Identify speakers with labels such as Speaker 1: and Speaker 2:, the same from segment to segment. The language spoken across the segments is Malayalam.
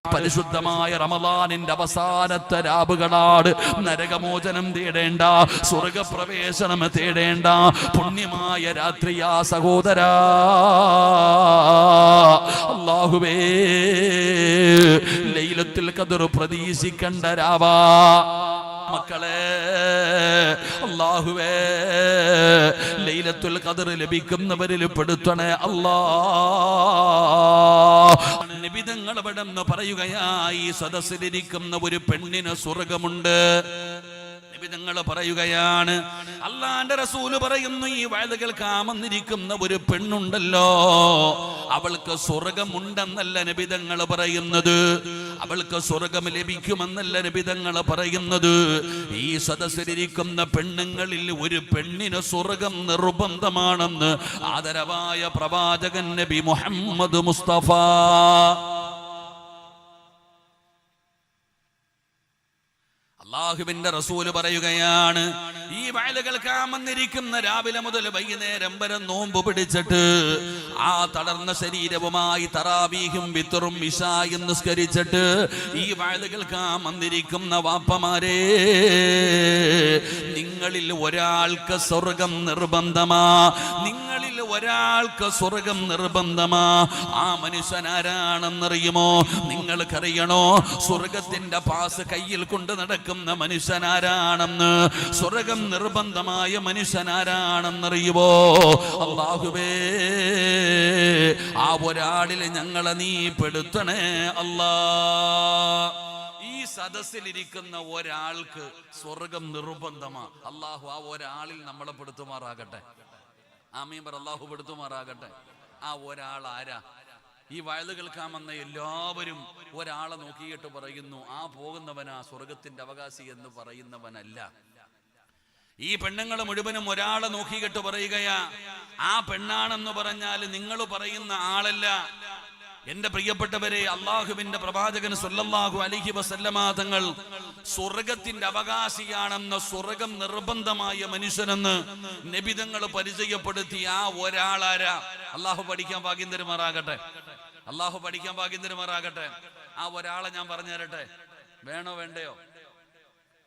Speaker 1: പരിശുദ്ധമായ റമളാനിന്റെ അവസാനത്തെ രാവുകളാണ്. നരകമോചനം തേടേണ്ട, സ്വർഗപ്രവേശനം തേടേണ്ട പുണ്യമായ രാത്രിയാ സഹോദരാ. അല്ലാഹുവേ, ലൈലത്തുൽ ഖദ്ർ പ്രതീക്ഷിക്കേണ്ട രാവാ മക്കളെ. അല്ലാഹുവേ, ലൈലത്തുൽ ഖദ്ർ ലഭിക്കുന്നവരിൽ പെടുത്തണേ അല്ലാഹ്. നിബിതങ്ങൾ അവിടെന്ന് പറയുകയായി, സദസ്സിലിരിക്കുന്ന ഒരു പെണ്ണിന് സ്വർഗമുണ്ട്. നിബിതങ്ങൾ പറയുകയാണ്, അല്ലാഹുവിന്റെ റസൂല് പറയുന്നു, ഈ വഅദ് കേൾക്കാമെന്നിരിക്കുന്ന ഒരു പെണ്ണുണ്ടല്ലോ, അവൾക്ക് സ്വർഗമുണ്ടെന്നല്ല നിബിതങ്ങൾ പറയുന്നത്, അവൾക്ക് സ്വർഗം ലഭിക്കുമെന്നല്ല നിബിതങ്ങൾ പറയുന്നത്. ഈ സദസ്സിലിരിക്കുന്ന പെണ്ണുങ്ങളിൽ ഒരു പെണ്ണിന് സ്വർഗം നിർബന്ധമാണെന്ന് ആദരവായ പ്രവാചകൻ നബി മുഹമ്മദ് മുസ്തഫ. അല്ലാഹുവിന്റെ റസൂല് പറയുകയാണ്, ഈ വഅദ് കേൾക്കാമെന്നിരിക്കുന്ന രാവിലെ മുതൽ വൈകുന്നേരം വരെ നോമ്പ് പിടിച്ചിട്ട് ആ തളർന്ന ശരീരവുമായി തറാവീഹും വിത്റും ഇശായും നിസ്കരിച്ചിട്ട് ഈ വഅദ് കേൾക്കാമെന്നിരിക്കുന്ന വാപ്പമാരെ, നിങ്ങളിൽ ഒരാൾക്ക് സ്വർഗം നിർബന്ധമാ, നിങ്ങളിൽ ഒരാൾക്ക് സ്വർഗം നിർബന്ധമാ. ആ മനുഷ്യൻ ആരാണെന്നറിയുമോ? നിങ്ങൾക്കറിയണോ? സ്വർഗത്തിന്റെ പാസ് കയ്യിൽ കൊണ്ട് നടക്കുന്ന മനുഷ്യനാരാണെന്ന്? സ്വർഗം നിർബന്ധമായ മനുഷ്യനാരാണെന്നറിയുമോ? അല്ലാഹുവേ, ആ ഒരാളിൽ ഞങ്ങളെ നീ പെടുത്തണേ അല്ലാ. ഈ സദസ്സിലിരിക്കുന്ന ഒരാൾക്ക് സ്വർഗം നിർബന്ധമാ. അല്ലാഹു ആ ഒരാളിൽ നമ്മളെ പെടുത്തുമാറാകട്ടെ. ആമീൻ പറ. അല്ലാഹു പെടുത്തുമാറാകട്ടെ. ആ ഒരാൾ ആരാ? ഈ വഅദ് കേൾക്കാമെന്ന എല്ലാവരും ഒരാളെ നോക്കിയിട്ട് പറയുന്നു, ആ പോകുന്നവനാ സ്വർഗത്തിന്റെ അവകാശി എന്ന് പറയുന്നവനല്ല. ഈ പെണ്ണുങ്ങൾ മുഴുവനും ഒരാളെ നോക്കിയിട്ട് പറയുകയാ, ആ പെണ്ണാണെന്ന് പറഞ്ഞാൽ നിങ്ങൾ പറയുന്ന ആളല്ല. എന്റെ പ്രിയപ്പെട്ടവരെ, അള്ളാഹുവിന്റെ പ്രവാചകൻ സല്ലല്ലാഹു അലൈഹി വസല്ലമ തങ്ങൾ സ്വർഗത്തിന്റെ അവകാശിയാണെന്ന്, സ്വർഗം നിർബന്ധമായ മനുഷ്യനെന്ന് നബിതങ്ങൾ പരിചയപ്പെടുത്തി. ആ ഒരാളാരാ? അള്ളാഹു പഠിക്കാൻ ഭാഗ്യം തരുമാറാകട്ടെ. അള്ളാഹു പഠിക്കാൻ ഭാഗ്യം തരുമാറാകട്ടെ. ആ ഒരാളെ ഞാൻ പറഞ്ഞു തരട്ടെ. വേണോ വേണ്ടയോ?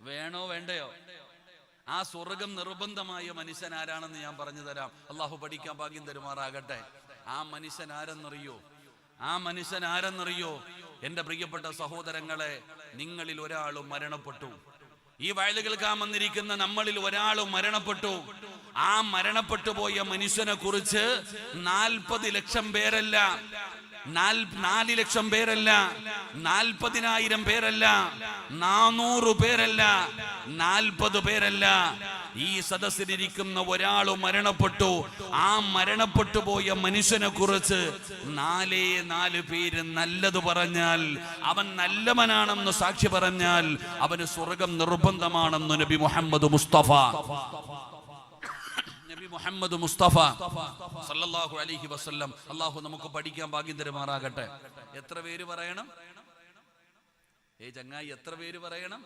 Speaker 1: വേണോ വേണ്ടയോ? ആ സ്വർഗം നിർബന്ധമായ മനുഷ്യൻ ആരാണെന്ന് ഞാൻ പറഞ്ഞു തരാം. അള്ളാഹു പഠിക്കാൻ ഭാഗ്യം തരുമാറാകട്ടെ. ആ മനുഷ്യൻ ആരെന്നറിയോ? ആ മനുഷ്യൻ ആരെന്നറിയോ? എന്റെ പ്രിയപ്പെട്ട സഹോദരങ്ങളെ, നിങ്ങളിൽ ഒരാളും മരണപ്പെട്ടു. ഈ വഅദ് കേൾക്കാൻ വന്നിരിക്കുന്ന നമ്മളിൽ ഒരാളും മരണപ്പെട്ടു. ആ മരണപ്പെട്ടു പോയ മനുഷ്യനെ കുറിച്ച് 40 ലക്ഷം പേരല്ല, 4 ലക്ഷം പേരല്ല, 40,000 പേരല്ല, 400 പേരല്ല, 40 പേരല്ല, ഈ സദസ്സിലിരിക്കുന്ന ഒരാൾ മരണപ്പെട്ടു. ആ മരണപ്പെട്ടു പോയ മനുഷ്യനെ കുറിച്ച് 4 പേര് നല്ലത് പറഞ്ഞാൽ, അവൻ നല്ലവനാണെന്ന് സാക്ഷി പറഞ്ഞാൽ അവന് സ്വർഗം നിർബന്ധമാണെന്ന് നബി മുഹമ്മദ് മുസ്തഫ. മുഹമ്മദ് മുസ്തഫ സല്ലല്ലാഹു അലൈഹി വസല്ലം. അല്ലാഹു നമുക്ക് പഠിക്കാൻ ഭാഗ്യം തരുമാറാകട്ടെ. എത്ര പേര് പറയണം? ചങ്ങായി, എത്ര പേര് പറയണം?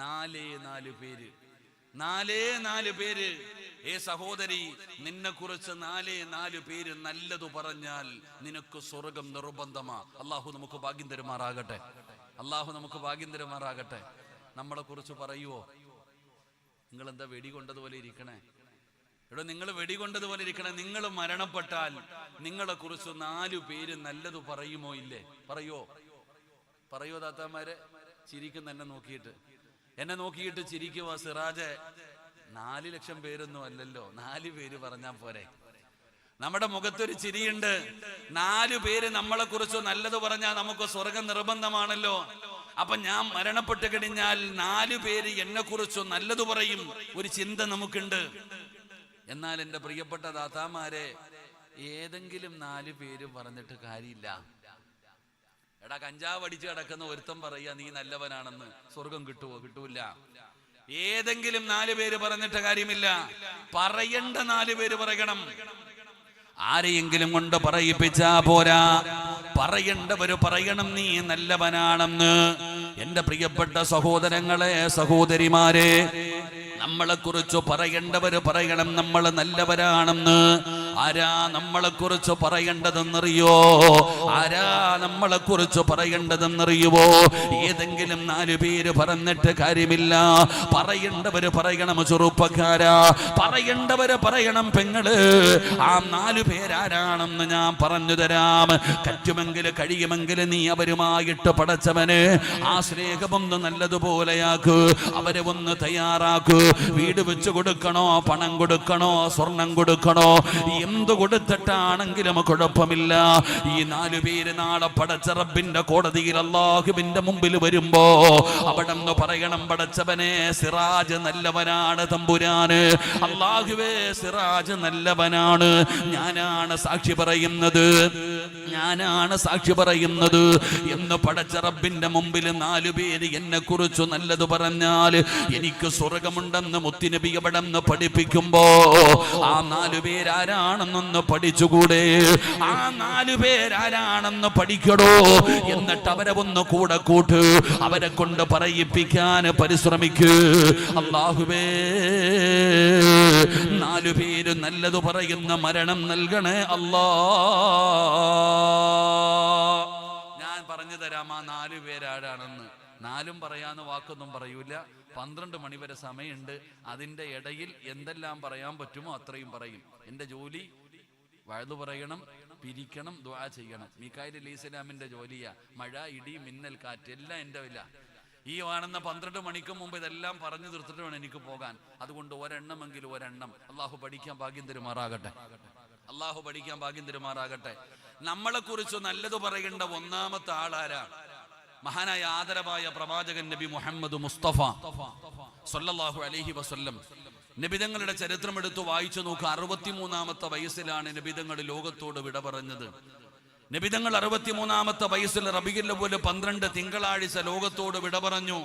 Speaker 1: 4 പേര്. 4 പേര്. സഹോദരി, നിന്നെ കുറിച്ച് 4 പേര് നല്ലത് പറഞ്ഞാൽ നിനക്ക് സ്വർഗം നിർബന്ധമാ. അല്ലാഹു നമുക്ക് ഭാഗ്യം തരുമാറാകട്ടെ. അല്ലാഹു നമുക്ക് ഭാഗ്യം തരുമാറാകട്ടെ. നമ്മളെ കുറിച്ച് പറയുവോ? നിങ്ങൾ എന്താ വെടികൊണ്ടതുപോലെ ഇരിക്കണേ? ഇവിടെ നിങ്ങൾ വെടികൊണ്ടതുപോലെ ഇരിക്കണേ. നിങ്ങൾ മരണപ്പെട്ടാൽ നിങ്ങളെ കുറിച്ച് 4 പേര് നല്ലത് പറയുമോ? ഇല്ലേ? പറയോ താത്താമാരെ? ചിരിക്കുന്ന എന്നെ നോക്കിയിട്ട് ചിരിക്കുവാ. സിറാജെ, 4 ലക്ഷം പേരൊന്നും അല്ലല്ലോ, 4 പേര് പറഞ്ഞാൽ പോരെ? നമ്മുടെ മുഖത്തൊരു ചിരിയുണ്ട്. 4 പേര് നമ്മളെ കുറിച്ച് നല്ലത് പറഞ്ഞാൽ നമുക്ക് സ്വർഗം നിർബന്ധമാണല്ലോ. അപ്പൊ ഞാൻ മരണപ്പെട്ട് കഴിഞ്ഞാൽ 4 പേര് എന്നെ കുറിച്ച് നല്ലത് പറയും, ഒരു ചിന്ത നമുക്കുണ്ട്. എന്നാൽ എൻ്റെ പ്രിയപ്പെട്ട ദാതാമാരെ, ഏതെങ്കിലും 4 പേര് പറഞ്ഞിട്ട് കാര്യമില്ല. എടാ, കഞ്ചാവ് അടിച്ച് കിടക്കുന്ന ഒരുത്തം പറയാ നീ നല്ലവനാണെന്ന്, സ്വർഗം കിട്ടുവോ? കിട്ടൂല. ഏതെങ്കിലും 4 പേര് പറഞ്ഞിട്ട് കാര്യമില്ല. പറയേണ്ട 4 പേര് പറയണം. ആരെയെങ്കിലും കൊണ്ട് പറയിപ്പിച്ചാ പോരാ, പറയേണ്ടവര് പറയണം നീ നല്ലവനാണെന്ന്. എന്റെ പ്രിയപ്പെട്ട സഹോദരങ്ങളെ, സഹോദരിമാരെ, നമ്മളെ കുറിച്ച് പറയേണ്ടവര് പറയണം നമ്മൾ നല്ലവരാണെന്ന്. ആരാ നമ്മളെ കുറിച്ച് പറയേണ്ടതെന്നറിയോ? ആരാ നമ്മളെ കുറിച്ച് പറയേണ്ടതെന്നറിയുവോ? ഏതെങ്കിലും 4 പേര് പറഞ്ഞിട്ട് കാര്യമില്ല. പറയേണ്ടവര് പറയണം ചെറുപ്പക്കാരാ, പറയേണ്ടവര് പറയണം പെങ്ങള്. ആ 4 പേരാരാണെന്ന് ഞാൻ പറഞ്ഞു തരാം. പറ്റുമെങ്കിൽ കഴിയുമെങ്കിൽ നീ അവരുമായിട്ട് പടച്ചവന് ആ സ്നേഹമൊന്ന് നല്ലതുപോലെയാക്ക്, അവരെ ഒന്ന് തയ്യാറാക്കൂ. വീട് വെച്ച് കൊടുക്കണോ, പണം കൊടുക്കണോ, സ്വർണം കൊടുക്കണോ, എന്ത് കൊടുത്തിട്ടാണെങ്കിലും കുഴപ്പമില്ല. ഈ 4 പേര് നാളെ പടച്ച റബ്ബിന്റെ കോടതിയിൽ അല്ലാഹുവിന്റെ മുമ്പിൽ വരുമ്പോ അവിടെ നിന്ന് പറയണം, പടച്ചവനെ സിറാജ് നല്ലവനാണ് തമ്പുരാന്, അല്ലാഹുവേ സിറാജ് നല്ലവനാണ്, ഞാനാണ് സാക്ഷി പറയുന്നത്, ഞാനാണ് സാക്ഷി പറയുന്നത് എന്ന് പടച്ച റബ്ബിന്റെ മുമ്പിൽ 4 പേര് എന്നെ കുറിച്ച് നല്ലത് പറഞ്ഞാൽ എനിക്ക് സ്വർഗമുണ്ടെന്ന് മുത്തുനബി അവിടെ നിന്ന് പഠിപ്പിക്കുമ്പോ ആ 4 പേരാരാണെന്നൊന്ന് പഠിച്ചുകൂടെ? ആ 4 പേരാരാണെന്ന് പഠിക്കടോ. എന്നിട്ട് അവരെ ഒന്ന് കൂടെ കൂട്ട്, അവരെ കൊണ്ട് പറയിപ്പിക്കാൻ പരിശ്രമിക്ക്. അല്ലാഹുവേ 4 പേര് നല്ലത് പറയുന്ന മരണം നൽകണേ അല്ലാ. ഞാൻ പറഞ്ഞു തരാം ആ 4 പേരാരാണെന്ന്. 4 പറയാന്ന് വാക്കൊന്നും പറയൂല. 12 മണി വരെ സമയമുണ്ട്. അതിൻ്റെ ഇടയിൽ എന്തെല്ലാം പറയാൻ പറ്റുമോ അത്രയും പറയും. എൻ്റെ ജോലി വഴുതു പറയണം, പിരിക്കണം, ദുആ ചെയ്യണം. മീകായിൽ അലൈഹിസ്സലാമിന്റെ ജോലിയാ. മഴ, ഇടി, മിന്നൽ, കാറ്റ് എല്ലാം എൻ്റെ വില. ഈ കാണുന്ന 12 മണിക്ക് മുമ്പ് ഇതെല്ലാം പറഞ്ഞു തീർത്തിട്ട് വേണം എനിക്ക് പോകാൻ. അതുകൊണ്ട് ഒരെണ്ണമെങ്കിലും ഒരെണ്ണം അള്ളാഹു പഠിക്കാൻ ഭാഗ്യം തരുമാറാകട്ടെ. അള്ളാഹു പഠിക്കാൻ ഭാഗ്യം തരുമാറാകട്ടെ. നമ്മളെ കുറിച്ച് നല്ലത് പറയേണ്ട ഒന്നാമത്തെ ആളാരാ? മഹാനായ ആദരവായ പ്രവാചകൻ നബി മുഹമ്മദ് മുസ്തഫ സല്ലല്ലാഹു അലൈഹി വസല്ലം. നബിതങ്ങളുടെ ചരിത്രം എടുത്ത് വായിച്ചു നോക്കുക. 63-ാമത്തെ വയസ്സിലാണ് നബിതങ്ങൾ ലോകത്തോട് വിട പറഞ്ഞത്. നബിതങ്ങൾ 63-ാമത്തെ വയസ്സിൽ റബീഉൽ അവ്വൽ 12 തിങ്കളാഴ്ച ലോകത്തോട് വിട പറഞ്ഞു.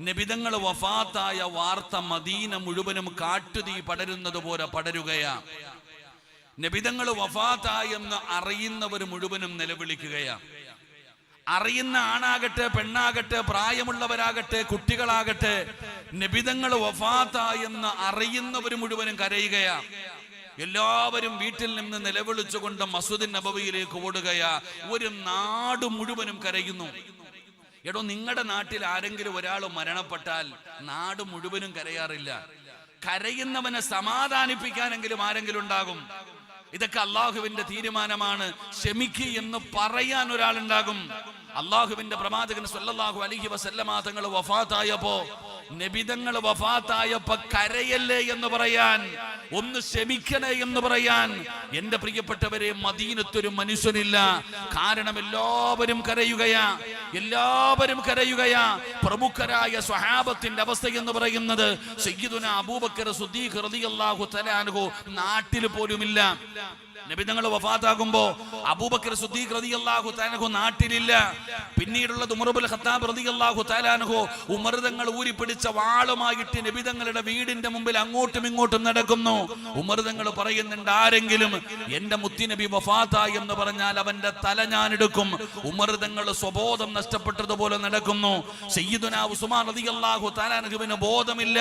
Speaker 1: നബിതങ്ങൾ വഫാത്തായ വാർത്ത മദീന മുഴുവനും കാട്ടുതീ പടരുന്നത് പോലെ പടരുകയാ. നബിതങ്ങൾ വഫാത്തായെന്ന് അറിയുന്നവർ മുഴുവനും നിലവിളിക്കുകയാ. അറിയുന്ന ആണാകട്ടെ പെണ്ണാകട്ടെ പ്രായമുള്ളവരാകട്ടെ കുട്ടികളാകട്ടെ നബിതങ്ങൾ വഫാത്തായെന്ന് അറിയുന്നവർ മുഴുവനും കരയുകയാ. എല്ലാവരും വീട്ടിൽ നിന്ന് നിലവിളിച്ചുകൊണ്ട് മസ്ജിദുൻ നബവിയിലേക്ക് ഓടുകയാ. ഒരു നാട് മുഴുവനും കരയുന്നു. എടോ, നിങ്ങളുടെ നാട്ടിൽ ആരെങ്കിലും ഒരാൾ മരണപ്പെട്ടാൽ നാട് മുഴുവനും കരയാറില്ല. കരയുന്നവനെ സമാധാനിപ്പിക്കാനെങ്കിലും ആരെങ്കിലും ഉണ്ടാകും. ഇതൊക്കെ അള്ളാഹുവിന്റെ തീരുമാനമാണ്. ക്ഷമിക്ക് എന്ന് പറയാൻ ഒരാളുണ്ടാകും. അള്ളാഹുവിന്റെ പ്രവാചകൻ സല്ലല്ലാഹു അലൈഹി വസല്ലമ തങ്ങൾ വഫാത്തായപ്പോ, നബിതങ്ങൾ വഫാത്തായപ്പോ കരയല്ലേ എന്ന് പറയാൻ, ഒന്ന് ക്ഷമിക്കണേ എന്ന് പറയാൻ എന്റെ പ്രിയപ്പെട്ടവരെ മദീനത്തൊരു മനുഷ്യനില്ല. കാരണം എല്ലാവരും കരയുകയാ, എല്ലാവരും കരയുകയാ. പ്രമുഖരായ സ്വഹാബത്തിന്റെ അവസ്ഥ എന്ന് പറയുന്നത് സയ്യിദുനാ അബൂബക്കർ സിദ്ദീഖ് റളിയല്ലാഹു തആല അൻഹു നാട്ടിൽ പോലുമില്ല. നബിതങ്ങൾ വഫാത്താകുമ്പോ അബൂബക്കർ സിദ്ദീഖ് റളിയല്ലാഹു തആല അൻഹു നാട്ടിലില്ല. പിന്നീടുള്ളത് ഉമർ ഇബ്നുൽ ഖത്താബ് റളിയല്ലാഹു തആല അൻഹു. ഉമർ തങ്ങൾ ഊരിപ്പിടിച്ച വാളുമായിട്ട് നബിതങ്ങളുടെ വീടിന്റെ മുമ്പിൽ അങ്ങോട്ടും ഇങ്ങോട്ടും നടക്കുന്നു. ഉമർ തങ്ങൾ പറയുന്നുണ്ട്, ആരെങ്കിലും എന്റെ മുത്തുനബി വഫാത്തായി എന്ന് പറഞ്ഞാൽ അവന്റെ തല ഞാൻ എടുക്കും. ഉമർ തങ്ങൾ സ്വബോധം നഷ്ടപ്പെട്ടതുപോലെ നടക്കുന്നു. സയ്യിദുനാ ഉസ്മാൻ റളിയല്ലാഹു തആല അൻഹുവിന് ബോധമില്ല.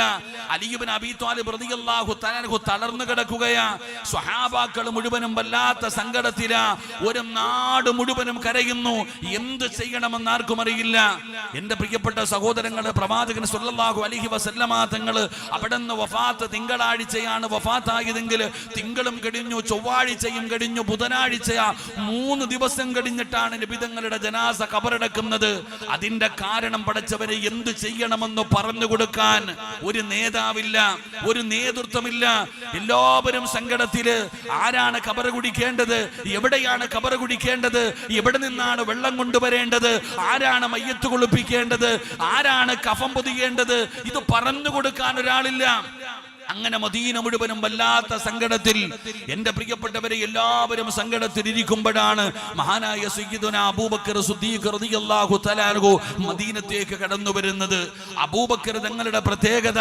Speaker 1: അലി ഇബ്നു അബീ ത്വാലിബ് റളിയല്ലാഹു തആല അൻഹു തളർന്നു കിടക്കുകയാ. സ്വഹാബാക്കൾ മുഴുവനും വല്ലാത്ത സങ്കടത്തിലാ. ഒരു നാട് മുഴുവനും കരയുന്നു. എന്ത് ചെയ്യണമെന്ന് ആർക്കും അറിയില്ല. എന്റെ പ്രിയപ്പെട്ട സഹോദരങ്ങളെ, പ്രവാചകൻ സല്ലല്ലാഹു അലൈഹി വസല്ലമ തങ്ങൾ അവിടുന്ന് വഫാത്ത് തിങ്കളാഴ്ചയാണ് വഫാത്തായതെങ്കിൽ തിങ്കളും കഴിഞ്ഞു, ചൊവ്വാഴ്ചയും കഴിഞ്ഞു, ബുധനാഴ്ചയാ. 3 ദിവസം കഴിഞ്ഞിട്ടാണ് നബിതങ്ങളുടെ ജനാസ ഖബറടക്കുന്നത്. അതിന്റെ കാരണം പടച്ചവരെ എന്ത് ചെയ്യണമെന്ന് പറഞ്ഞു കൊടുക്കാൻ ഒരു നേതാവില്ല, ഒരു നേതൃത്വമില്ല. എല്ലാവരും സങ്കടത്തില്. ആരാണ് ഖബർ കുടിക്കേണ്ടത്? എവിടെയാണ് ഖബർ കുടിക്കേണ്ടത്? എവിടെ നിന്നാണ് വെള്ളം കൊണ്ടുവരേണ്ടത്? ആരാണ് മയ്യത്ത് കുളിപ്പിക്കേണ്ടത്? ആരാണ് കഫം പൊതിയേണ്ടത്? ഇത് പറഞ്ഞു കൊടുക്കാൻ ഒരാളില്ല. അങ്ങനെ മദീന മുഴുവനും വല്ലാത്ത സങ്കടത്തിൽ. എന്റെ പ്രിയപ്പെട്ടവരെ, എല്ലാവരും സങ്കടത്തിൽ ഇരിക്കുമ്പോഴാണ് മഹാനായ സയ്യിദുനാ അബൂബക്കർ സിദ്ദീഖ് റളിയല്ലാഹു തആല അൻഹു മദീനത്തേക്ക് കടന്നു വരുന്നത്. അബൂബക്കർ തങ്ങളുടെ പ്രത്യേകത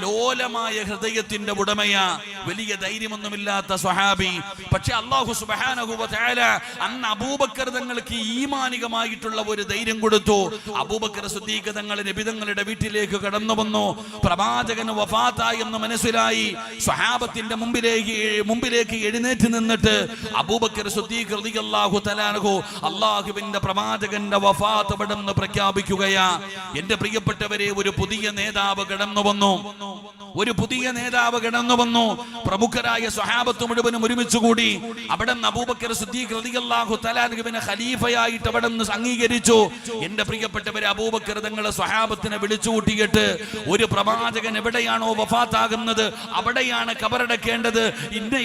Speaker 1: ലോലമായ ഹൃദയത്തിന്റെ ഉടമയാ. വലിയ ധൈര്യമൊന്നുമില്ലാത്ത സ്വഹാബി. പക്ഷെ അല്ലാഹു സുബ്ഹാനഹു വ തആല അന്ന് അബൂബക്കർ തങ്ങൾക്ക് ഈമാനികമായിട്ടുള്ള ഒരു ധൈര്യം കൊടുത്തു. അബൂബക്കർ സിദ്ദീഖ് തങ്ങൾ നബി തങ്ങളുടെ വീട്ടിലേക്ക് കടന്നു വന്നു. പ്രവാചകൻ വഫാത്തായി എന്ന് മനസ്സിൽ മനസ്സിലായി. സ്വഹാബത്തിന്റെ മുമ്പിലേക്ക് എഴുന്നേറ്റ് നിന്നിട്ട് അബൂബക്കർ സിദ്ദീഖ് റളിയല്ലാഹു തആല അൻഹു അല്ലാഹുവിന്റെ പ്രവാചകന്റെ വഫാത്ത് അവിടുന്ന് പ്രഖ്യാപിക്കുകയാ. എന്റെ പ്രിയപ്പെട്ടവരെ, ഒരു പുതിയ നേതാവ് കടന്നു വന്നു. പ്രമുഖരായ സ്വഹാബത്ത് മുഴുവനും ഒരുമിച്ച് കൂടി. അവിടെ അബൂബക്കർ സിദ്ദീഖ് റളിയല്ലാഹു തആല അൻഹുവിനെ ഖലീഫയായിട്ട് അവിടെ അംഗീകരിച്ചു. എന്റെ പ്രിയപ്പെട്ടവരെ, അബൂബക്കർ തങ്ങളെ സ്വഹാബത്തിനെ വിളിച്ചു കൂട്ടിയിട്ട്, ഒരു പ്രവാചകൻ എവിടെയാണോ വഫാത്താകുന്നത് അവിടെയാണ് ഖബറടക്കേണ്ടത്.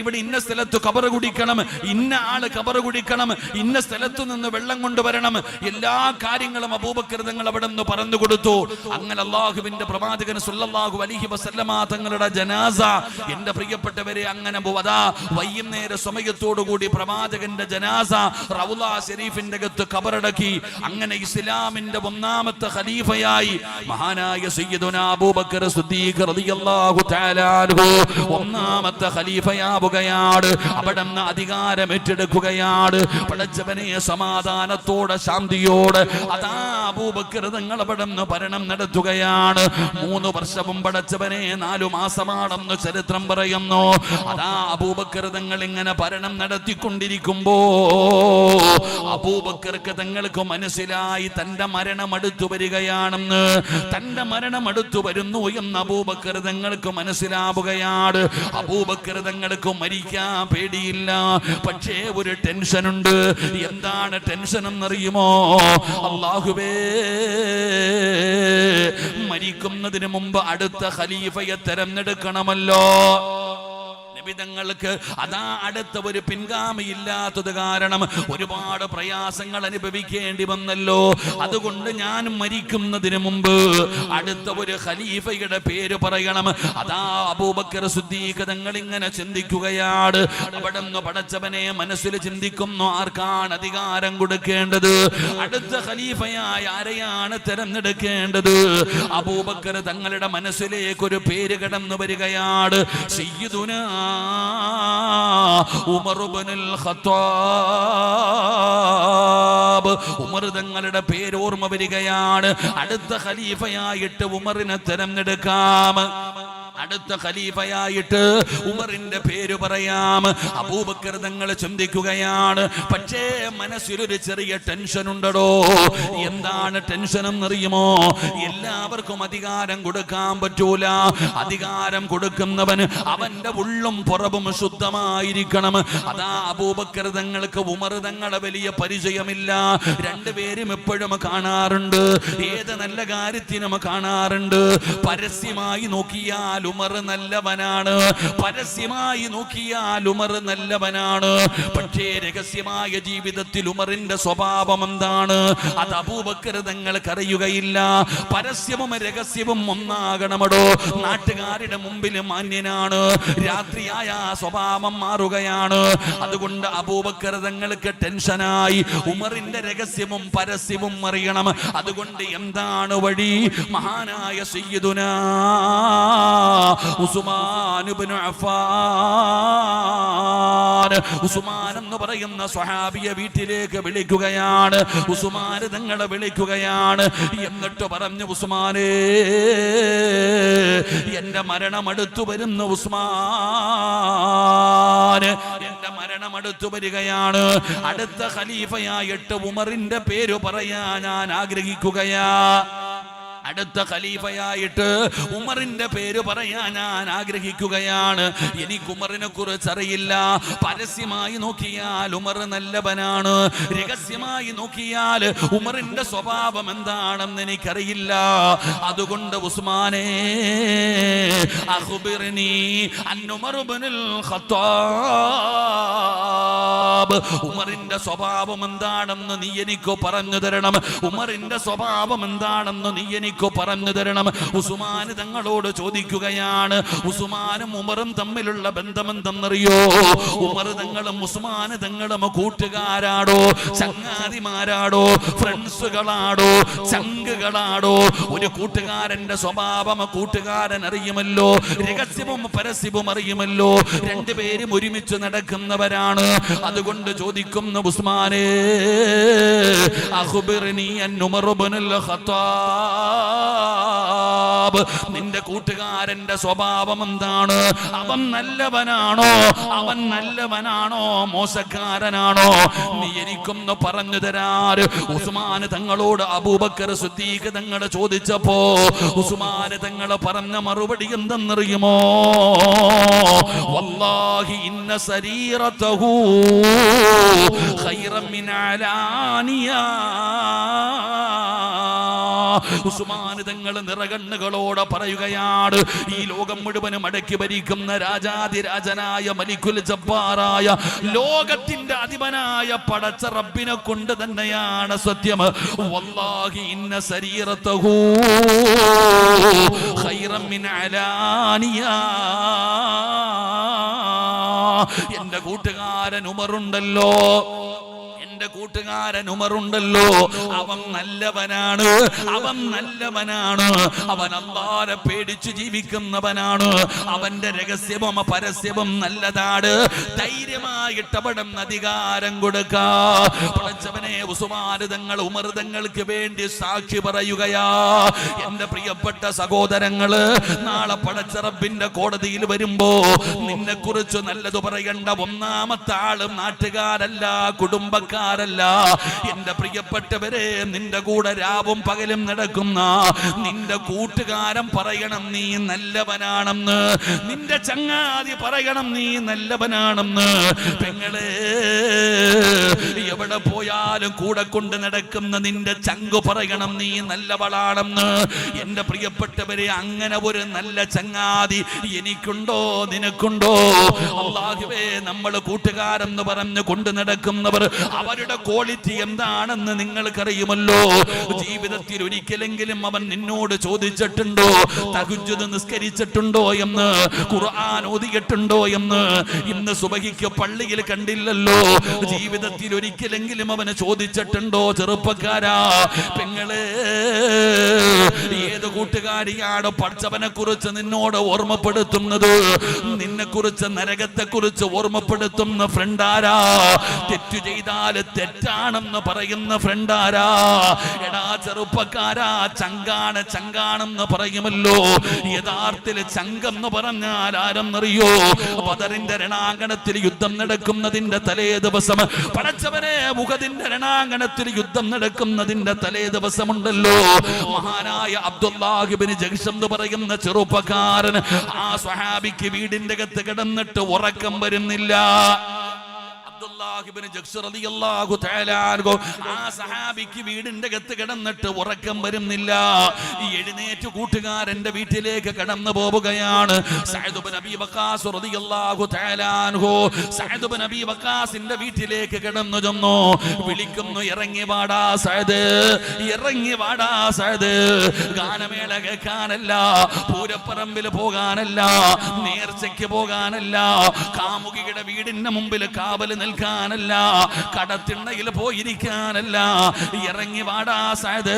Speaker 1: ഇവിടെ ഇന്ന സ്ഥലത്ത് ഖബർ കുടിക്കണം, ഇന്ന ആള് ഖബർ കുടിക്കണം, ഇന്ന സ്ഥലത്തു നിന്ന് വെള്ളം കൊണ്ടുവരണം, എല്ലാ കാര്യങ്ങളും അബൂബക്കർ തങ്ങൾ അവിടെ നിന്ന് പറഞ്ഞു കൊടുത്തു. അങ്ങനെ അല്ലാഹുവിന്റെ പ്രവാചകൻ സല്ലല്ലാഹു അലൈഹി വസല്ലമ തങ്ങളുടെ ജനാസ, എന്റെ പ്രിയപ്പെട്ടവരെ, അങ്ങനെ വൈകുന്നേര സമയത്തോടു കൂടി പ്രവാചകന്റെ ജനാസ റൗള ശരീഫിന്റെ അകത്ത് ഖബറടക്കി. അങ്ങനെ ഇസ്ലാമിന്റെ ഒന്നാമത്തെ ഖലീഫയായി മഹാനായ സയ്യിദുനാ അബൂബക്കർ സിദ്ദീഖ് റളിയല്ലാഹു തആല അൻഹു ഒന്നാമത്തെ ഖലീഫയാവുകയാണ്. അവിടുന്ന് അധികാരം ഏറ്റെടുക്കുകയാണ്. പടച്ചവനെ, സമാധാനത്തോടെ ശാന്തിയോടെ അബൂബക്കർ തങ്ങൾ അവിടുന്ന് ഭരണം നടത്തുകയാണ്. 3 വർഷവും പടച്ചവനെ 4 മാസമാണെന്ന് ചരിത്രം പറയുന്നു. അബൂബക്കർ തങ്ങൾ ഇങ്ങനെ ഭരണം നടത്തിക്കൊണ്ടിരിക്കുമ്പോ അബൂബക്കർക്ക് തങ്ങൾക്ക് മനസ്സിലായി തന്റെ മരണം അടുത്തു വരികയാണെന്ന്. തന്റെ മരണം അടുത്തു വരുന്നു എന്ന് അബൂബക്കർ തങ്ങൾക്ക് മനസ്സിലാവുകയാണ്. അബൂബക്കർ തങ്ങൾക്ക് മരിക്കാൻ പേടിയില്ല, പക്ഷേ ഒരു ടെൻഷനുണ്ട്. എന്താണ് ടെൻഷൻ എന്നറിയുമോ? അല്ലാഹുവേ, മരിക്കുന്നതിന് മുമ്പ് അടുത്ത ഖലീഫയെ തെരഞ്ഞെടുക്കണമല്ലോ. നബിതങ്ങൾക്ക് അടുത്ത ഒരു പിൻഗാമിയില്ലാത്തത് കാരണം ഒരുപാട് പ്രയാസങ്ങൾ അനുഭവിക്കേണ്ടി വന്നല്ലോ. അതുകൊണ്ട് ഞാൻ മരിക്കുന്നതിന് മുമ്പ് അടുത്ത ഒരു ഖലീഫയുടെ പേര് പറയണം. അബൂബക്കർ സിദ്ദീഖ് തങ്ങൾ ഇങ്ങനെ ചിന്തിക്കുകയാണ്. അവിടെ നിന്ന് പടച്ചവനെ മനസ്സിൽ ചിന്തിക്കുന്നു, ആർക്കാണ് അധികാരം കൊടുക്കേണ്ടത്? അടുത്ത ഖലീഫയായ ആരെയാണ് തെരഞ്ഞെടുക്കേണ്ടത്? അബൂബക്കർ തങ്ങളുടെ മനസ്സിലേക്ക് ഒരു പേര് കടന്നു വരികയാണ്. സയ്യിദുനാ ഉമർ ഇബ്നുൽ ഖത്താബ്. ഉമർ തങ്ങളുടെ പേര് ഓർമ്മ വരികയാണ്. അടുത്ത ഖലീഫയായിട്ട് ഉമറിനെ തെരഞ്ഞെടുക്കാം. അടുത്ത ഖലീഫയായിട്ട് ഉമറിന്റെ പേര് പറയാം. അബൂബക്കർ തങ്ങൾ ചിന്തിക്കുകയാണ്. പക്ഷേ മനസ്സിലൊരു ചെറിയ ടെൻഷൻ ഉണ്ടോ? എന്താണ് ടെൻഷൻ എന്നറിയുമോ? എല്ലാവർക്കും അധികാരം കൊടുക്കാൻ പറ്റൂല. അധികാരം കൊടുക്കുന്നവൻ അവന്റെ ഉള്ളും പുറവും ശുദ്ധമായിരിക്കണം. അബൂബക്കർ തങ്ങൾക്ക് ഉമർ തങ്ങളെ വലിയ പരിചയമില്ല. രണ്ടുപേരും എപ്പോഴും കാണാറുണ്ട്, ഏത് നല്ല കാര്യത്തിനും കാണാറുണ്ട്. പരസ്യമായി നോക്കിയാൽ ഉമർ നല്ലവനാണ്, പരസ്യമായി നോക്കിയാൽ ഉമർ നല്ലവനാണ്. പക്ഷേ രഹസ്യമായ ജീവിതത്തിൽ ഉമറിന്റെ സ്വഭാവം എന്താണ്? അത് അബൂബക്കർ തങ്ങൾക്ക് അറിയുകയില്ല. പരസ്യവും രഹസ്യവും ഒന്നാകണമടോ. നാട്ടുകാരുടെ മുമ്പിൽ മാന്യനാണ്, രാത്രിയായ സ്വഭാവം മാറുകയാണ്. അതുകൊണ്ട് അബൂബക്കർ തങ്ങൾക്ക് ടെൻഷനായി. ഉമറിന്റെ രഹസ്യവും പരസ്യവും അറിയണം. അതുകൊണ്ട് എന്താണ് വഴി? മഹാനായ സയ്യിദുനാ ഉസ്മാൻ ഇബ്നു അഫ്ഫാൻ, ഉസ്മാൻ എന്ന് പറയുന്ന സ്വഹാബിയെ വീട്ടിലേക്ക് വിളിക്കുകയാണ്. ഉസ്മാൻ തങ്ങളെ വിളിക്കുകയാണ്. എന്നിട്ട് പറഞ്ഞു, ഉസ്മാനേ, എന്റെ മരണം അടുത്തു വരുന്നു. ഉസ്മാൻ, എന്റെ മരണം അടുത്തു വരികയാണ്. അടുത്ത ഖലീഫയായിട്ട് ഉമറിന്റെ പേര് പറയാൻ ഞാൻ ആഗ്രഹിക്കുകയാ. അടുത്ത ഖലീഫയായിട്ട് ഉമറിന്റെ പേര് പറയാൻ ഞാൻ ആഗ്രഹിക്കുകയാണ്. എനിക്ക് ഉമറിനെ കുറിച്ച് അറിയില്ല. പരസ്യമായി നോക്കിയാൽ ഉമർ നല്ലവനാണ്, രഹസ്യമായി നോക്കിയാൽ ഉമറിന്റെ സ്വഭാവം എന്താണെന്ന് എനിക്കറിയില്ല. അതുകൊണ്ട് ഉസ്മാനേ, അഖ്ബിർനി അൻ ഉമർ ഇബ്നുൽ ഖത്താബ്, ഉമറിന്റെ സ്വഭാവം എന്താണെന്ന് നീ എനിക്ക് പറഞ്ഞു തരണം. ഉമറിന്റെ സ്വഭാവം എന്താണെന്ന് നീ എനിക്ക് പറഞ്ഞു തരണം. ഉസ്മാൻ തങ്ങളോട് ചോദിക്കുകയാണ്. ഉസ്മാനും ഉമറും തമ്മിലുള്ള ബന്ധം എന്തെന്നറിയോ? ഉമർ തങ്ങളും ഉസ്മാൻ തങ്ങളും കൂട്ടുകാരാടോ, ചങ്ങാതിമാരാടോ, ഫ്രണ്ട്സുകളാടോ, ചങ്കുകളാടോ? ഒരു കൂട്ടുകാരന്റെ സ്വഭാവം കൂട്ടുകാരൻ അറിയുമല്ലോ, രഹസ്യവും പരസ്യവും അറിയുമല്ലോ. രണ്ടുപേരും ഒരുമിച്ച് നടക്കുന്നവരാണ്. അതുകൊണ്ട് ചോദിക്കുന്നു, ഉസ്മാനേ, അഖ്ബിർനി അൻ ഉമർ ഇബ്നുൽ ഖത്താബ്, സ്വഭാബ്, നിന്റെ കൂട്ടുകാരന്റെ സ്വഭാവം എന്താണ്? അവൻ നല്ലവനാണോ? അവൻ നല്ലവനാണോ മോശക്കാരനാണോ? നീ എനിക്കൊന്ന് പറഞ്ഞു തരാറ്. ഉസ്മാൻ തങ്ങളോട് അബൂബക്കർ സിദ്ദീഖ് തങ്ങൾ ചോദിച്ചപ്പോ ഉസ്മാൻ തങ്ങൾ പറഞ്ഞ മറുപടി എന്തെന്നറിയുമോ? വല്ലാഹി ഇന്ന സരീറതഹു ഖൈറൻ മിൻ അലാനിയാ. ഉസ്മാൻ തങ്ങൾ നിറകണ്ണുകളോടെ പറയുകയാണ്, ഈ ലോകം മുഴുവനും അടക്കി ഭരിക്കുന്ന രാജാതിരാജനായ മലിക്കുൽ ജബ്ബാറായ ലോകത്തിന്റെ അധിപനായ പടച്ച റബ്ബിനെ കൊണ്ട് തന്നെയാണ് സത്യം. വല്ലാഹി ഇന്ന സരീറതഹു ഖൈറൻ മിൻ അലാനിയാ. എന്റെ കൂട്ടുകാരൻ ഉമറുണ്ടല്ലോ, എന്റെ കൂട്ടുകാരൻ ഉമറുണ്ടല്ലോ, അവൻ നല്ലവനാണ്, അവൻ നല്ലവനാണ്, അവൻ അല്ലാഹുവെ പേടിച്ചു ജീവിക്കുന്നവനാണ്, അവന്റെ രഹസ്യവും പരസ്യവും നല്ലതാണ്. ധൈര്യമായിട്ട് അവിടുന്ന് അധികാരം കൊടുക്കാ. പടച്ചവനെ, ഉസ്മാൻ തങ്ങൾ ഉമർ തങ്ങൾക്ക് വേണ്ടി സാക്ഷി പറയുകയാ. എന്റെ പ്രിയപ്പെട്ട സഹോദരങ്ങള്, നാളെ പടച്ച റബ്ബിന്റെ കോടതിയിൽ വരുമ്പോ നിന്നെ കുറിച്ച് നല്ലത് പറയേണ്ട ഒന്നാമത്തെ ആളും നാട്ടുകാരല്ല, കുടുംബക്കാരല്ല. എന്റെ പ്രിയപ്പെട്ടവരെ, നിന്റെ കൂടെ രാവും പകലും നടക്കുന്ന നിന്റെ കൂട്ടുകാരൻ പറയണം നീ നല്ലവനാണെന്ന്, നിന്റെ ചങ്ങാതി പറയണം നീ നല്ലവനാണെന്ന്. പെങ്ങളെ, എവിടെ പോയാലും കൂടെ കൊണ്ട് നടക്കുന്ന നിന്റെ ചങ്കു പറയണം നീ നല്ലവളാണെന്ന്. എന്റെ പ്രിയപ്പെട്ടവരെ, അങ്ങനെ ഒരു നല്ല ചങ്ങാതി എനിക്കുണ്ടോ, നിനക്കുണ്ടോ? അല്ലാഹുവേ, നമ്മൾ കൂട്ടുകാരെന്ന് പറഞ്ഞു കൊണ്ട് നടക്കുന്നവർ അവരുടെ ക്വാളിറ്റി എന്താണെന്ന് നിങ്ങൾക്കറിയുമല്ലോ. ജീവിതത്തിൽ ഒരിക്കലെങ്കിലും അവൻ നിന്നോട് ചോദിച്ചിട്ടുണ്ടോ, തഹജ്ജുദ് നിസ്കരിച്ചിട്ടുണ്ടോ എന്ന്, ഖുർആൻ ഓതിയിട്ടുണ്ടോ എന്ന്? ഇന്ന് സുബഹിക്ക് പള്ളിയിൽ കണ്ടില്ലല്ലോ. ജീവിതത്തിൽ ഒരിക്കലെങ്കിലും അവന് ചോദിച്ചിട്ടുണ്ടോ? ചെറുപ്പക്കാരാ, പെങ്ങളെ, ഏത് കൂട്ടുകാരിയാണ് പഠിച്ചവനെ കുറിച്ച് നിന്നോട് ഓർമ്മപ്പെടുത്തുന്നത്? നിന്നെ കുറിച്ച്, നരകത്തെ കുറിച്ച് ഓർമ്മപ്പെടുത്തുന്ന ഫ്രണ്ടാരാ? തെറ്റു ചെയ്താൽ തെറ്റാണെന്ന് പറയുന്ന ഫ്രണ്ടാരാ? എടാ ചെറുപ്പക്കാരാ, ചങ്കാണ് ചങ്കാണെന്ന് പറയുമല്ലോ. യഥാർത്ഥത്തിൽ ചങ്കെന്ന് പറഞ്ഞാൽ ആരെന്നറിയോ? ബദറിന്റെ രണാങ്കണത്തിൽ യുദ്ധം നടക്കുന്നതിന്റെ തലേ ദിവസം, പടച്ചവനെ, ഉഹദിന്റെ രണാങ്കണത്തിൽ യുദ്ധം നടക്കുന്നതിന്റെ തലേ ദിവസമുണ്ടല്ലോ, മഹാനായ അബ്ദുല്ലാഹ് ഇബ്നു ജഹ്ശ് എന്ന് പറയുന്ന ചെറുപ്പക്കാരൻ, ആ സ്വഹാബിക്ക് വീടിന്റെ അകത്ത് കിടന്നിട്ട് ഉറക്കം വരുന്നില്ല. ആ സഹാബിക്ക് വീടിന്റെ അകത്ത് കിടന്നിട്ട് ഉറക്കം വരുന്നില്ല. എഴുന്നേറ്റ് കൂട്ടുകാരന്റെ വീട്ടിലേക്ക് കടന്നു പോവുകയാണ്. സഅദ് ഇബ്നു അബീ വഖാസ് റളിയല്ലാഹു തആല അൻഹു സഅദ് ഇബ്നു അബീ വഖാസിന്റെ വീട്ടിലേക്ക് കടന്നു ചെന്നു. വിളിക്കുന്നു, ഇറങ്ങി വാടാ സഅദ്, ഇറങ്ങി വാടാ സഅദ്. ഗാനമേള കേൾക്കാനല്ല, പൂരപ്പറമ്പിൽ പോകാനല്ല, നേർച്ചയ്ക്ക് പോകാനല്ല, കാമുകിയുടെ വീടിന്റെ മുമ്പിൽ കാവൽ നിൽക്കാനല്ല, കടത്തിണ്ണയിൽ പോയിരിക്കാനല്ല. ഇറങ്ങി വാടാ സഅദ്,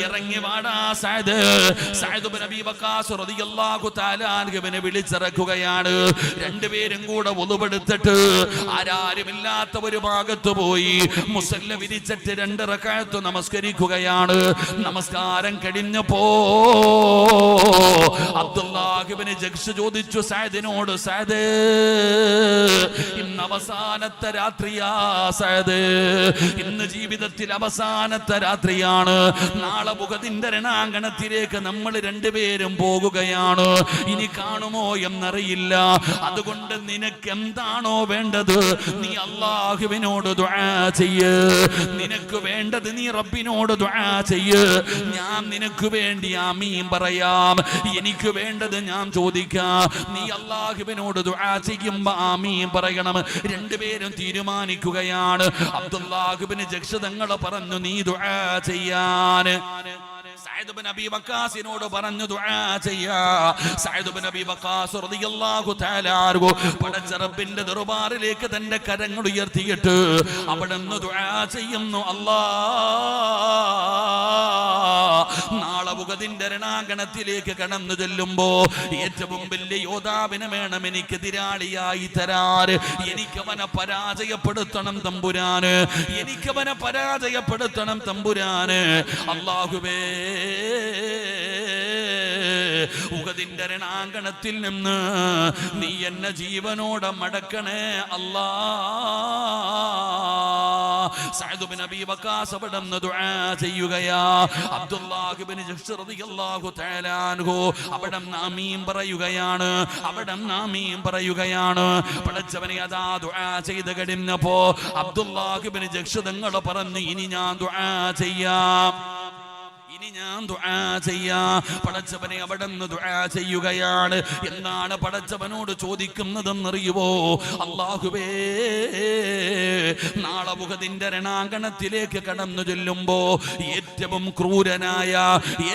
Speaker 1: ഇറങ്ങി വാടാ സഅദ്. സഅദ് ഇബ്നു അബീ വഖാസ് റളിയല്ലാഹു തആല അൻഹുവിനെ വിളിച്ചിറക്കുകയാണ്. രണ്ടുപേരും കൂടെ വുളുവെടുത്തിട്ട് ആരാരുമില്ലാത്ത ഒരു ഭാഗത്ത് പോയി മുസല്ല വിരിച്ചിട്ട് 2 റക്അത്ത് നമസ്കരിക്കുകയാണ്. നമസ്കാരം കഴിഞ്ഞപ്പോ അബ്ദുല്ലാഹ് ഇബ്നു ജഹ്ശ് ചോദിച്ചു സഅദിനോട്, സഅദ്, ഇന്ന് അവസാനത്തെ രാത്രിയാ സഅദ്, ഇന്ന് ജീവിതത്തിൽ അവസാനത്തെ രാത്രിയാണ്. നാളെ ഉഹദിന്റെ രണാങ്കണത്തിലേക്ക് നമ്മൾ രണ്ടുപേരും പോകുകയാണ്. ഇനി കാണുമോ എന്നറിയില്ല. അതുകൊണ്ട് നിനക്ക് എന്താണോ വേണ്ടത് നീ അല്ലാഹുവിനോട് ദുആ ചെയ്യ്. നിനക്ക് വേണ്ടത് നീ റബ്ബിനോട് ദുആ ചെയ്യ്. ഞാൻ നിനക്ക് വേണ്ടി ആമീൻ പറയാം. എനിക്ക് വേണ്ടത് ഞാൻ ചോദിക്കാം. നീ അല്ലാഹുവിനോട് ദുആ ചെയ്യുമ്പോൾ ആമീൻ പറയണം. രണ്ടുപേരും തീരുമാനിക്കുകയാണ്. അബ്ദുല്ലാഹ് ഇബ്നു ജഹ്ശ് തങ്ങൾ പറഞ്ഞു, നീ ദുആ ചെയ്യാൻ. സഅദ് ഇബ്നു അബീ വഖാസിനോട് പറഞ്ഞു ദുആ ചെയ്യാ. സഅദ് ഇബ്നു അബീ വഖാസ് റളിയല്ലാഹു തആല അൻഹു പടച്ച റബ്ബിന്റെ ദർബാറിലേക്ക് തന്റെ കരങ്ങൾ ഉയർത്തിയിട്ട് അവിടുന്ന് ദുആ ചെയ്യുന്നു. അല്ലാഹ്, നാളെ ഉഹദിന്റെ രണാങ്കണത്തിലേക്ക് കടന്നു ചെല്ലുമ്പോ ഏറ്റവും വലിയ യോദ്ധാവിനെ വേണം എനിക്ക് എതിരാളിയായി തരാൻ. എനിക്കവനെ പരാജയപ്പെടുത്തണം തമ്പുരാന്, എനിക്കവനെ പരാജയപ്പെടുത്തണം തമ്പുരാന്. അല്ലാഹുവേ, ഉഹദിന്റെ രണാങ്കണത്തിൽ നിന്ന് നീ എന്നെ ജീവനോടെ മടക്കണേ അല്ലാ. സഅദ് ബിൻ അബീ വഖാസ് അവിടുന്ന് ദുആ ചെയ്യുകയാ. അബ്ദുല്ലാഹ് ബിൻ ജഹ്ഷ് റളിയല്ലാഹു തആല അൻഹു അവിടുന്ന് ആമീൻ പറയുകയാണ്. പടച്ചവനെ അതാ ദുആ ചെയ്ത് കഴിഞ്ഞപ്പോ അബ്ദുല്ലാഹ് ബിൻ ജഹ്ഷ് തങ്ങൾ പറഞ്ഞു, ഇനി ഞാൻ ദുആ ചെയ്യാം. പടച്ചവനെ അവിടുന്ന് ദുആ ചെയ്യുകയാണ്. എന്താണ് പടച്ചവനോട് ചോദിക്കുന്നതെന്നറിയുവോ? അല്ലാഹുവേ, നാളെ ഉഹദിന്റെ രണാങ്കണത്തിലേക്ക് കടന്നു ചെല്ലുമ്പോ ഏറ്റവും ക്രൂരനായ,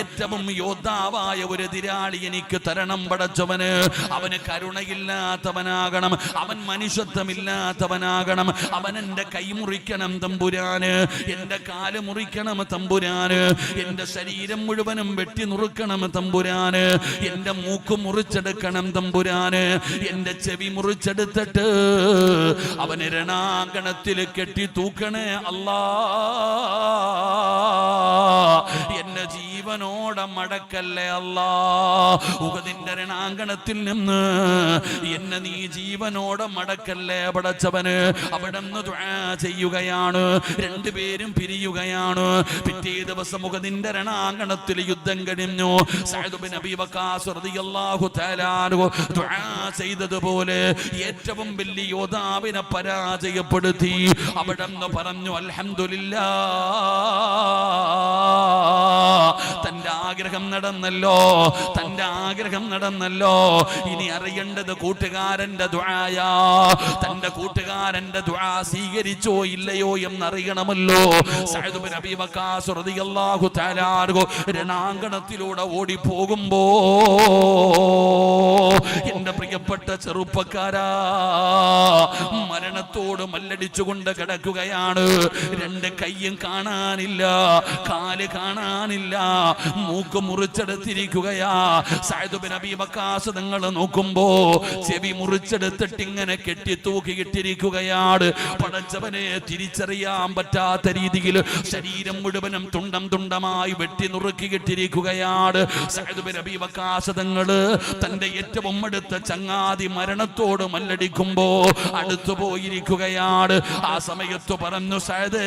Speaker 1: ഏറ്റവും യോദ്ധാവായ ഒരു എതിരാളി എനിക്ക് തരണം പടച്ചവന്. അവന് കരുണയില്ലാത്തവനാകണം, അവൻ മനുഷ്യത്വമില്ലാത്തവനാകണം. അവൻ എന്റെ കൈ മുറിക്കണം തമ്പുരാന്, എന്റെ കാല് മുറിക്കണം തമ്പുരാന്, എന്റെ ശരീരം മുഴുവനും വെട്ടി നുറുക്കണം തമ്പുരാന്, എന്റെ മൂക്ക് മുറിച്ചെടുക്കണം തമ്പുരാന്, എന്റെ ചെവി മുറിച്ചെടുത്തിട്ട് അവന് രണാങ്കണത്തിൽ കെട്ടി തൂക്കണേ അല്ലാ. എന്നെ ജീവനോടെ മടക്കല്ലേ അല്ലാ. ഉഹദിന്റെ രണാങ്കണത്തിൽ നിന്ന് എന്നെ നീ ജീവനോടെ മടക്കല്ലേ പടച്ചവന്. അവിടുന്ന് ദുആ ചെയ്യുകയാണ്. രണ്ടുപേരും പിരിയുകയാണ്. പിറ്റേ ദിവസം ഉഹദിന്റെ രണാങ്കണത്തിൽ യുദ്ധം കഴിഞ്ഞു. സഅദ് ബിൻ അബീ വഖാസ് റളിയല്ലാഹു തആല അൻഹു ദുആ ചെയ്തതുപോലെ ഏറ്റവും വലിയ യോദ്ധാവിനെ പരാജയപ്പെടുത്തി. അവിടുന്ന് പറഞ്ഞു, അൽഹംദുലില്ലാഹ്, തന്റെ ആഗ്രഹം നടന്നല്ലോ. ഇനി അറിയേണ്ടത് കൂട്ടുകാരന്റെ ദുആയാ. തന്റെ കൂട്ടുകാരന്റെ ദുആ സ്വീകരിച്ചോ ഇല്ലയോ എന്നറിയണമല്ലോ. സഅദ് ബിൻ അബീ വഖാസ് റളിയല്ലാഹു തആല അൻഹു രണാങ്കണത്തിലൂടെ ഓടിപ്പോകുമ്പോ എന്റെ പ്രിയപ്പെട്ട ചെറുപ്പക്കാരാ, മരണത്തോട് മല്ലടിച്ചുകൊണ്ട് കിടക്കുകയാണ്. രണ്ട് കൈയും കാണാനില്ല, കാല് കാണാനില്ല, മൂക്ക് മുറിച്ചെടുത്തിരിക്കുകയാ. സഅദ് ബിൻ അബീ വഖാസ് നിങ്ങൾ നോക്കുമ്പോ ചെവി മുറിച്ചെടുത്തിട്ട് ഇങ്ങനെ കെട്ടി തൂക്കിയിട്ടിരിക്കുകയാണ്. പടച്ചവനെ തിരിച്ചറിയാൻ പറ്റാത്ത രീതിയിൽ ശരീരം മുഴുവനും തുണ്ടം തുണ്ടമായി വെട്ടി നുറുക്കിയിട്ടിരിക്കുകയാണ്. സഅദ് ബിൻ അബീ വഖാസ് തങ്ങൾ തന്റെ ഏറ്റവും അടുത്ത ചങ്ങാതി മരണത്തോട് മല്ലടിക്കുമ്പോ അടുത്തു പോയിരിക്കുകയാണ്. ആ സമയത്ത് പറഞ്ഞു, സഅദ്,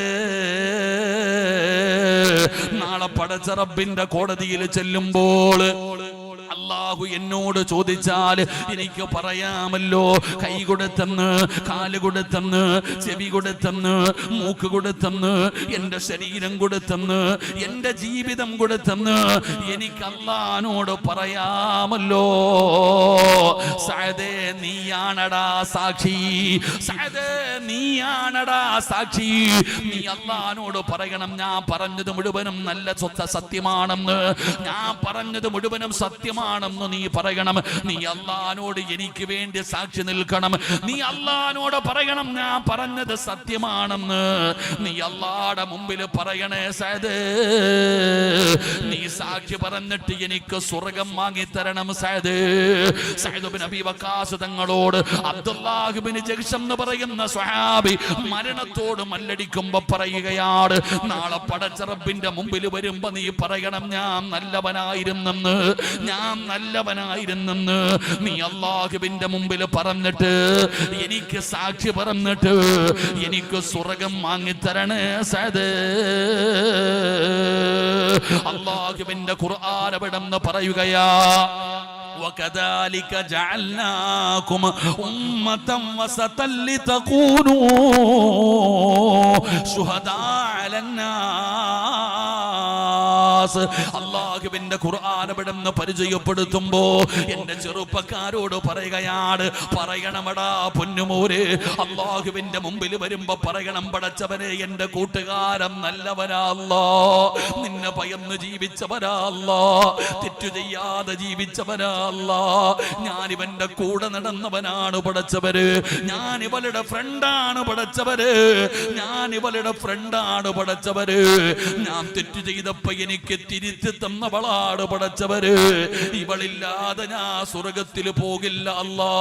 Speaker 1: നാളെ പടച്ച റബ്ബിന്റെ കോടതിയിൽ ചെല്ലുമ്പോൾ അല്ലാഹു എന്നോട് ചോദിച്ചാൽ എനിക്ക് പറയാമല്ലോ, കൈ കൊടുത്തെന്ന്, കാല് കൊടുത്തെന്ന്, ചെവി കൊടുത്തെന്ന്, മൂക്ക് കൊടുത്തെന്ന്, എന്റെ ശരീരം കൊടുത്തെന്ന്, എന്റെ ജീവിതം കൊടുത്തെന്ന് എനിക്ക് അല്ലാഹുവോട് പറയാമല്ലോ. സഅദേ, നീയാണടാ സാക്ഷി. സഅദേ, നീയാണടാ സാക്ഷി. നീ അല്ലാഹുവോട് പറയണം, ഞാൻ പറഞ്ഞത് മുഴുവനും നല്ല സത്യമാണെന്ന്, ഞാൻ പറഞ്ഞത് മുഴുവനും സത്യമാണെന്ന് നീ പറയണം. നീ അല്ലാഹുവോട് എനിക്ക് വേണ്ടി സാക്ഷി നിൽക്കണം. നീ അല്ലാഹുവോട് പറയണം, ഞാൻ പറഞ്ഞത് സത്യമാണെന്ന്. നീ അല്ലാഹുവിന്റെ മുമ്പിൽ പറയണേ സഅദ്. നീ സാക്ഷി പറഞ്ഞിട്ട് എനിക്ക് സ്വർഗ്ഗം വാങ്ങി തരണം സഅദ്. സഅദ് ബിൻ അബീ വഖാസ് തങ്ങളോട് അബ്ദുല്ലാഹ് ബിൻ ജഹ്ഷ് എന്ന് പറയുന്ന സ്വഹാബി മരണത്തോട് മല്ലടിക്കുമ്പോ പറയുകയാണ്, നാളെ പടച്ച റബ്ബിന്റെ മുമ്പിൽ വരുമ്പോ നീ പറയണം, ഞാൻ നല്ലവനായിരുന്നെന്ന്, ഞാൻ നല്ലവനായിരുന്നെന്ന്. നീ അല്ലാഹുവിന്റെ മുമ്പിൽ പറഞ്ഞിട്ട്, എനിക്ക് സാക്ഷി പറഞ്ഞിട്ട് എനിക്ക് സ്വർഗ്ഗം വാങ്ങിത്തരണേ സഅദ്. അല്ലാഹുവിന്റെ ഖുർആൻ അവിടെന്ന് പറയുകയാ, وكذلك جعلناكم أمة وسطا لتكونوا شهداء على الناس. അല്ലാഹുവിന്റെ ഖുർആൻ അവിടെന്ന് പരിചയപ്പെടുത്തുമ്പോ എന്റെ ചെറുപ്പക്കാരോട് പറയുകയാണ്, പറയണമടാ പൊന്നുമോരെ, അല്ലാഹുവിന്റെ മുമ്പിൽ വരുമ്പോ പറയണം, പടച്ചവനെ എന്റെ കൂട്ടുകാരൻ നല്ലവനാ അല്ലാ, നിന്നെ ഭയന്ന് ജീവിച്ചവനാ അല്ലാ, തെറ്റു ചെയ്യാതെ ജീവിച്ചവനാ അല്ലാ, ഞാൻ ഇവന്റെ കൂടെ നടന്നവനാണ് പടച്ചവര്, ഞാൻ ഇവളുടെ ഫ്രണ്ടാണ് പടച്ചവര്, ഞാൻ ഇവളുടെ ഫ്രണ്ടാണ് പടച്ചവര്, ഞാൻ തെറ്റു ചെയ്തപ്പോ എനിക്ക് തിരിച്ചു തന്നവളാണ് പടച്ചവര്, ഇവളില്ലാതെ ഞാൻ സ്വർഗത്തിൽ പോകില്ല അല്ലാ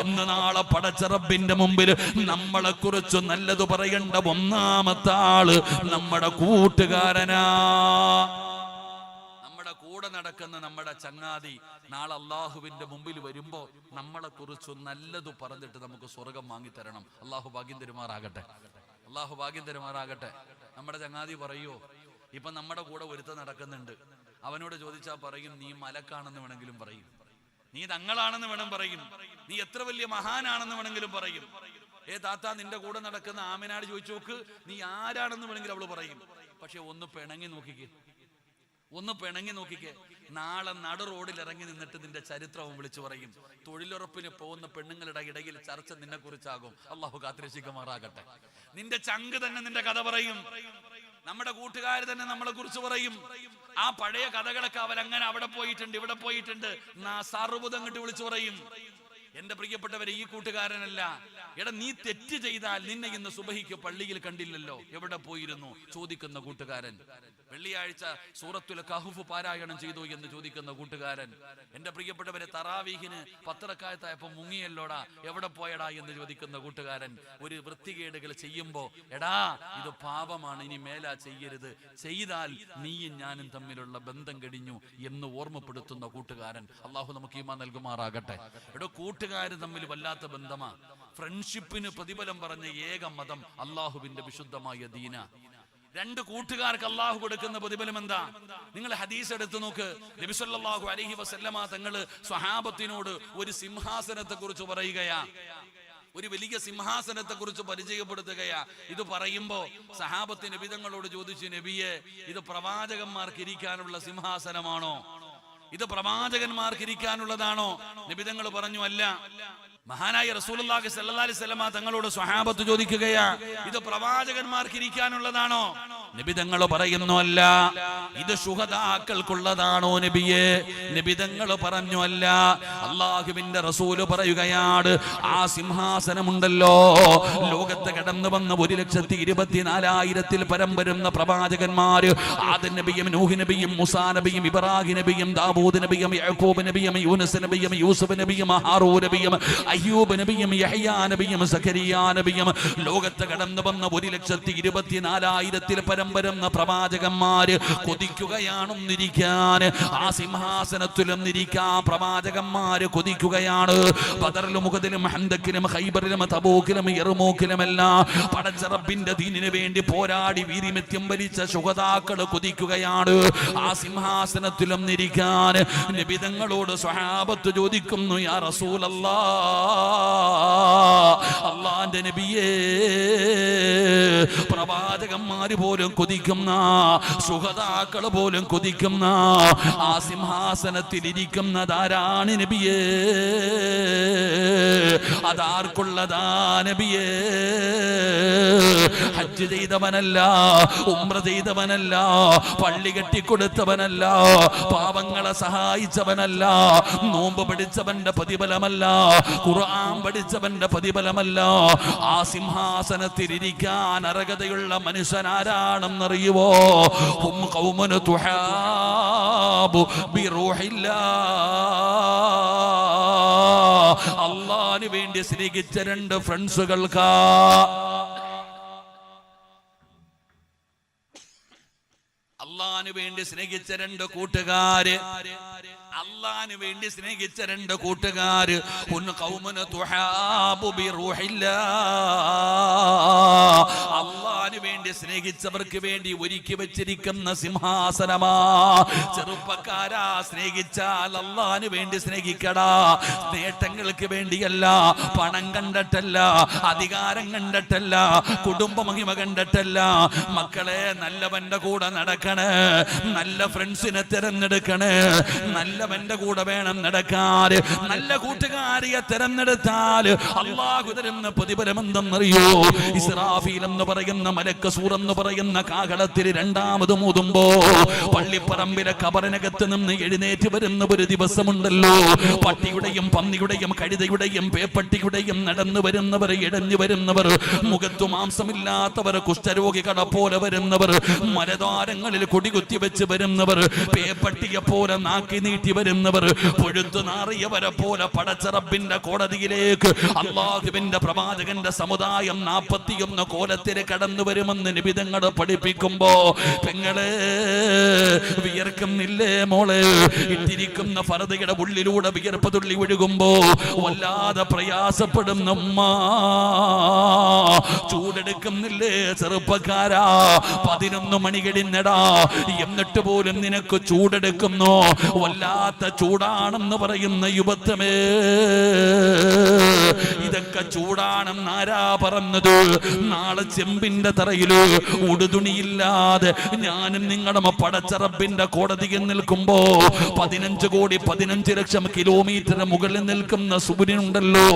Speaker 1: എന്ന് നാളെ പടച്ച റബ്ബിന്റെ മുമ്പിൽ നമ്മളെ കുറിച്ച് നല്ലത് പറയേണ്ട ഒന്നാമത്തെ ആള് നമ്മുടെ കൂട്ടുകാരനാ. കൂടെ നടക്കുന്ന നമ്മുടെ ചങ്ങാതി നാളെ അള്ളാഹുവിന്റെ മുമ്പിൽ വരുമ്പോ നമ്മളെ കുറിച്ച് നല്ലത് പറഞ്ഞിട്ട് നമുക്ക് സ്വർഗം വാങ്ങിത്തരണം. അള്ളാഹു ഭാഗ്യം തരുമാറാകട്ടെ. അള്ളാഹു ഭാഗ്യം തരുമാറാകട്ടെ. നമ്മുടെ ചങ്ങാതി പറയോ, ഇപ്പൊ നമ്മുടെ കൂടെ ഒരുത്തൻ നടക്കുന്നുണ്ട്, അവനോട് ചോദിച്ചാൽ പറയും നീ മലക്കാണെന്ന് വേണമെങ്കിലും പറയും, നീ തങ്ങളാണെന്ന് വേണം പറയും, നീ എത്ര വലിയ മഹാനാണെന്ന് വേണമെങ്കിലും പറയും. താത്ത നിന്റെ കൂടെ നടക്കുന്ന ആമിനാട് ചോദിച്ചു നോക്ക്, നീ ആരാണെന്ന് വേണമെങ്കിലും അവള് പറയും. പക്ഷെ ഒന്ന് പിണങ്ങി നോക്കിക്കേ, നാളെ നടു റോഡിൽ ഇറങ്ങി നിന്നിട്ട് നിന്റെ ചരിത്രവും വിളിച്ചു പറയും. തൊഴിലുറപ്പിന് പോകുന്ന പെണ്ണുങ്ങളുടെ ഇടയിൽ ചർച്ച നിന്നെ കുറിച്ചാകും. അള്ളാഹു കാത്തിരക്ഷിക്കുമാറാകട്ടെ. നിന്റെ ചങ്ക് തന്നെ നിന്റെ കഥ പറയും, നമ്മുടെ കൂട്ടുകാർ തന്നെ നമ്മളെ കുറിച്ച് പറയും. ആ പഴയ കഥകളൊക്കെ അവരങ്ങനെ അവിടെ പോയിട്ടുണ്ട് ഇവിടെ പോയിട്ടുണ്ട് സർവ്വതം അങ്ങോട്ട് വിളിച്ചു പറയും. എന്റെ പ്രിയപ്പെട്ടവരെ, ഈ കൂട്ടുകാരനല്ല, എടാ നീ തെറ്റ് ചെയ്താൽ നിന്നെ ഇന്ന് സുബഹിക്ക് പള്ളിയിൽ കണ്ടില്ലല്ലോ, എവിടെ പോയിരുന്നു ചോദിക്കുന്ന കൂട്ടുകാരൻ. വെള്ളിയാഴ്ച സൂറത്തുൽ കഹ്ഫ് പാരായണം ചെയ്തു എന്ന് ചോദിക്കുന്ന കൂട്ടുകാരൻ. എന്റെ പ്രിയപ്പെട്ടവരെ, തറാവീഹിന് 10 റക്അത്തായപ്പോ മുങ്ങിയല്ലോടാ, എവിടെ പോയടാ എന്ന് ചോദിക്കുന്ന കൂട്ടുകാരൻ. ഒരു വൃത്തികേടുകൾ ചെയ്യുമ്പോ എടാ ഇത് പാപമാണ്, ഇനി മേലാ ചെയ്യരുത്, ചെയ്താൽ നീയും ഞാനും തമ്മിലുള്ള ബന്ധം കഴിഞ്ഞു എന്ന് ഓർമ്മപ്പെടുത്തുന്ന കൂട്ടുകാരൻ. അള്ളാഹു നമുക്ക് ഈമാൻ നൽകുമാറാകട്ടെ. എടോ, കൂട്ടുകാര് തമ്മിൽ വല്ലാത്ത ബന്ധമാ. ഫ്രണ്ട്ഷിപ്പിന് പ്രതിഫലം പറഞ്ഞ ഏക മതം അള്ളാഹുവിന്റെ വിശുദ്ധമായ ദീന. 2 കൂട്ടുകാർക്ക് അള്ളാഹു കൊടുക്കുന്ന പ്രതിഫലം എന്താ? നിങ്ങൾ ഹദീസ് എടുത്തു നോക്ക്. നബി സല്ലല്ലാഹു അലൈഹി വസല്ലമ തങ്ങള് സ്വഹാബത്തിനോട് ഒരു സിംഹാസനത്തെ കുറിച്ച് പറയുകയാ, ഒരു വലിയ സിംഹാസനത്തെ കുറിച്ച് പരിചയപ്പെടുത്തുകയാ. ഇത് പറയുമ്പോ സഹാബത്ത് നബി തങ്ങളോട് ചോദിച്ചു, നബിയെ ഇത് പ്രവാചകന്മാർക്ക് ഇരിക്കാനുള്ള സിംഹാസനമാണോ? ഇത് പ്രവാചകന്മാർക്ക് ഇരിക്കാനുള്ളതാണോ? നബി തങ്ങൾ പറഞ്ഞു അല്ല. മഹാനായ റസൂലുള്ളാഹി സ്വല്ലല്ലാഹി അലൈഹി വസല്ലമ തങ്ങളോട് സ്വഹാബത്ത് ചോദിക്കുകയാ, ഇത് പ്രവാചകന്മാർക്ക് ഇരിക്കാനുള്ളതാണോ? നബി തങ്ങൾ പറയുന്നു അല്ല. ഇത് ശുഹദാക്കൾക്കുള്ളതാണോ നബിയെ? നബി തങ്ങൾ പറഞ്ഞു അല്ല. അല്ലാഹുവിന്റെ റസൂല് പറയുകയാണ്, ആ സിംഹാസനമുണ്ടല്ലോ, ലോകത്ത് കടന്നു വന്ന 1,24,000-ൽ പരം വരുന്ന പ്രവാചകന്മാര്, ആദം നബിയും നൂഹ് നബിയും മൂസാ നബിയും ഇബ്രാഹിം നബിയും ദാവൂദ് നബിയും യാക്കൂബ് നബിയും യൂനുസ് നബിയും യൂസുഫ് നബിയും ഹാറൂൻ നബിയും അയ്യൂബ് നബിയും യഹ്യാ നബിയും സഖരിയാ നബിയും, ലോകത്ത് കടന്നു വന്ന 1,24,000-ൽ പരം വരുന്ന പ്രവാചകന്മാര് കൊതിക്കുകയാണെന്നിരിക്കാൻ, ആ സിംഹാസനത്തിലൊന്നിരിക്കാൻ പ്രവാചകന്മാര് കൊതിക്കുകയാണ്. ബദറിലും ഉഹദിലും ഹന്തക്കിലും ഖൈബറിലും തബൂക്കിലും യർമൂക്കിലുമെല്ലാം പടച്ച റബ്ബിന്റെ ദീനിന് വേണ്ടി പോരാടി വീര്യമെത്യം വലിച്ച ശുഹദാക്കള് കൊതിക്കുകയാണ് ആ സിംഹാസനത്തിലൊന്നിരിക്കാൻ. നബി തങ്ങളോട് സ്വഹാബത്ത് ചോദിക്കുന്നു, യാ റസൂലല്ലാഹ്, അല്ലാഹുവിന്റെ നബിയേ, പ്രവാചകന്മാര് പോലും കൊതിക്കുന്ന, ശുഹദാക്കൾ പോലും കൊതിക്കുന്ന ആ സിംഹാസനത്തിൽ ഇരിക്കുന്നതാരാണ് നബിയേ? അതാർക്കുള്ളതാ നബിയേ? ഹജ്ജ് ചെയ്തവനല്ല, ഉംറ ചെയ്തവനല്ല, പള്ളി കെട്ടിക്കൊടുത്തവനല്ല, പാവങ്ങളെ സഹായിച്ചവനല്ല, നോമ്പ് പഠിച്ചവന്റെ പ്രതിഫലമല്ല, ഖുർആൻ പഠിച്ചവന്റെ പ്രതിഫലമല്ല, ആ സിംഹാസനത്തിൽ ഇരിക്കാൻ അർഹതയുള്ള മനുഷ്യനാരാണെന്നറിയുവോ? ഹും ഖൗമുൻ തുഹാബു ബിറൂഹില്ലാഹ്. അല്ലാഹുവിന് വേണ്ടി സ്നേഹിച്ച 2 ഫ്രണ്ട്സുകൾക്കാ. അല്ലാഹുവിന് വേണ്ടി സ്നേഹിച്ച 2 കൂട്ടുകാര്, അല്ലാഹുവിന് വേണ്ടി സ്നേഹിച്ച 2 കൂട്ടുകാര്, ഹും ഖൗമുൻ തുഹാബു ബിറൂഹില്ലാഹ്. അല്ലാഹുവിന് വേണ്ടി സ്നേഹിച്ചവർക്ക് വേണ്ടി ഒരുക്കി വെച്ചിരിക്കുന്ന സിംഹാസനമാ. ചെറുപ്പക്കാരാ, സ്നേഹിച്ചാൽ അല്ലാഹുവിന് വേണ്ടി സ്നേഹിക്കടാ. നേട്ടങ്ങൾക്ക് വേണ്ടിയല്ല, പണം കണ്ടിട്ടല്ല, അധികാരം കണ്ടിട്ടല്ല, കുടുംബ മഹിമ കണ്ടിട്ടല്ല. മക്കളെ, നല്ലവന്റെ കൂടെ നടക്കണേ, നല്ല ഫ്രണ്ട്സിനെ തിരഞ്ഞെടുക്കണേ, നല്ലവന്റെ കൂടെ വേണം നടക്കാൻ. നല്ല കൂട്ടുകാരിയെ തിരഞ്ഞെടുത്താൽ അല്ലാഹു തരുന്ന പ്രതിഫലം എന്തെന്നറിയോ? ഇസ്രാഫീൽ എന്ന് പറയുന്ന മലക്ക് സൂർ എന്ന് പറയുന്ന കാഹളത്തിൽ 2ാമത് മൂതുമ്പോ പള്ളിപ്പറമ്പിലെ കബറിനകത്ത് നിന്ന് എഴുന്നേറ്റ് വരുന്ന ഒരു ദിവസമുണ്ടല്ലോ. പട്ടിയുടെയും പന്നിയുടെയും കഴുതയുടെയും പേപ്പട്ടിയുടെയും നടന്നു വരുന്നവർ, ഇടഞ്ഞു വരുന്നവർ, മുഖത്തു മാംസമില്ലാത്തവർ, കുഷ്ഠരോഗികളെ പോലെ വരുന്നവർ, മരദ്വാരങ്ങളിൽ കൊടികുത്തി വെച്ച് വരുന്നവർ, പേപ്പട്ടിയെ പോലെ നാക്കി നീട്ടി വരുന്നവർ, പൊഴുത്തു നാറിയവരെ പോലെ പടച്ച റബ്ബിന്റെ കോടതിയിലേക്ക് അല്ലാഹുവിന്റെ പ്രവാചകന്റെ സമുദായം 41 കോലത്തിൽ കടന്നു വരുമെന്ന് നബി തങ്ങൾ പഠിപ്പിക്കുമ്പോ പെങ്ങളെ വിയർക്കുന്നില്ലേ മോളെ? ഇട്ടിരിക്കുന്ന ഫർദയുടെ ഉള്ളിലൂടെ വിയർപ്പ് തുള്ളി ഒഴുകുമ്പോ വല്ലാതെ പ്രയാസപ്പെടുന്ന ഉമ്മ, ചൂടെടുക്കുന്നില്ലേ ചെറുപ്പക്കാരാ? 11 മണി കഴിഞ്ഞടാ, എന്നിട്ട് പോലും നിനക്ക് ചൂടെടുക്കുന്നു. വല്ലാത്ത ചൂടാണെന്ന് പറയുന്ന യുവത്വമേ, ഇതൊക്കെ ചൂടാണെന്ന് ആരാ പറഞ്ഞത്? നാളെ ചെമ്പിന്റെ തറയില് ഉടുതുണിയില്ലാതെ ഞാനും നിങ്ങളുടെ പടച്ചറബിന്റെ കോടതിയിൽ നിൽക്കുമ്പോ 15 കോടി 15 ലക്ഷം കിലോമീറ്റർ മുകളിൽ നിൽക്കുന്ന സൂര്യനുണ്ടല്ലോ,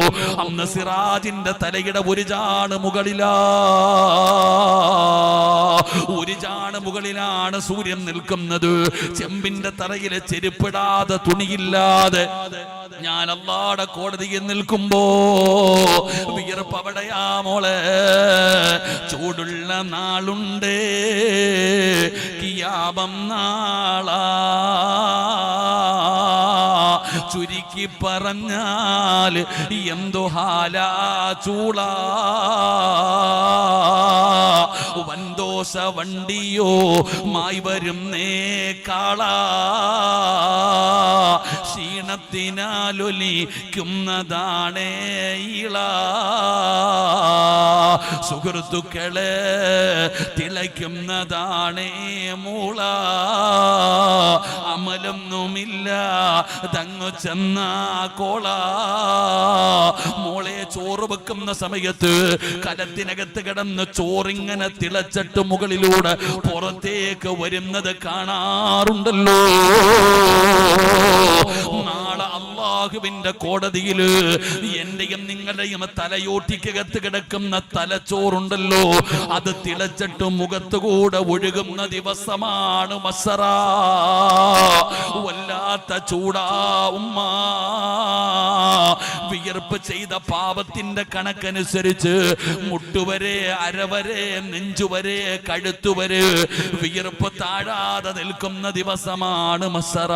Speaker 1: അന്ന് സിറാജിന്റെ തലയുടെ ഒരു ചാണ് മുകളിലാ, ഒരു ചാണ് മുകളിലാണ് സൂര്യൻ നിൽക്കുന്നത്. ചെമ്പിന്റെ തറയിലെ ചെരുപ്പിടാതെ തുണിയില്ലാതെ ഞാൻ അല്ലാഹുവിന്റെ കോടതിയിൽ നിൽക്കുമ്പോ വിയർപ്പ് അവിടെയാ മോളെ. ചൂടുള്ള നാളുണ്ട്, കിയാമം നാളാ, ചുരുക്കി പറഞ്ഞാൽ എന്തു ഹാലാ ചൂളാ. വൻദോഷ വണ്ടിയോ മായി വരുന്നേ കാളാ, ക്ഷീണത്തിനാലൊലിക്കുന്നതാണേ ഇള. സുഹൃത്തുക്കളെ തിളയ്ക്കുന്നതാണേ മൂള. അമലൊന്നുമില്ല തങ്ങു ചെന്ന കോള. മോളെ ചോറ് വെക്കുന്ന സമയത്ത് കലത്തിനകത്ത് കിടന്ന് ചോറിങ്ങനെ തിളച്ചിട്ട് മുകളിലൂടെ പുറത്തേക്ക് വരുന്നത് കാണാറുണ്ടല്ലോ. നാളെ അല്ലാഹുവിന്റെ കോടതിയില് എന്റെയും നിങ്ങളുടെയും തലയോട്ടിക്കകത്ത് കിടക്കുന്ന തലച്ചോറുണ്ടല്ലോ, അത് തിളച്ചിട്ട് മുഖത്തുകൂടെ ഒഴുകുന്ന ദിവസമാണ് മസ്സറ. വല്ലാത്ത ചൂടാ ഉമ്മ. വിയർപ്പ് ചെയ്ത പാപത്തിന്റെ കണക്കനുസരിച്ച് മുട്ടുവരെ, അരവരെ, നെഞ്ചുവരെ, കഴുത്തുവരെ വിയർപ്പ് താഴാതെ നിൽക്കുന്ന ദിവസമാണ് മസ്സറ.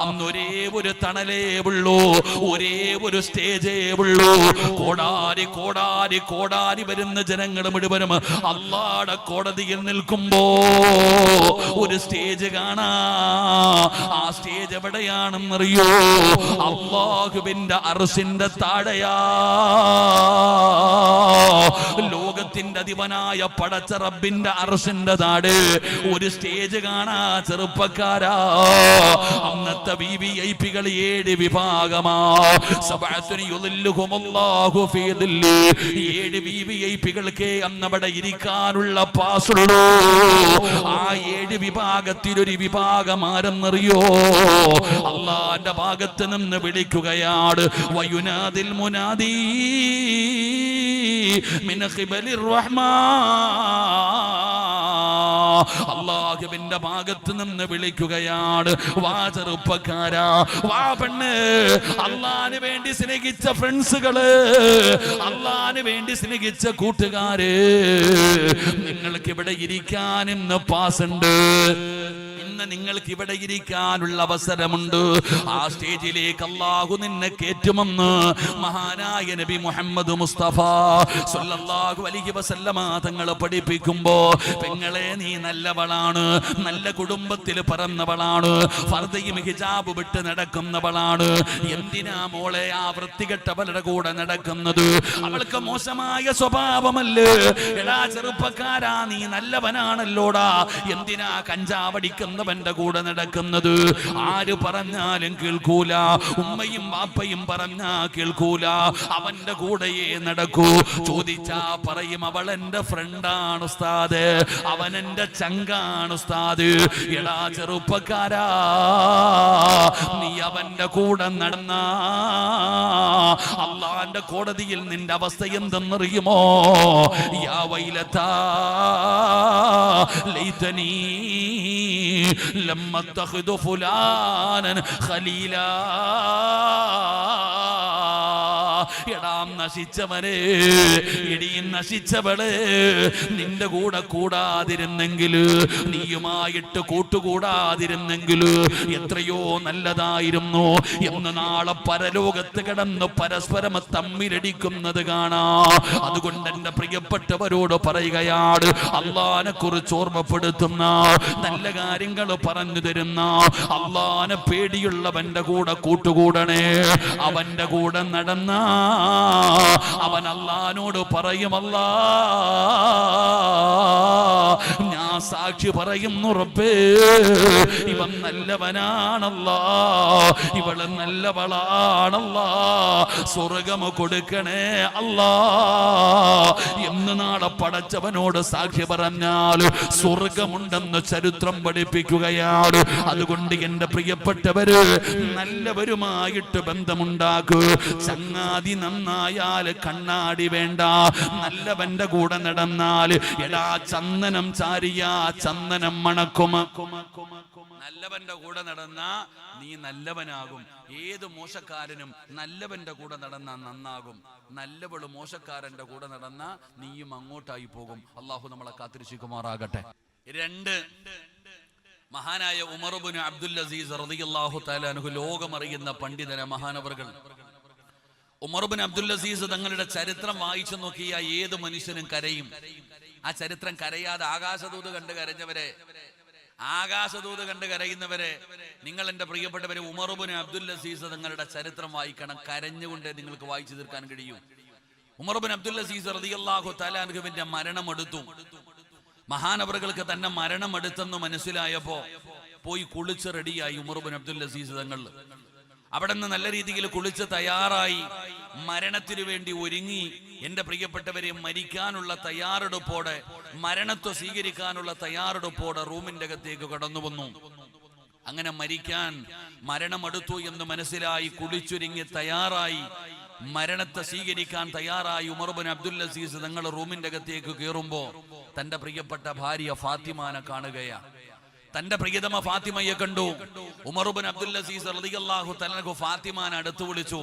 Speaker 1: അന്ന് ഒരേ ഒരു തണലേ ഉള്ളൂ, ഒരേ ഒരു സ്റ്റേജേ ഉള്ളൂ. കോടാരി കോടാരി കോടാരി വരുന്ന ജനങ്ങൾ മുഴുവനും അല്ലാഹുവിന്റെ കോടതിയിൽ നിൽക്കുമ്പോ ഒരു സ്റ്റേജ് കാണാ. ആ സ്റ്റേജ് എവിടെയാണെന്നറിയോ? അല്ലാഹുവിന്റെ അർശിന്റെ താഴെയാ. ലോകത്തിന്റെ അധിപനായ പടച്ച റബ്ബിന്റെ അർശിന്റെ താഴെ ഒരു സ്റ്റേജ് കാണാ ചെറുപ്പക്കാരാ. അന്നത്തെ വിവിഐപികൾ 7 വിഭാഗമാ. 7 വിവിഐപികൾക്ക് അന്നവിടെ ഇരിക്കാനുള്ള പാസുള്ളൂ. ആ 7 വിഭാഗത്തിലൊരു വിഭാഗം ആരെന്നറിയോ? അല്ലാഹുവിന്റെ ഭാഗത്ത് നിന്ന് വിളിക്കുകയാണ്. വയുനാദിൽ മുനാദി മിൻ ഖിബലിർ റഹ്മാൻ. അല്ലാഹുവിന്റെ ഭാഗത്ത് നിന്ന് വിളിക്കുകയാണ്. വാ ചെറുപ്പക്കാരാ, വാ പെണ്ണ്, അല്ലാഹുവിന് വേണ്ടി സ്നേഹിച്ച ഫ്രണ്ട്സുകള്, അല്ലാഹുവിന് വേണ്ടി സ്നേഹിച്ച കൂട്ടുകാര്, നിങ്ങൾക്ക് ഇവിടെ ഇരിക്കാൻ ഇന്ന് പാസുണ്ട്. നിങ്ങൾക്ക് ഇവിടെ ഇരിക്കാനുള്ള അവസരമുണ്ട്. ആ സ്റ്റേജിലേക്ക് അല്ലാഹു നിന്നെ കേറ്റുമെന്ന് മഹാനായ നബി മുഹമ്മദ് മുസ്തഫ സ്വല്ലല്ലാഹു അലൈഹി വസല്ലമ തങ്ങൾ പഠിപ്പിക്കുമ്പോ, പെങ്ങളെ നീ നല്ലവളാണ്, നല്ല കുടുംബത്തിൽ പറന്നവളാണ്, ഫർദയും ഹിജാബ് വിട്ട് നടക്കുന്നവളാണ്. എന്തിനാ മോളെ ആ വൃത്തികെട്ടവളുടെ കൂടെ നടക്കുന്നത്? അവൾക്ക് മോശമായ സ്വഭാവമല്ലേ? എടാ ചെറുപ്പക്കാരാ, നീ നല്ലവനാണല്ലോടാ, എന്തിനാ കഞ്ചാവടിക്കുന്നവന്റെ കൂടെ നടക്കുന്നത്? ആര് പറഞ്ഞാലും കേൾക്കൂല, ഉമ്മയും വാപ്പയും പറഞ്ഞാ കേൾക്കൂല, അവന്റെ കൂടെയേ നടക്കൂ. ചോദിച്ചാ പറയും അവൾ എന്റെ ഫ്രണ്ടാണ് ഉസ്താദ്, അവൻ എന്റെ ചങ്കാണ് ഉസ്താദ്. എടാ ചെറുപ്പക്കാരാ, നീ അവന്റെ കൂടെ നടന്ന അല്ലാഹുവിന്റെ കോടതിയിൽ നിന്റെ അവസ്ഥ എന്തെന്നറിയുമോ? യാ വൈലതാ ലൈതനീ ലമ്മ തഖദു ഫുലാനൻ ഖലീലാ. എടാ നശിച്ചവനെ, ഇടിയും നശിച്ചവളെ, നിന്റെ കൂടെ കൂടാതിരുന്നെങ്കിൽ, നീയുമായിട്ട് കൂട്ടുകൂടാതിരുന്നെങ്കിൽ എത്രയോ നല്ലതായിരുന്നു എന്ന് നാളെ പരലോകത്ത് കിടന്ന് പരസ്പരം തമ്മിലടിക്കുന്നത് കാണാം. അതുകൊണ്ട് എന്റെ പ്രിയപ്പെട്ടവരോട് പറയുകയാണ്, അള്ളാനെ കുറിച്ച് ഓർമ്മപ്പെടുത്തുന്ന, നല്ല കാര്യങ്ങൾ പറഞ്ഞു തരുന്ന, അള്ളാനെ പേടിയുള്ളവന്റെ കൂടെ കൂട്ടുകൂടണേ. അവന്റെ കൂടെ നടന്ന അവൻ അള്ളാനോട് പറയും, അല്ലാ ഞാൻ സാക്ഷി പറയുന്നു റബ്ബേ, ഇവൻ നല്ലവനാണല്ലാ, ഇവള് നല്ലവളാണല്ലാ, സ്വർഗം കൊടുക്കണേ അല്ലാ എന്ന് നാളെ പടച്ചവനോട് സാക്ഷി പറഞ്ഞാൽ സ്വർഗമുണ്ടെന്ന് ചരിത്രം പഠിപ്പിക്കുകയാണ്. അതുകൊണ്ട് എന്റെ പ്രിയപ്പെട്ടവര്, നല്ലവരുമായിട്ട് ബന്ധമുണ്ടാക്കൂ. ചങ്ങാതി നന്നായാൽ കണ്ണാടി വേണ്ട, നല്ലവന്റെ കൂടെ നടന്നാൽ എടാ ചന്ദനം ചാരിയാ ചന്ദനം മണക്കും. നല്ലവന്റെ കൂടെ നടന്ന നീ നല്ലവനാകും. ഏത് മോശക്കാരനും നല്ലവന്റെ കൂടെ നടന്ന നന്നാകും. നല്ലവള് മോശക്കാരന്റെ കൂടെ നടന്ന നീയും അങ്ങോട്ടായി പോകും. അള്ളാഹു നമ്മളെ കാത്തിരക്ഷിക്കുമാറാകട്ടെ. 2, മഹാനായ ഉമർ ഇബ്നു അബ്ദുൽ അസീസ് റളിയല്ലാഹു തആല അൻഹു, ലോകമറിയുന്ന പണ്ഡിതന മഹാനവറുകൾ. ഉമർ ഇബ്നു അബ്ദുൽ അസീസ് തങ്ങളുടെ ചരിത്രം വായിച്ചു നോക്കിയ ഏത് മനുഷ്യനും കരയും. ആ ചരിത്രം കരയാതെ ആകാശദൂത് കണ്ട് കരഞ്ഞവരെ, ആകാശദൂത് കണ്ട് കരയുന്നവരെ, നിങ്ങൾ എന്റെ പ്രിയപ്പെട്ടവരെ ഉമർ ഇബ്നു അബ്ദുൽ അസീസ് തങ്ങളുടെ ചരിത്രം വായിക്കണം. കരഞ്ഞുകൊണ്ട് നിങ്ങൾക്ക് വായിച്ചു തീർക്കാൻ കഴിയും. ഉമർ ഇബ്നു അബ്ദുൽ അസീസ് റളിയല്ലാഹു തആല അൻഹുവിന്റെ മരണം എടുത്തു. മഹാനവറുകൾക്ക് തന്നെ മരണം എടുത്തെന്ന് മനസ്സിലായപ്പോ പോയി കുളിച്ച് റെഡിയായി ഉമർ ഇബ്നു അബ്ദുൽ അസീസ് തങ്ങൾ. അവിടെ നിന്ന് നല്ല രീതിയിൽ കുളിച്ച് തയ്യാറായി മരണത്തിനു വേണ്ടി ഒരുങ്ങി. എന്റെ പ്രിയപ്പെട്ടവരെ, മരിക്കാനുള്ള തയ്യാറെടുപ്പോടെ, മരണത്തെ സ്വീകരിക്കാനുള്ള തയ്യാറെടുപ്പോടെ റൂമിന്റെ അകത്തേക്ക് കടന്നു വന്നു. അങ്ങനെ മരണമെടുത്തു എന്ന് മനസ്സിലായി കുളിച്ചൊരുങ്ങി തയ്യാറായി മരണത്തെ സ്വീകരിക്കാൻ തയ്യാറായി ഉമർ ഇബ്നു അബ്ദുൽ അസീസ് തങ്ങൾ റൂമിന്റെ അകത്തേക്ക് കയറുമ്പോ തന്റെ പ്രിയപ്പെട്ട ഭാര്യ ഫാത്തിമാനെ കാണുകയാ. തന്റെ പ്രിയതമ ഫാത്തിമയെ കണ്ടു. ഉമർ ഇബ്നു അബ്ദുൽ അസീസ് റളിയല്ലാഹു തആല അൻഹു ഫാത്തിമാനെ അടുത്ത് വിളിച്ചു.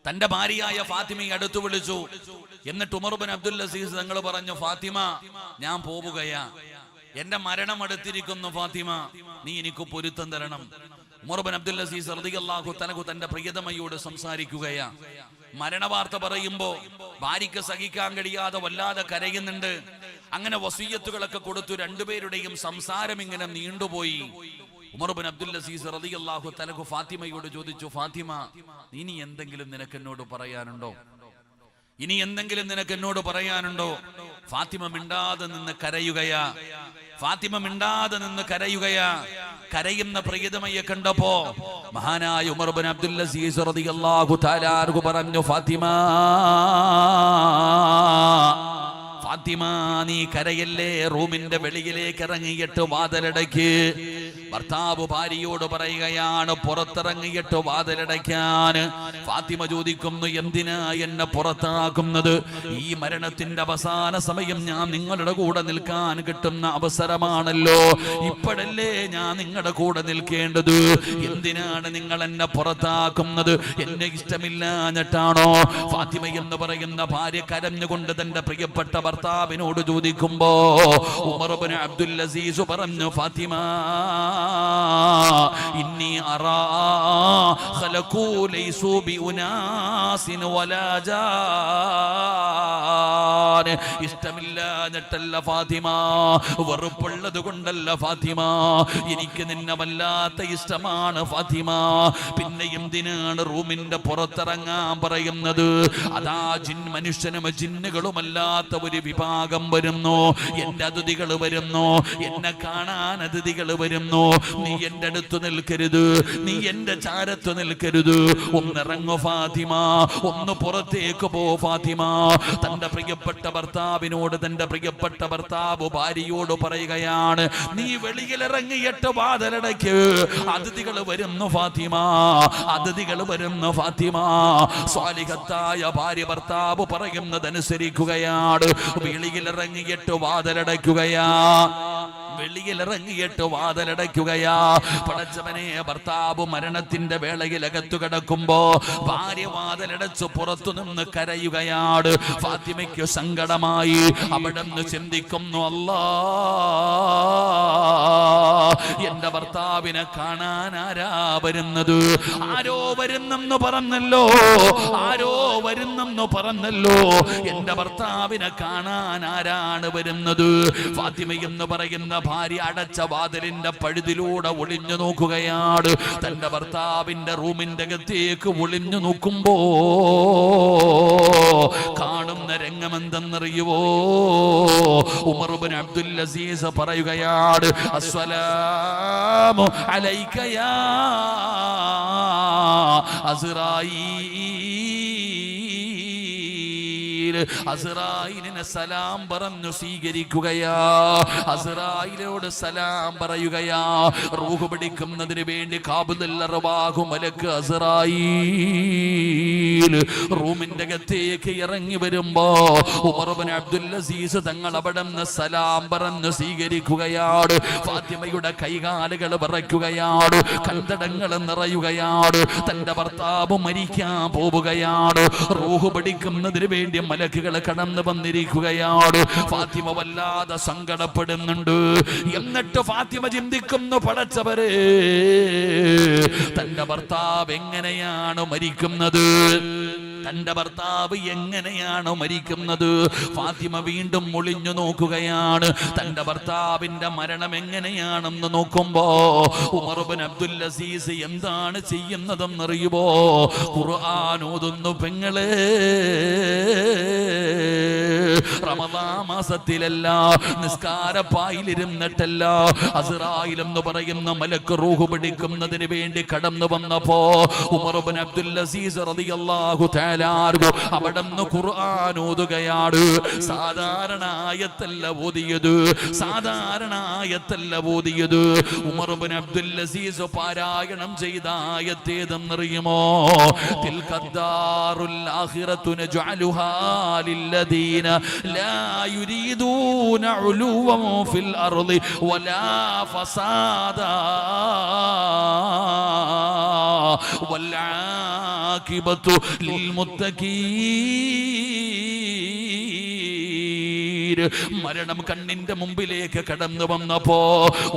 Speaker 1: തന്റെ ഭാര്യയായ ഫാത്തിമയെ അടുത്ത് വിളിച്ചു. എന്നിട്ട് ഉമർ ഇബ്നു അബ്ദുൽ അസീസ് തങ്ങൾ പറഞ്ഞു, ഫാത്തിമ, ഞാൻ പോവുകയാ, എന്റെ മരണം അടുത്തിരിക്കുന്നു ഫാത്തിമ, നീ എനിക്ക് പൊരുത്തം തരണം. ഉമർ ഇബ്നു അബ്ദുൽ അസീസ് റളിയല്ലാഹു തആല തന്റെ പ്രിയതമയോട് സംസാരിക്കുകയാ. മരണവാർത്ത പറയുമ്പോ ഭാര്യയ്ക്ക് സഹിക്കാൻ കഴിയാതെ വല്ലാതെ കരയുന്നുണ്ട്. അങ്ങനെ വസിയത്തുകളൊക്കെ കൊടുത്തു. രണ്ടുപേരുടെയും സംസാരം ഇങ്ങനെ നീണ്ടുപോയി. ഉമർ ഇബ്നു അബ്ദുൽ അസീസ് റളിയല്ലാഹു തആല ഫാത്തിമയോട് ചോദിച്ചു, ഫാത്തിമ, ഇനി എന്തെങ്കിലും നിനക്ക് എന്നോട് പറയാനുണ്ടോ? ഇനി എന്തെങ്കിലും നിനക്ക് എന്നോട് പറയാനുണ്ടോ? ഫാത്തിമ മിണ്ടാതെ നിന്ന് കരയുകയാ. ഫാത്തിമ മിണ്ടാതെ നിന്ന് കരയുകയാ. കരയുന്ന പ്രിയതമയെ കണ്ടപ്പോ മഹാനായ ഉമർ ഇബ്നു അബ്ദുൽ അസീസ് റളിയല്ലാഹു തആല അൻഹു പറഞ്ഞു, ഫാത്തിമ, ഫാത്തിമ, നീ കരയല്ലേ, റൂമിന്റെ വെളിയിലേക്ക് ഇറങ്ങിയിട്ട് വാതിലടയ്ക്ക്. ഭർത്താവ് ഭാര്യയോട് പറയുകയാണ് പുറത്തിറങ്ങിയിട്ട് വാതിലടയ്ക്കാൻ. ഫാത്തിമ ചോദിക്കുന്നു, എന്തിനാ എന്നെ പുറത്താക്കുന്നത്? ഈ മരണത്തിന്റെ അവസാന സമയം ഞാൻ നിങ്ങളുടെ കൂടെ നിൽക്കാൻ കിട്ടുന്ന അവസരമാണല്ലോ, ഇപ്പോഴല്ലേ ഞാൻ നിങ്ങളുടെ കൂടെ നിൽക്കേണ്ടത്, എന്തിനാണ് നിങ്ങൾ എന്നെ പുറത്താക്കുന്നത്? എന്നെ ഇഷ്ടമില്ലാഞ്ഞിട്ടാണോ? ഫാത്തിമ എന്ന് പറയുന്ന ഭാര്യ കരഞ്ഞുകൊണ്ട് തന്റെ പ്രിയപ്പെട്ട ഭർത്താവിനോട് ചോദിക്കുമ്പോ ഉമർ ഇബ്നു അബ്ദുൽ അസീസ് പറഞ്ഞു, ഫാത്തിമ, ഇന്നി അറാ ഖലഖൂ ലൈസൂ ബിഉനാസിൻ വലാ ജാൻ. ഇഷ്ടമില്ലാഞ്ഞിട്ടല്ല ഫാത്തിമ, വെറുപ്പുള്ളത് കൊണ്ടല്ല ഫാത്തിമ, എനിക്ക് നിന്നെ വല്ലാത്ത ഇഷ്ടമാണ് ഫാത്തിമ. പിന്നെ എന്തിനാണ് റൂമിന്റെ പുറത്തിറങ്ങാൻ പറയുന്നത്? അതാ മനുഷ്യനും ജിന്നുകളുമല്ലാത്ത ഒരു വിഭാഗം വരുന്നു, എന്റെ അതിഥികൾ വരുന്നു, എന്നെ കാണാൻ അതിഥികൾ വരുന്നു. നീ എന്റെ അടുത്ത് നിൽക്കരുത്, നീ എന്റെ ചാരത്ത് നിൽക്കരുത്. ഒന്നിറങ്ങു ഫാത്തിമ, ഒന്ന് പുറത്തേക്ക് പോ ഫാത്തിമ. തന്റെ പ്രിയപ്പെട്ട ഭർത്താവിനോട് തന്റെ പ്രിയപ്പെട്ട ഭർത്താവ് ഭാര്യയോട് പറയുകയാണ്, നീ വെളിയിലിറങ്ങിയിട്ട് വാതിലടയ്ക്ക്, അതിഥികൾ വരുന്നു ഫാത്തിമ, അതിഥികൾ വരുന്നു ഫാത്തിമ. സ്വാലിഹത്തായ ഭാര്യ ഭർത്താവ് പറയുന്നതനുസരിക്കുകയാണ്. വെളിയിലിറങ്ങിയിട്ട് വാതിലടയ്ക്കുകയാ. വെളിയിലിറങ്ങിയിട്ട് വാതിലടയ്ക്കുകയാ. പടച്ചവനെ, ഭർത്താവ് മരണത്തിന്റെ വേളയിൽ അകത്തു കിടക്കുമ്പോ ഭാര്യ വാതിലടച്ച് പുറത്തു നിന്ന് കരയുകയാണ്. ഫാത്തിമയ്ക്ക് സങ്കടമായി. അവിടെ നിന്ന് ചിന്തിക്കുന്നു, അല്ലാ, എന്റെ ഭർത്താവിനെ കാണാൻ ആരാ വരുന്നത്? ആരോ വരുന്നെന്ന് പറഞ്ഞല്ലോ, ആരോ വരുന്നെന്ന് പറഞ്ഞല്ലോ. എന്റെ ഭർത്താവിനെ കാണാൻ ആരാണ് വരുന്നത്? ഫാത്തിമ എന്ന് പറയുന്ന ഭാര്യ അടച്ച വാതിലിന്റെ പഴുതിലൂടെ ഒളിഞ്ഞു നോക്കുകയാണ്. തന്റെ ഭർത്താവിന്റെ റൂമിന്റെ അകത്തേക്ക് ഒളിഞ്ഞു നോക്കുമ്പോ കാണുന്ന രംഗമെന്തെന്നറിയുവോ? ഉമർ ഇബ്നു അബ്ദുൽ അസീസ് പറയുകയാണ്, അസ്സലാമു അലൈക യാ അസ്റായീൽ. അസ്റായീലിനെ സലാം പറഞ്ഞു സ്വീകരിക്കുകയാ. അസ്റായീലിനോട് സലാം പറയുകയാ. റൂഹ് പിടിക്കുന്നതിന് വേണ്ടി ഖാബിദുൽ അർവാഹ് മലക്ക് അസ്റായീൽ റൂമിന്റെ അകത്തേക്ക് ഇറങ്ങി വരുമ്പോ ഉമർ ഇബ്നു അബ്ദുൽ അസീസ് തങ്ങൾ അവിടെ നിന്ന് സലാം പറഞ്ഞു സ്വീകരിക്കുകയാണ്. ഫാത്തിമയുടെ കൈകാലുകൾ വിറയ്ക്കുകയാണ്, കണ്ടടങ്ങൾ നിറയുകയാണ്. തന്റെ ഭർത്താവ് മരിക്കാൻ പോവുകയാണ്. റൂഹ് പിടിക്കുന്നതിന് വേണ്ടി മലക്കുകൾ കടന്നു വന്നിരിക്കുകയാണ്. ഫാത്തിമ വല്ലാതെ സങ്കടപ്പെടുന്നുണ്ട്. എന്നിട്ട് ഫാത്തിമ ചിന്തിക്കുന്നു, പടച്ചവരെ, തന്റെ ഭർത്താവ് എങ്ങനെയാണ് മരിക്കുന്നത്? തന്റെ ഭർത്താവ് എങ്ങനെയാണ് മരിക്കുന്നത്? ഫാത്തിമ വീണ്ടും ഒളിഞ്ഞു നോക്കുകയാണ്. തന്റെ ഭർത്താവിന്റെ മരണം എങ്ങനെയാണെന്ന് നോക്കുമ്പോ ഉമർ ഇബ്നു അബ്ദുൽ അസീസ് എന്താണ് ചെയ്യുന്നതെന്നറിയുമോ? ഖുർആൻ ഓതുന്നു. പെങ്ങളെ, റമദാൻ മാസത്തിലല്ല, നിസ്കാരപ്പായിലിരുന്നിട്ടല്ല, അസ്റായീൽ എന്ന് പറയുന്ന മലക്ക് റൂഹ് പിടിക്കുന്നതിന് വേണ്ടി കടന്നു വന്നപ്പോ ഉമർ ഇബ്നു അബ്ദുൽ അസീസ് റളിയല്ലാഹു തആല അവിടുന്ന് ഖുർആൻ ഓതുകയാണ്. സാധാരണ ആയത്തല്ല ഓതിയത്, സാധാരണ ആയത്തല്ല ഓതിയത്. ഉമർ ഇബ്നു അബ്ദുൽ അസീസ് പാരായണം ചെയ്ത ആയത്തേതെന്നറിയുമോ? തിൽകദ്ദാറുൽ ആഖിറതു നജഅലുഹാ ലില്ലദീന ലാ യുരീദൂന ഉലുവൻ ഫിൽ അർളി വലാ ഫസാദാ വൽ ആഖിബതു ലിൽമുത്തഖീൻ. മരണം കണ്ണിന്റെ മുമ്പിലേക്ക് കടന്നു വന്നപ്പോ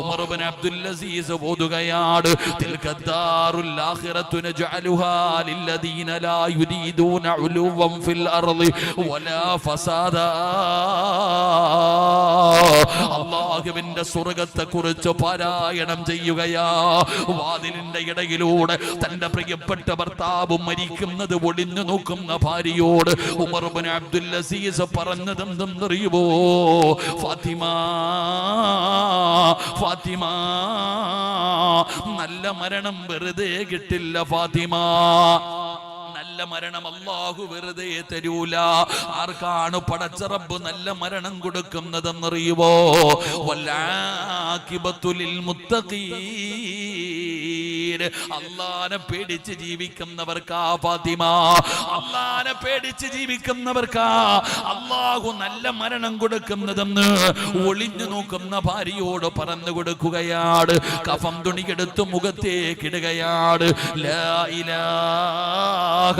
Speaker 1: ഉമർ ഇബ്നു അബ്ദുൽ അസീസ് ഓതുകയാണ്, തിൽകദ്ദാറുൽ ആഖിറതു നജഅലുഹാ ലില്ലദീന ലാ യുരീദൂന ഉലുവൻ ഫിൽ അർളി വലാ ഫസാദാ. അല്ലാഹുവിന്റെ സ്വർഗ്ഗത്തെ കുറിച്ച് പാരായണം ചെയ്യുകയാ. വാതിലിന്റെ ഇടയിലൂടെ തന്റെ പ്രിയപ്പെട്ട ഭർത്താവ് മരിക്കുന്നത് ഒളിഞ്ഞു നോക്കുന്ന ഭാര്യയോട് ഉമർ ഇബ്നു അബ്ദുൽ അസീസ് പറഞ്ഞതെന്തെന്നറിയുമോ? ഫാത്തിമ, ഫാത്തിമ, നല്ല മരണം വെറുതെ കിട്ടില്ല ഫാത്തിമ. നല്ല മരണം അല്ലാഹു വെറുതെ തരൂല. ആർക്കാണ് പടച്ച റബ്ബ് നല്ല മരണം കൊടുക്കുന്നതെന്നറിയുമോ? വല്ലാഖിബത്തു ലിൽ മുത്തഖീൻ. അല്ലാഹനെ പേടിച്ച് ജീവിക്കുന്നവർക്കാ ഫാത്തിമ, അല്ലാഹനെ പേടിച്ച് ജീവിക്കുന്നവർക്കാ അല്ലാഹു നല്ല മരണം കൊടുക്കുന്നതെന്ന് ഒളിഞ്ഞു നോക്കുന്ന ഭാര്യയോട് പറഞ്ഞു കൊടുക്കുകയാണ്. കഫം തുണിയെടുത്ത് മുഖത്തേക്കിടുകയാണ്. ലാ ഇലാഹ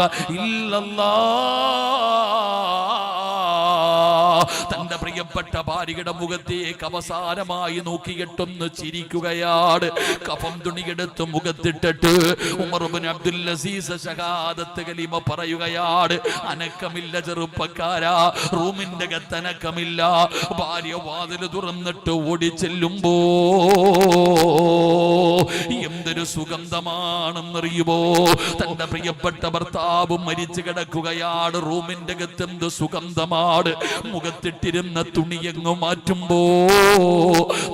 Speaker 1: തന്റെ പ്രിയപ്പെട്ട ഭാര്യയുടെ മുഖത്തേക്ക് അവസാനമായി നോക്കിയിട്ടൊന്ന് ചിരിക്കുകയാണ്. കഫം തുണിയെടുത്ത് മുഖത്തിട്ടിട്ട് ഉമർ ഇബ്നു അബ്ദുൽ അസീസ് ഷഹാദത്ത് കലിമ പറയുകയാണ്. അനക്കമില്ല ചെറുപ്പക്കാരാ, റൂമിന്റെ അകത്ത് അനക്കമില്ല. ഭാര്യ വാതിൽ തുറന്നിട്ട് ഓടിച്ചെല്ലുമ്പോ എന്തൊരു സുഗന്ധമാണെന്നറിയുമോ? തന്റെ പ്രിയപ്പെട്ട ഭർത്താവ് മരിച്ചു കിടക്കുകയാണ്. റൂമിന്റെ അകത്ത് എന്ത് സുഗന്ധമാണ്! മുഖത്തിട്ടിരുന്ന തുണിയങ്ങ് മാറ്റുമ്പോ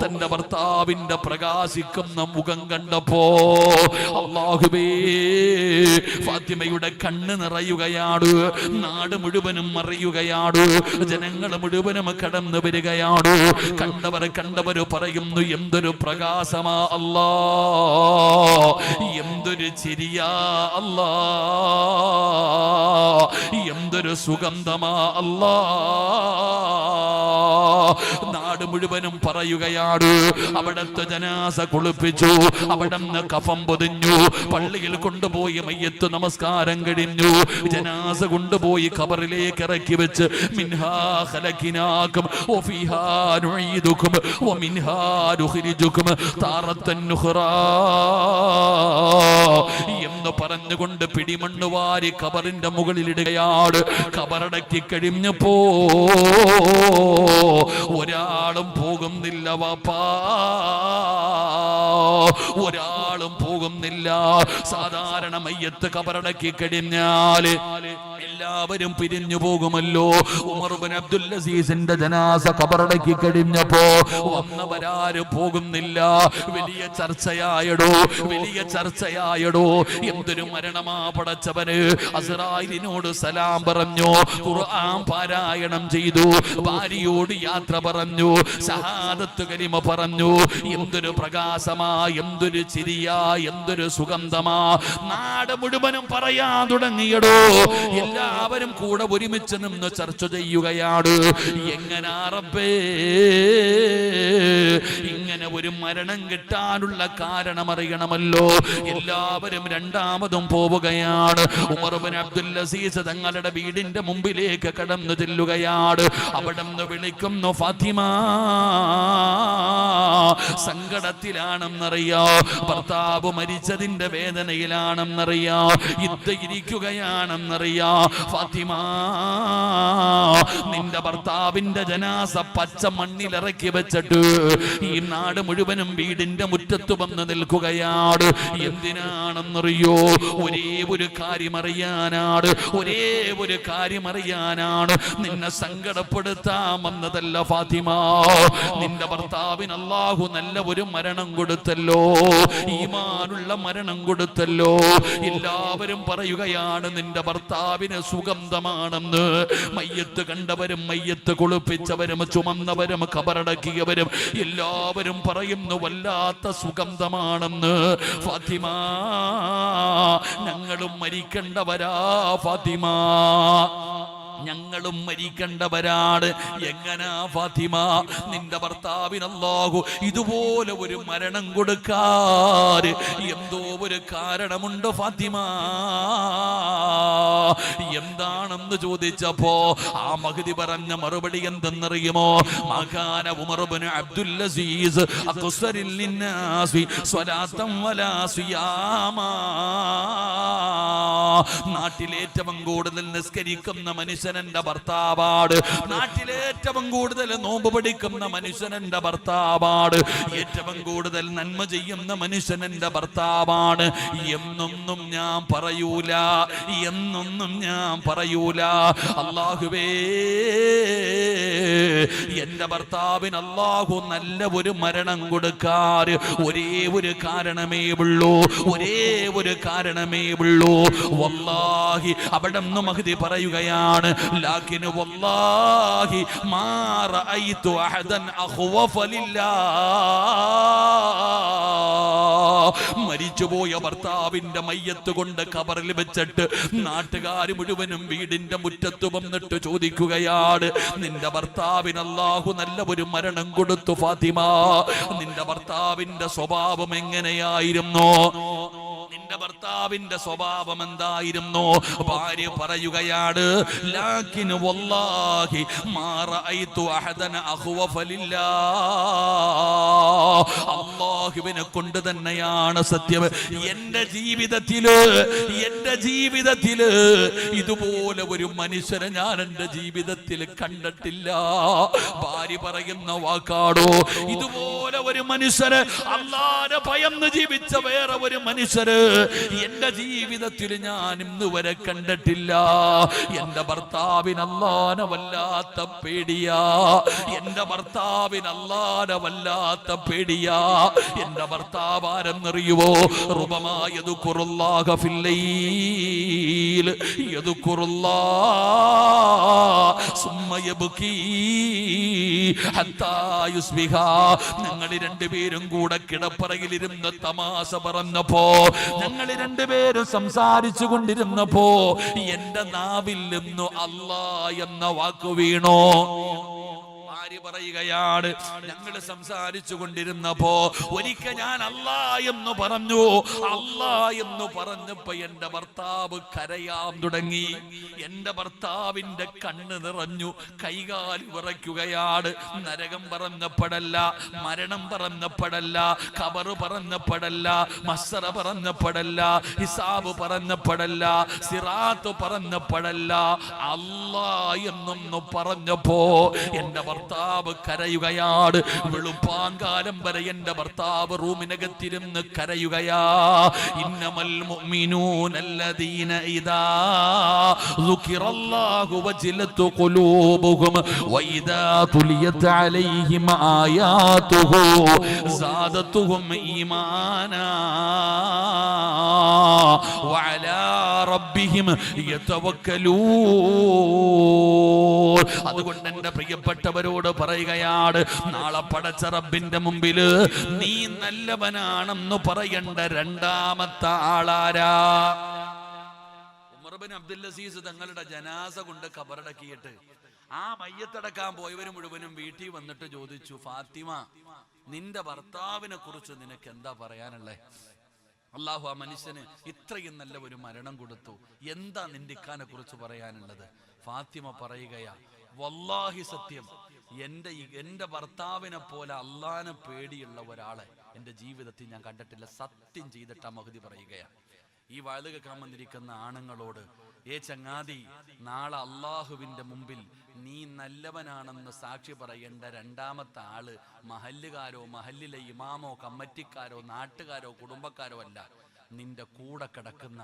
Speaker 1: തന്റെ ഭർത്താവിന്റെ പ്രകാശിക്കുന്ന മുഖം കണ്ടപ്പോ അല്ലാഹുവേ, ഫാത്തിമയുടെ കണ്ണ് നിറയുകയാണ്. നാട് മുഴുവനും അറിയുകയാണ്. ജനങ്ങൾ മുഴുവനും കടന്നു വരികയാണ്. കണ്ടവര് പറയുന്നു, എന്തൊരു പ്രകാശമാ അല്ലാ, എന്തൊരു ചിരിയാ അല്ലാ, എന്തൊരു സുഗന്ധമാ അല്ലാ. നാട് മുഴുവനും പറയുകയാണ്. അവിടത്തെ ജനാസ കുളിപ്പിച്ചു, അവിടുന്ന് കഫം പൊതിഞ്ഞു, പള്ളിയിൽ കൊണ്ടുപോയി മയ്യത്ത് നമസ്കാരം കഴിഞ്ഞു, ജനാസ കൊണ്ടുപോയി ഖബറിലേക്ക് ഇറക്കി വെച്ച് മിൻഹാ ഖലഖനാകും വഫീഹാ നുഈദുകും വമിൻഹാ നുഖ്രിജുകും താറത്തൻ നുഖ്റാ എന്ന് പറഞ്ഞുകൊണ്ട് പിടിമണ്ണ് വാരി ഖബറിന്റെ മുകളിലിടുകയാണ്. ഖബറടക്കി കഴിഞ്ഞപ്പോ ഒരാളും പോകുന്നില്ല വാപ്പാ, ഒരാളും പോകുന്നില്ല. സാധാരണ മയ്യത്ത് ഖബറടക്കി കഴിഞ്ഞാൽ എല്ലാവരും പിരിഞ്ഞു പോകുമല്ലോ. ഉമർ ഇബ്നു അബ്ദുൽ അസീസിന്റെ ജനാസ ഖബറടക്കി കഴിഞ്ഞപ്പോ വന്നവരാരും പോകുന്നില്ല. വലിയ ചർച്ചയായടോ, വലിയ ചർച്ചയായടോ. എന്തൊരു മരണമാ പടച്ചവന്. അസ്റായിലിനോട് സലാം പറഞ്ഞു, ഖുർആൻ പാരായണം ചെയ്തു, ഭാര്യയോട് യാത്ര പറഞ്ഞു, ഷഹാദത്ത് കലിമ പറഞ്ഞു. എന്തൊരു പ്രകാശമാ, എന്തൊരു ചിരിയാ, എന്തൊരു സുഗന്ധമാ. നാട് മുഴുവനും പറയാൻ തുടങ്ങിയടോ. എല്ലാവരും കൂടെ ഒരുമിച്ച് നിന്ന് ചർച്ച ചെയ്യുകയാണ്. എങ്ങനാ റബ്ബേ ഇങ്ങനെ ഒരു മരണം കിട്ടാനുള്ള കാരണം അറിയണമല്ലോ. എല്ലാവരും രണ്ടാമതും പോവുകയാണ്. ഉമർ ഇബ്നു അബ്ദുൽ അസീസ് തങ്ങളുടെ വീടിന്റെ മുമ്പിലേക്ക് കടന്നു ചെല്ലുകയാണ്. അവിടെ നിന്ന് വിളിക്കുന്നു, ഫാത്തിമ. സങ്കടത്തിലാണെന്നറിയാ, ഭർത്താവ് മരിച്ചതിന്റെ വേദനയിലാണെന്നറിയാ, ഇരിക്കുകയാണെന്നറിയാ. ഫാത്തിമ, നിന്റെ ഭർത്താവിന്റെ ജനാസ പച്ച മണ്ണിലിറക്കി വെച്ചിട്ട് ഈ നാട് മുഴുവനും വീടിന്റെ മുറ്റത്ത് വന്ന് നിൽക്കുകയാണ്. എന്തിനാണെന്നറിയോ? ഒരേ ഒരു കാര്യം അറിയാനാണ്, ഒരേ ഒരു കാര്യം അറിയാനാണ്. നിന്നെ സങ്കടപ്പെടുത്താൻ വന്നതല്ല ഫാത്തിമ. നിന്റെ ഭർത്താവിന് അല്ലാഹു നല്ല ഒരു മരണം കൊടുത്തല്ലോ, ഈമാനുള്ള മരണം കൊടുത്തല്ലോ. എല്ലാവരും പറയുകയാണ് നിന്റെ ഭർത്താവിന് സുഗന്ധമാണെന്ന്. മയ്യത്ത് കണ്ടവരും മയ്യത്ത് കുളിപ്പിച്ചവരും ചുമന്നവരും ഖബറടക്കിയവരും എല്ലാവരും പറയുന്നു വല്ലാത്ത സുഗന്ധമാണെന്ന്. ഫാത്തിമ, ഞങ്ങളും മരിക്കേണ്ടവരാ ഫാത്തിമ, ഞങ്ങളും മരിക്കേണ്ടവരാണ്. എങ്ങനാ ഫാത്തിമ നിന്റെ ഭർത്താവിന് അല്ലാഹു ഇതുപോലെ ഒരു മരണം കൊടുക്കാൻ? എന്തോ ഒരു കാരണമുണ്ട് ഫാത്തിമ. എന്താണെന്ന് ചോദിച്ചപ്പോ ആ മഹദി പറഞ്ഞ മറുപടി എന്തെന്നറിയുമോ? മകാന ഉമർ ഇബ്നു അബ്ദുൽ അസീസ് അഖ്സറിൽ ലിന്നാസി സ്വലാത്തൻ വലാ സിയാമാ. നാട്ടിലേറ്റവും കൂടുതൽ നിസ്കരിക്കുന്ന മനുഷ്യൻ എന്റെ ഭർത്താവാണ്. നാട്ടിലേറ്റവും കൂടുതൽ നോമ്പ് പഠിക്കുന്ന മനുഷ്യൻ എന്റെ ഭർത്താവാണ്. ഏറ്റവും കൂടുതൽ നന്മ ചെയ്യുന്ന മനുഷ്യൻ എന്റെ ഭർത്താവാണ്. എന്നൊന്നും ഞാൻ പറയൂല, എന്നൊന്നും ഞാൻ പറയൂല. അല്ലാഹുവേ, എന്റെ ഭർത്താവിന് അല്ലാഹു നല്ല ഒരു മരണം കൊടുക്കാൻ ഒരേ ഒരു കാരണമേ ഉള്ളൂ, ഒരേ ഒരു കാരണമേ ഉള്ളൂ. വല്ലാഹി അവിടെ നിന്ന് മഹദി പറയുകയാണ്, ലാകിൻ വല്ലാഹി മാ റഅയ്തു അഹദൻ അഖ്വഫ ലില്ലാഹ്. മരിച്ചുപോയ ഭർത്താവിന്റെ മയ്യത്ത് കൊണ്ട് ഖബറിൽ വെച്ചിട്ട് നാട്ടുകാർ മുഴുവനും വീടിന്റെ മുറ്റത്ത് വന്നിട്ട് ചോദിക്കുകയാണ്, നിന്റെ ഭർത്താവിന് അല്ലാഹു നല്ല ഒരു മരണം കൊടുത്തു ഫാത്തിമ, നിന്റെ ഭർത്താവിന്റെ സ്വഭാവം എങ്ങനെയായിരുന്നു? നിന്റെ ഭർത്താവിന്റെ സ്വഭാവം എന്തായിരുന്നു? ഭാര്യ പറയുകയാണ്, ലാകിൻ വല്ലാഹി മാ റഅയ്തു അഹദൻ അഖ്വഫ ലില്ലാഹ്. അല്ലാഹുവിനെ കൊണ്ട് തന്നെയാണ് സത്യം, എന്റെ ജീവിതത്തില് ഇതുപോലെ ഒരു മനുഷ്യനെ ഞാൻ എന്റെ ജീവിതത്തിൽ കണ്ടിട്ടില്ല. ഭാര്യ പറയുന്ന വാക്കാടോ, ഇതുപോലെ ഒരു മനുഷ്യര്, അല്ലാഹുവിനെ ഭയന്ന് ജീവിച്ച വേറെ ഒരു മനുഷ്യര് എന്റെ ജീവിതത്തിൽ ഞാൻ ഇന്ന് വരെ കണ്ടിട്ടില്ല. എന്റെ ഭർത്താവിന് അല്ലാഹുവിനെ വല്ലാത്ത പേടിയാ, എന്റെ ഭർത്താവിന് അല്ലാഹുവിനെ വല്ലാത്ത പേടിയാ. എന്റെ ഭർത്താവ് ആരെന്നറിയുവോ? റുബമാ യദ്കുറുല്ലാഹ ഫിൽ ലൈൽ യദ്കുറുല്ലാഹ സുമ്മ യബ്കീ ഹത്താ യുസ്ബിഹ. ഞങ്ങൾ രണ്ടുപേരും കൂടെ കിടപ്പറയിലിരുന്ന് തമാശ പറഞ്ഞപ്പോ, ഞങ്ങൾ രണ്ടുപേരും സംസാരിച്ചു കൊണ്ടിരുന്നപ്പോ എന്റെ നാവിൽ നിന്ന് അല്ലാഹ് എന്ന വാക്ക് വീണോ. ഭാര്യ പറയുകയാണ്, ഞങ്ങൾ സംസാരിച്ചു കൊണ്ടിരുന്നപ്പോ ഒരിക്കൽ ഞാൻ അല്ലാ എന്ന് പറഞ്ഞു. അല്ലാ എന്ന് പറഞ്ഞപ്പോ എന്റെ ഭർത്താവ് കരയാൻ തുടങ്ങി. എന്റെ ഭർത്താവിന്റെ കണ്ണ് നിറഞ്ഞു, കൈകാൽ വിറയ്ക്കുകയാണ്. നരകം പറഞ്ഞപ്പോഴല്ല, മരണം പറഞ്ഞപ്പോഴല്ല, ഖബർ പറഞ്ഞപ്പോഴല്ല, മസ്സറ പറഞ്ഞപ്പോഴല്ല, ഹിസാബ് പറഞ്ഞപ്പോഴല്ല, സിറാത്ത് പറഞ്ഞപ്പോഴല്ല, അല്ലാ എന്നൊന്ന് പറഞ്ഞപ്പോ എന്റെ ഭർത്താവ് കരയുകയാണ്. വെളുപ്പാങ്കാലം വരെ എന്റെ ഭർത്താവ് റൂമിനകത്തിരുന്ന് കരയുകയാ. ഇന്നമൽ മുഅ്മിനൂനല്ലദീന ഇദാ ദുകിറല്ലാഹു വജിലത് ഖുലൂബുഹും വഇദാ തുലിയത് അലൈഹിം ആയാതുഹു സാദതുഹും ഈമാനാ വഅലാ റബ്ബിഹിം യതവക്കലൂൻ. അതുകൊണ്ട് എന്റെ പ്രിയപ്പെട്ടവരോട് പറയുകയാണ്, നാളെ പടച്ച റബ്ബിന്റെ മുമ്പില് നീ നല്ലവനാണെന്ന് പറയേണ്ട രണ്ടാമത്തെ ആളാരാ? ഉമർ ബിൻ അബ്ദുൽ അസീസ് തങ്ങളുടെ ജനാസ കൊണ്ട് ഖബറടക്കിയിട്ട് ആ മയ്യത്തടക്കാൻ പോയവര് മുഴുവനും വീട്ടിൽ വന്നിട്ട് ചോദിച്ചു, ഫാത്തിമ, നിന്റെ ഭർത്താവിനെ കുറിച്ച് നിനക്ക് എന്താ പറയാനുള്ളേ? അള്ളാഹു ആ മനുഷ്യന് ഇത്രയും നല്ല ഒരു മരണം കൊടുത്തു, എന്താ നിന്റെ ഇക്കാനെ കുറിച്ച് പറയാനുള്ളത്? ഫാത്തിമ പറയുകയാ, വല്ലാഹി സത്യം, എന്റെ ഭർത്താവിനെ പോലെ അള്ളാനെ പേടിയുള്ള ഒരാളെ എന്റെ ജീവിതത്തിൽ ഞാൻ കണ്ടിട്ടില്ല. സത്യം ചെയ്തിട്ട് ആ മഹദി പറയുകയാണ്. ഈ വഴുത് കേൾക്കാൻ വന്നിരിക്കുന്ന ആണുങ്ങളോട്, ചങ്ങാതി, നാളെ അള്ളാഹുവിന്റെ മുമ്പിൽ നീ നല്ലവനാണെന്ന് സാക്ഷി പറയേണ്ട രണ്ടാമത്തെ ആള് മഹല്ലുകാരോ മഹല്ലിലെ ഇമാമോ കമ്മറ്റിക്കാരോ നാട്ടുകാരോ കുടുംബക്കാരോ അല്ല, നിന്റെ കൂടെ കിടക്കുന്ന,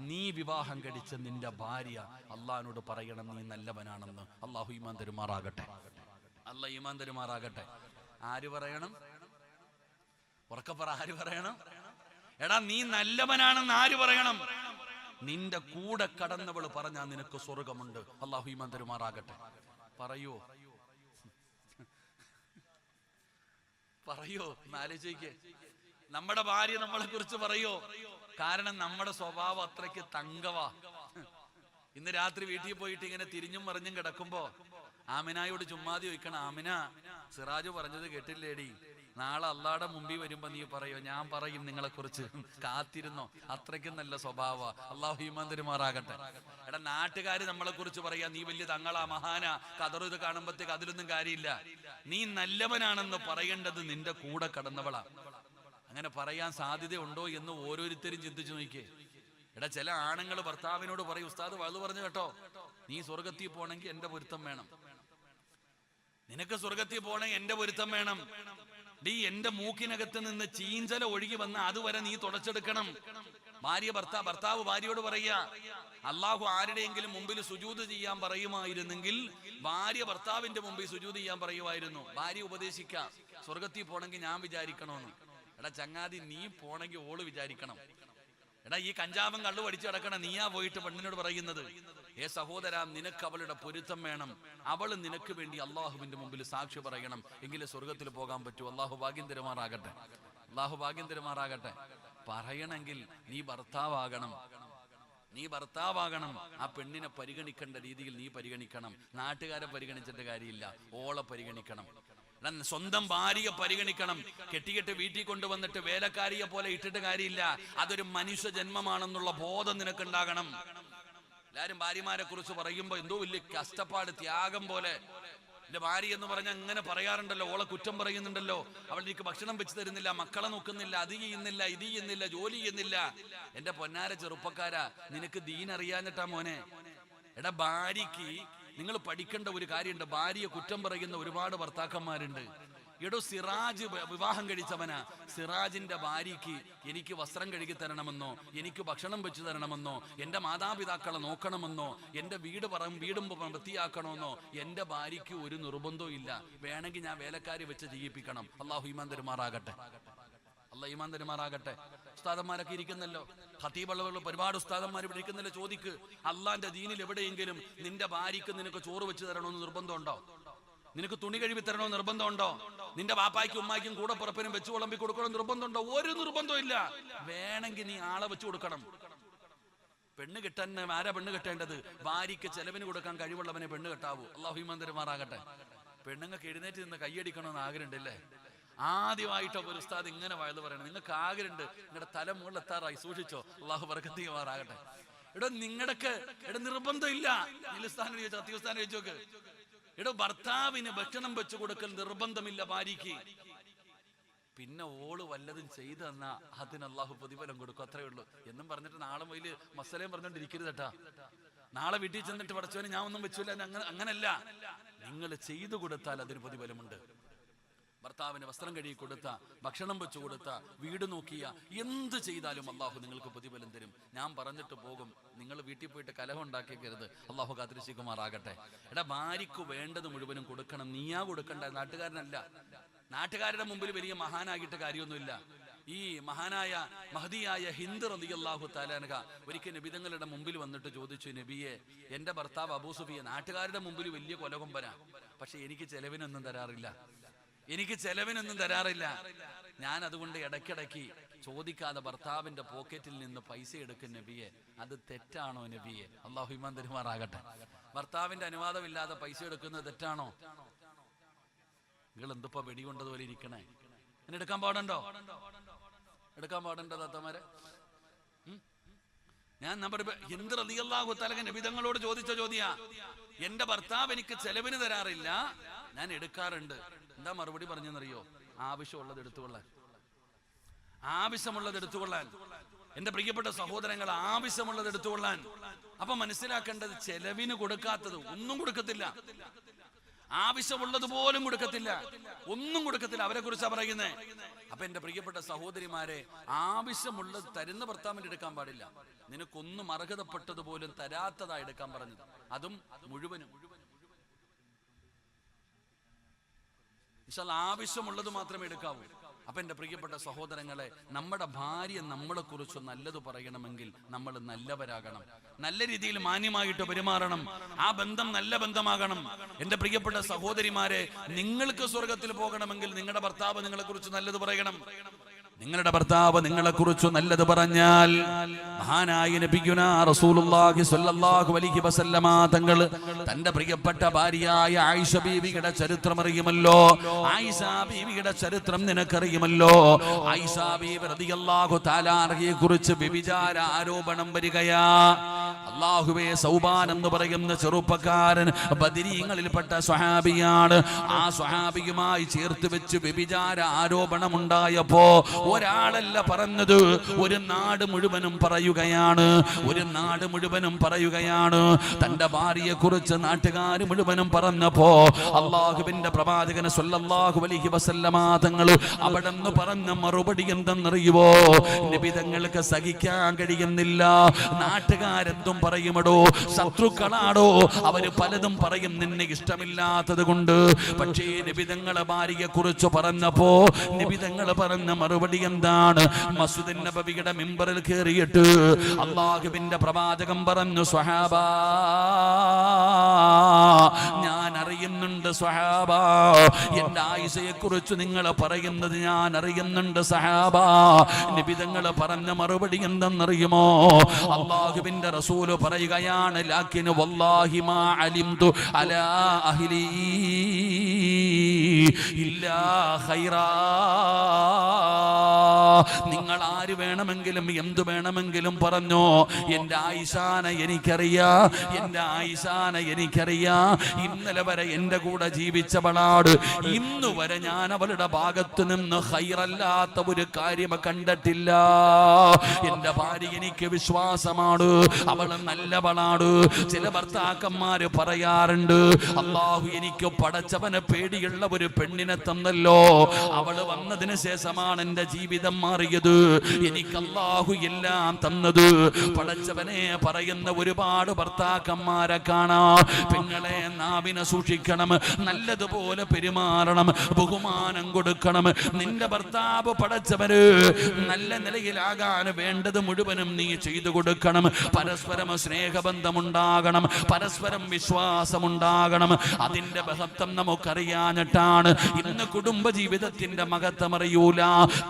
Speaker 1: നീ വിവാഹം കഴിച്ച നിന്റെ ഭാര്യ അള്ളാഹിനോട് പറയണം നീ നല്ലവനാണെന്ന്. അള്ളാഹു ഈമാൻ തരുമാറാകട്ടെ, അള്ളാഹ് ഈമാൻ തരുമാറാകട്ടെ. ആര് പറയണം? ഉറക്കപ്പറ, ആര് പറയണം? എടാ, നീ നല്ലവനാണെന്ന് ആര് പറയണം? നിന്റെ കൂടെ കടന്നവള് പറഞ്ഞാൽ നിനക്ക് സ്വർഗമുണ്ട്. അള്ളാഹു ഈമാൻ തരുമാറാകട്ടെ. പറയോ? പറയോ? ആലോചിക്കേ, നമ്മുടെ ഭാര്യ നമ്മളെ കുറിച്ച് പറയോ? കാരണം നമ്മുടെ സ്വഭാവം അത്രയ്ക്ക് തങ്കവാ. ഇന്ന് രാത്രി വീട്ടിൽ പോയിട്ട് ഇങ്ങനെ തിരിഞ്ഞും മറിഞ്ഞും കിടക്കുമ്പോ ആമിനായോട് ചുമ്മാതി ചോദിക്കണം, ആമിന, സിറാജ് പറഞ്ഞത് കേട്ടില്ലേടി? നാളെ അള്ളാടെ മുമ്പിൽ വരുമ്പോ നീ പറയോ? ഞാൻ പറയും നിങ്ങളെ കുറിച്ച്, കാത്തിരുന്നോ. അത്രയ്ക്കും നല്ല സ്വഭാവ. അള്ളാഹു ഈമാൻ തരുമാറാകട്ടെ. എടാ, നാട്ടുകാര് നമ്മളെ കുറിച്ച് പറയാ, നീ വലിയ തങ്ങളാ, മഹാനാ, കതറു, ഇത് കാണുമ്പോഴത്തേക്ക് അതിലൊന്നും കാര്യമില്ല. നീ നല്ലവനാണെന്ന് പറയേണ്ടത് നിന്റെ കൂടെ കടന്നവളാ. അങ്ങനെ പറയാൻ സാധ്യതയുണ്ടോ എന്ന് ഓരോരുത്തരും ചിന്തിച്ചു നോക്കിയേ. എടാ, ചില ആണുങ്ങൾ ഭർത്താവിനോട് പറയും, ഉസ്താദ് വഴുതു പറഞ്ഞു കേട്ടോ, നീ സ്വർഗത്തിൽ പോണെങ്കിൽ എന്റെ പൊരുത്തം വേണം, നിനക്ക് സ്വർഗത്തിൽ പോണെങ്കിൽ എന്റെ പൊരുത്തം വേണം. ഡീ, എന്റെ മൂക്കിനകത്ത് നിന്ന് ചീഞ്ചല ഒഴുകി വന്ന അതുവരെ നീ തുടച്ചെടുക്കണം. ഭർത്താവ് ഭാര്യയോട് പറയാ, അള്ളാഹു ആരുടെയെങ്കിലും മുമ്പിൽ സുജൂദ് ചെയ്യാൻ പറയുമായിരുന്നെങ്കിൽ ഭാര്യ ഭർത്താവിന്റെ മുമ്പിൽ സുജൂദ് ചെയ്യാൻ പറയുമായിരുന്നു. ഭാര്യ ഉപദേശിക്കാം, സ്വർഗത്തിൽ പോണെങ്കിൽ ഞാൻ വിചാരിക്കണോന്ന്. എടാ ചങ്ങാതി, നീ പോണെങ്കിൽ ഓള് വിചാരിക്കണം. എടാ, ഈ കഞ്ചാവും കള്ളു പഠിച്ചു കിടക്കണം, നീയാ പോയിട്ട് പെണ്ണിനോട് പറയുന്നത്, സഹോദരാ, നിനക്ക് അവളുടെ പൊരുത്തം വേണം, അവള് നിനക്ക് വേണ്ടി അള്ളാഹുവിന്റെ മുമ്പിൽ സാക്ഷി പറയണം, എങ്കിലേ സ്വർഗത്തിൽ പോകാൻ പറ്റൂ. അള്ളാഹു ഭാഗ്യം തരുമാറാകട്ടെ, അള്ളാഹു ഭാഗ്യം തരുമാറാകട്ടെ. പറയണമെങ്കിൽ നീ ഭർത്താവാകണം, നീ ഭർത്താവാകണം. ആ പെണ്ണിനെ പരിഗണിക്കേണ്ട രീതിയിൽ നീ പരിഗണിക്കണം. നാട്ടുകാരെ പരിഗണിച്ചിട്ട് കാര്യമില്ല, ഓളെ പരിഗണിക്കണം. സ്വന്തം ഭാര്യയെ പരിഗണിക്കണം. കെട്ടിക്കെട്ട് വീട്ടിൽ കൊണ്ടുവന്നിട്ട് വേലക്കാരിയെ പോലെ ഇട്ടിട്ട് കാര്യമില്ല. അതൊരു മനുഷ്യ ജന്മമാണെന്നുള്ള ബോധം നിനക്കുണ്ടാകണം. എല്ലാരും ഭാര്യമാരെ കുറിച്ച് പറയുമ്പോ എന്തോ വലിയ കഷ്ടപ്പാട്, ത്യാഗം പോലെ. എന്റെ ഭാര്യ എന്ന് പറഞ്ഞാൽ അങ്ങനെ പറയാറുണ്ടല്ലോ, ഓളെ കുറ്റം പറയുന്നുണ്ടല്ലോ, അവൾ എനിക്ക് ഭക്ഷണം വെച്ച് തരുന്നില്ല, മക്കളെ നോക്കുന്നില്ല, അത് ചെയ്യുന്നില്ല, ഇത് ചെയ്യുന്നില്ല, ജോലി ചെയ്യുന്നില്ല. എന്റെ പൊന്നാര ചെറുപ്പക്കാരാ, നിനക്ക് ദീൻ അറിയാഞ്ഞിട്ടാ മോനെ. എടാ, ഭാര്യക്ക് നിങ്ങൾ പഠിക്കേണ്ട ഒരു കാര്യമുണ്ട്. ഭാര്യയെ കുറ്റം പറയുന്ന ഒരുപാട് ഭർത്താക്കന്മാരുണ്ട്. എടോ, സിറാജ് വിവാഹം കഴിച്ചവനാ. സിറാജിന്റെ ഭാര്യയ്ക്ക് എനിക്ക് വസ്ത്രം കഴുകി തരണമെന്നോ, എനിക്ക് ഭക്ഷണം വെച്ചു തരണമെന്നോ, എന്റെ മാതാപിതാക്കളെ നോക്കണമെന്നോ, എന്റെ വീടും വൃത്തിയാക്കണമെന്നോ എന്റെ ഭാര്യയ്ക്ക് ഒരു നിർബന്ധവും ഇല്ല. വേണമെങ്കിൽ ഞാൻ വേലക്കാരി വെച്ച് ചെയ്യിപ്പിക്കണം. അള്ളാഹു ഈമാൻ തരുമാറാകട്ടെ, അള്ളാഹു ഈമാൻ തരുമാറാകട്ടെ. ഉസ്താദന്മാരൊക്കെ ഇരിക്കുന്നല്ലോ, ഖതീബുകൾ, ഒരുപാട് ഉസ്താദന്മാർ ഇവിടെ ഇരിക്കുന്നല്ലോ. ചോദിക്ക്, അള്ളാന്റെ ദീനിൽ എവിടെയെങ്കിലും നിന്റെ ഭാര്യയ്ക്ക് നിനക്ക് ചോറ് വെച്ച് തരണമെന്ന് നിർബന്ധമുണ്ടോ? നിനക്ക് തുണി കഴുകി തരണോ നിർബന്ധമുണ്ടോ? നിന്റെ വാപ്പായ്ക്കും ഉമ്മായ്ക്കും കൂടെ പുറപ്പിനും വെച്ച് വിളമ്പി കൊടുക്കണം നിർബന്ധമുണ്ടോ? ഒരു നിർബന്ധവും ഇല്ല. വേണമെങ്കിൽ നീ ആളെ വെച്ച് കൊടുക്കണം. പെണ്ണ് കിട്ടാൻ ആരാ പെണ്ണ് കെട്ടേണ്ടത്? ഭാര്യയ്ക്ക് ചെലവിന് കൊടുക്കാൻ കഴിവുള്ളവനെ പെണ്ണ് കെട്ടാവൂ. അല്ലാഹു ഈമാൻ തരുമാറാകട്ടെ. പെണ്ണുങ്ങൾക്ക് എഴുന്നേറ്റ് നിന്ന് കൈയടിക്കണമെന്ന് ആഗ്രഹമുണ്ടല്ലേ? ആദ്യമായിട്ട് ഒരു ഉസ്താദ് ഇങ്ങനെ വയത് പറയണം, നിങ്ങൾക്ക് ആഗ്രഹമുണ്ട്, നിങ്ങളുടെ തല മുകളിൽ എത്താറായി, സൂക്ഷിച്ചോ, അള്ളാഹു ബർക്കത്തിയുമാറാകട്ടെ. നിങ്ങളുടെയൊക്കെ നിർബന്ധമില്ല. നിലസ്ഥാനം ചോദിച്ചോ, അത്യുസ്ഥാനം ചോദിച്ചോക്ക്. ഭർത്താവിന് ഭക്ഷണം വെച്ചു കൊടുക്കൽ നിർബന്ധമില്ല ഭാര്യയ്ക്ക്. പിന്നെ ഓള് വല്ലതും ചെയ്തു തന്നാ അതിന് അള്ളാഹു പ്രതിഫലം കൊടുക്കും, അത്രേ ഉള്ളൂ. എന്നും പറഞ്ഞിട്ട് നാളെ മുതൽ മസലയും പറഞ്ഞോണ്ടിരിക്കരുത് കേട്ടാ. നാളെ വീട്ടിൽ ചെന്നിട്ട് പഠിച്ചവന് ഞാൻ ഒന്നും വെച്ചില്ല, അങ്ങനല്ല. നിങ്ങൾ ചെയ്തു കൊടുത്താൽ അതിന് പ്രതിഫലമുണ്ട്. ഭർത്താവിന് വസ്ത്രം കഴുകി കൊടുത്ത, ഭക്ഷണം വെച്ചു കൊടുത്ത, വീട് നോക്കിയ, എന്ത് ചെയ്താലും അള്ളാഹു നിങ്ങൾക്ക് പ്രതിഫലം തരും. ഞാൻ പറഞ്ഞിട്ട് പോകും, നിങ്ങൾ വീട്ടിൽ പോയിട്ട് കലഹം ഉണ്ടാക്കിക്കരുത്. അള്ളാഹു കാത്തിരക്ഷിക്കുമാറാകട്ടെ. ഭാര്യക്ക് വേണ്ടത് മുഴുവനും കൊടുക്കണം. നീയാ കൊടുക്കണ്ട, നാട്ടുകാരനല്ല. നാട്ടുകാരുടെ മുമ്പിൽ വലിയ മഹാനാകിയിട്ട് കാര്യമൊന്നുമില്ല. ഈ മഹാനായ മഹദിയായ ഹിന്ദ് റളിയല്ലാഹു തആല അൻഹ ഒരിക്കൽ നബി തങ്ങളുടെ മുമ്പിൽ വന്നിട്ട് ചോദിച്ചു, നബിയെ, എന്റെ ഭർത്താവ് അബൂ സുഫിയാൻ നാട്ടുകാരുടെ മുമ്പിൽ വലിയ കൊലകൊമ്പനാ, പക്ഷെ എനിക്ക് ചെലവിനൊന്നും തരാറില്ല. ഞാൻ അതുകൊണ്ട് ഇടയ്ക്കിടയ്ക്ക് ചോദിക്കാതെ ഭർത്താവിന്റെ പോക്കറ്റിൽ നിന്ന് പൈസ എടുക്കും നബിയെ, അത് തെറ്റാണോ നബിയെ? അല്ലാഹു ഈമാൻ തരുമാറാകട്ടെ. ഭർത്താവിന്റെ അനുവാദമില്ലാതെ പൈസ എടുക്കുന്നത് തെറ്റാണോ? നിങ്ങൾ എന്തിപ്പോ വെടികൊണ്ടതുപോലെ ഇരിക്കണേ? എടുക്കാൻ പാടുണ്ടോ താത്തമാരെ? ഞാൻ ഹിന്ദ് റളിയല്ലാഹു തആല നബി തങ്ങളോട് ചോദിച്ച ചോദ്യ, എന്റെ ഭർത്താവ് എനിക്ക് ചെലവിന് തരാറില്ല, ഞാൻ എടുക്കാറുണ്ട്. എന്താ മറുപടി പറഞ്ഞെന്നറിയോ? ആവശ്യമുള്ളത് എടുത്തുകൊള്ളാൻ. എന്റെ പ്രിയപ്പെട്ട സഹോദരങ്ങൾ, ആവശ്യമുള്ളത് എടുത്തുകൊള്ളാൻ. അപ്പൊ മനസ്സിലാക്കേണ്ടത്, ചെലവിന് കൊടുക്കാത്തത് ഒന്നും കൊടുക്കത്തില്ല, ആവശ്യമുള്ളത് പോലും കൊടുക്കത്തില്ല, ഒന്നും കൊടുക്കത്തില്ല. അവരെ കുറിച്ചാ പറയുന്നേ. അപ്പൊ എന്റെ പ്രിയപ്പെട്ട സഹോദരിമാരെ, ആവശ്യമുള്ളത് തരുന്ന ഭർത്താവിന് എടുക്കാൻ പാടില്ല. നിനക്കൊന്നും അർഹതപ്പെട്ടതുപോലും തരാത്തതായി എടുക്കാൻ പറഞ്ഞത്, അതും മുഴുവനും. ആവശ്യമുള്ളത് മാത്രമേ എടുക്കാവൂ. അപ്പൊ എന്റെ പ്രിയപ്പെട്ട സഹോദരങ്ങളെ, നമ്മുടെ ഭാര്യ നമ്മളെ കുറിച്ച് നല്ലത് പറയണമെങ്കിൽ നമ്മൾ നല്ലവരാകണം, നല്ല രീതിയിൽ മാന്യമായിട്ട് പെരുമാറണം. ആ ബന്ധം നല്ല ബന്ധമാകണം. എന്റെ പ്രിയപ്പെട്ട സഹോദരിമാരെ, നിങ്ങൾക്ക് സ്വർഗത്തിൽ പോകണമെങ്കിൽ നിങ്ങളുടെ ഭർത്താവ് നിങ്ങളെ കുറിച്ച് നല്ലത് പറയണം. നിങ്ങളുടെ ഭർത്താവ് നിങ്ങളെ കുറിച്ച് നല്ലത് പറഞ്ഞാൽ, മഹാനായ നബിയുനാ റസൂലുള്ളാഹി സ്വല്ലല്ലാഹു അലൈഹി വസല്ലമ തങ്ങൾ തന്റെ പ്രിയപ്പെട്ട ഭാര്യയായ ആയിഷ ബീവിയുടെ ചരിത്രം അറിയുമല്ലോ. ആയിഷ ബീവിയുടെ ചരിത്രം നിനക്കറിയുമല്ലോ. ആയിഷ ബീവി റളിയല്ലാഹു തആല അൻഹയെ കുറിച്ച് വ്യഭിചാര ആരോപണം വരികയാ. അല്ലാഹുവേ, സൗബാൻ എന്ന് പറയുന്ന ചെറുപ്പക്കാരൻ ബദരീങ്ങളിൽപ്പെട്ട സ്വഹാബിയാണ്. ആ സ്വഹാബിയുമായി ചേർത്ത് വെച്ച് വ്യഭിചാര ആരോപണം ഉണ്ടായപ്പോ ഒരാളല്ല പറഞ്ഞത്, ഒരു നാട് മുഴുവനും പറയുകയാണ്. തന്റെ ഭാര്യയെ കുറിച്ച് നാട്ടുകാർ മുഴുവനും പറഞ്ഞപ്പോ അല്ലാഹുവിന്റെ പ്രവാചകൻ സ്വല്ലല്ലാഹു അലൈഹി വസല്ലമ തങ്ങൾ അവിടെ നിന്ന് പറഞ്ഞ മറുപടി എന്തെന്നറിയുവോ? നബി തങ്ങൾക്ക് സഹിക്കാൻ കഴിയുന്നില്ല. നാട്ടുകാരെന്തും പറയുമടോ, ശത്രുക്കളാടോ, അവര് പലതും പറയും നിന്നെ ഇഷ്ടമില്ലാത്തത് കൊണ്ട്. പക്ഷേ നബി തങ്ങളെ ഭാര്യയെ കുറിച്ച് പറഞ്ഞപ്പോ നബി തങ്ങൾ പറഞ്ഞ മറുപടി എന്താണ്? മസ്ജിദ് നബവിയുടെ മിമ്പറിൽ കയറിയിട്ട് അല്ലാഹുവിന്റെ പ്രവാചകൻ പറഞ്ഞു, സ്വഹാബാ, ഞാൻ അറിയുന്നുണ്ട് സ്വഹാബാ, എന്റെ ആയിഷയെ കുറിച്ച് നിങ്ങൾ പറയുന്നത് ഞാൻ അറിയുന്നുണ്ട് സഹാബാ. നബി തങ്ങൾ പറഞ്ഞ മറുപടി എന്തെന്നറിയുമോ? അല്ലാഹുവിന്റെ റസൂൽ പറയുകയാണ്, ലാകിൻ വല്ലാഹി മാ അലിംതു അലാ അഹ്ലി ഇല്ലാ ഖൈറാ. നിങ്ങൾ ആര് വേണമെങ്കിലും എന്തു വേണമെങ്കിലും പറഞ്ഞോ, എന്റെ ആയിഷാനെ എനിക്കറിയാ. ഇന്നലെ വരെ എന്റെ കൂടെ ജീവിച്ചവളാട്, ഇന്നു വരെ ഞാൻ അവളുടെ ഭാഗത്ത് നിന്ന് ഖൈറല്ലാത്ത ഒരു കാര്യം കണ്ടിട്ടില്ല. എന്റെ ഭാര്യ എനിക്ക് വിശ്വാസമാണ്, അവൾ നല്ലവളാണ്. ചില ഭർത്താക്കന്മാര് പറയാറുണ്ട്, അല്ലാഹു എനിക്ക് പടച്ചവനെ പേടിയുള്ള ഒരു പെണ്ണിനെ തന്നല്ലോ, അവള് വന്നതിന് ശേഷമാണ് എന്റെ ജീവിതം മാറിയത്, എനിക്ക് അല്ലാഹു എല്ലാം തന്നത്. പടച്ചവനെ പറയുന്ന ഒരുപാട് ഭർത്താക്കന്മാരെ കാണാം. പെങ്ങളെ, നാവിനെ സൂക്ഷിക്കണം, നല്ലതുപോലെ പെരുമാറണം, ബഹുമാനം കൊടുക്കണം. നിന്റെ ഭർത്താവ് പടച്ചവന് നല്ല നിലയിലാകാൻ വേണ്ടത് മുഴുവനും നീ ചെയ്തു കൊടുക്കണം. പരസ്പരം സ്നേഹബന്ധമുണ്ടാകണം, പരസ്പരം വിശ്വാസമുണ്ടാകണം. അതിന്റെ മഹത്വം നമുക്കറിയാഞ്ഞിട്ടാണ് ഇന്ന് കുടുംബ ജീവിതത്തിന്റെ മഹത്വം അറിയൂല.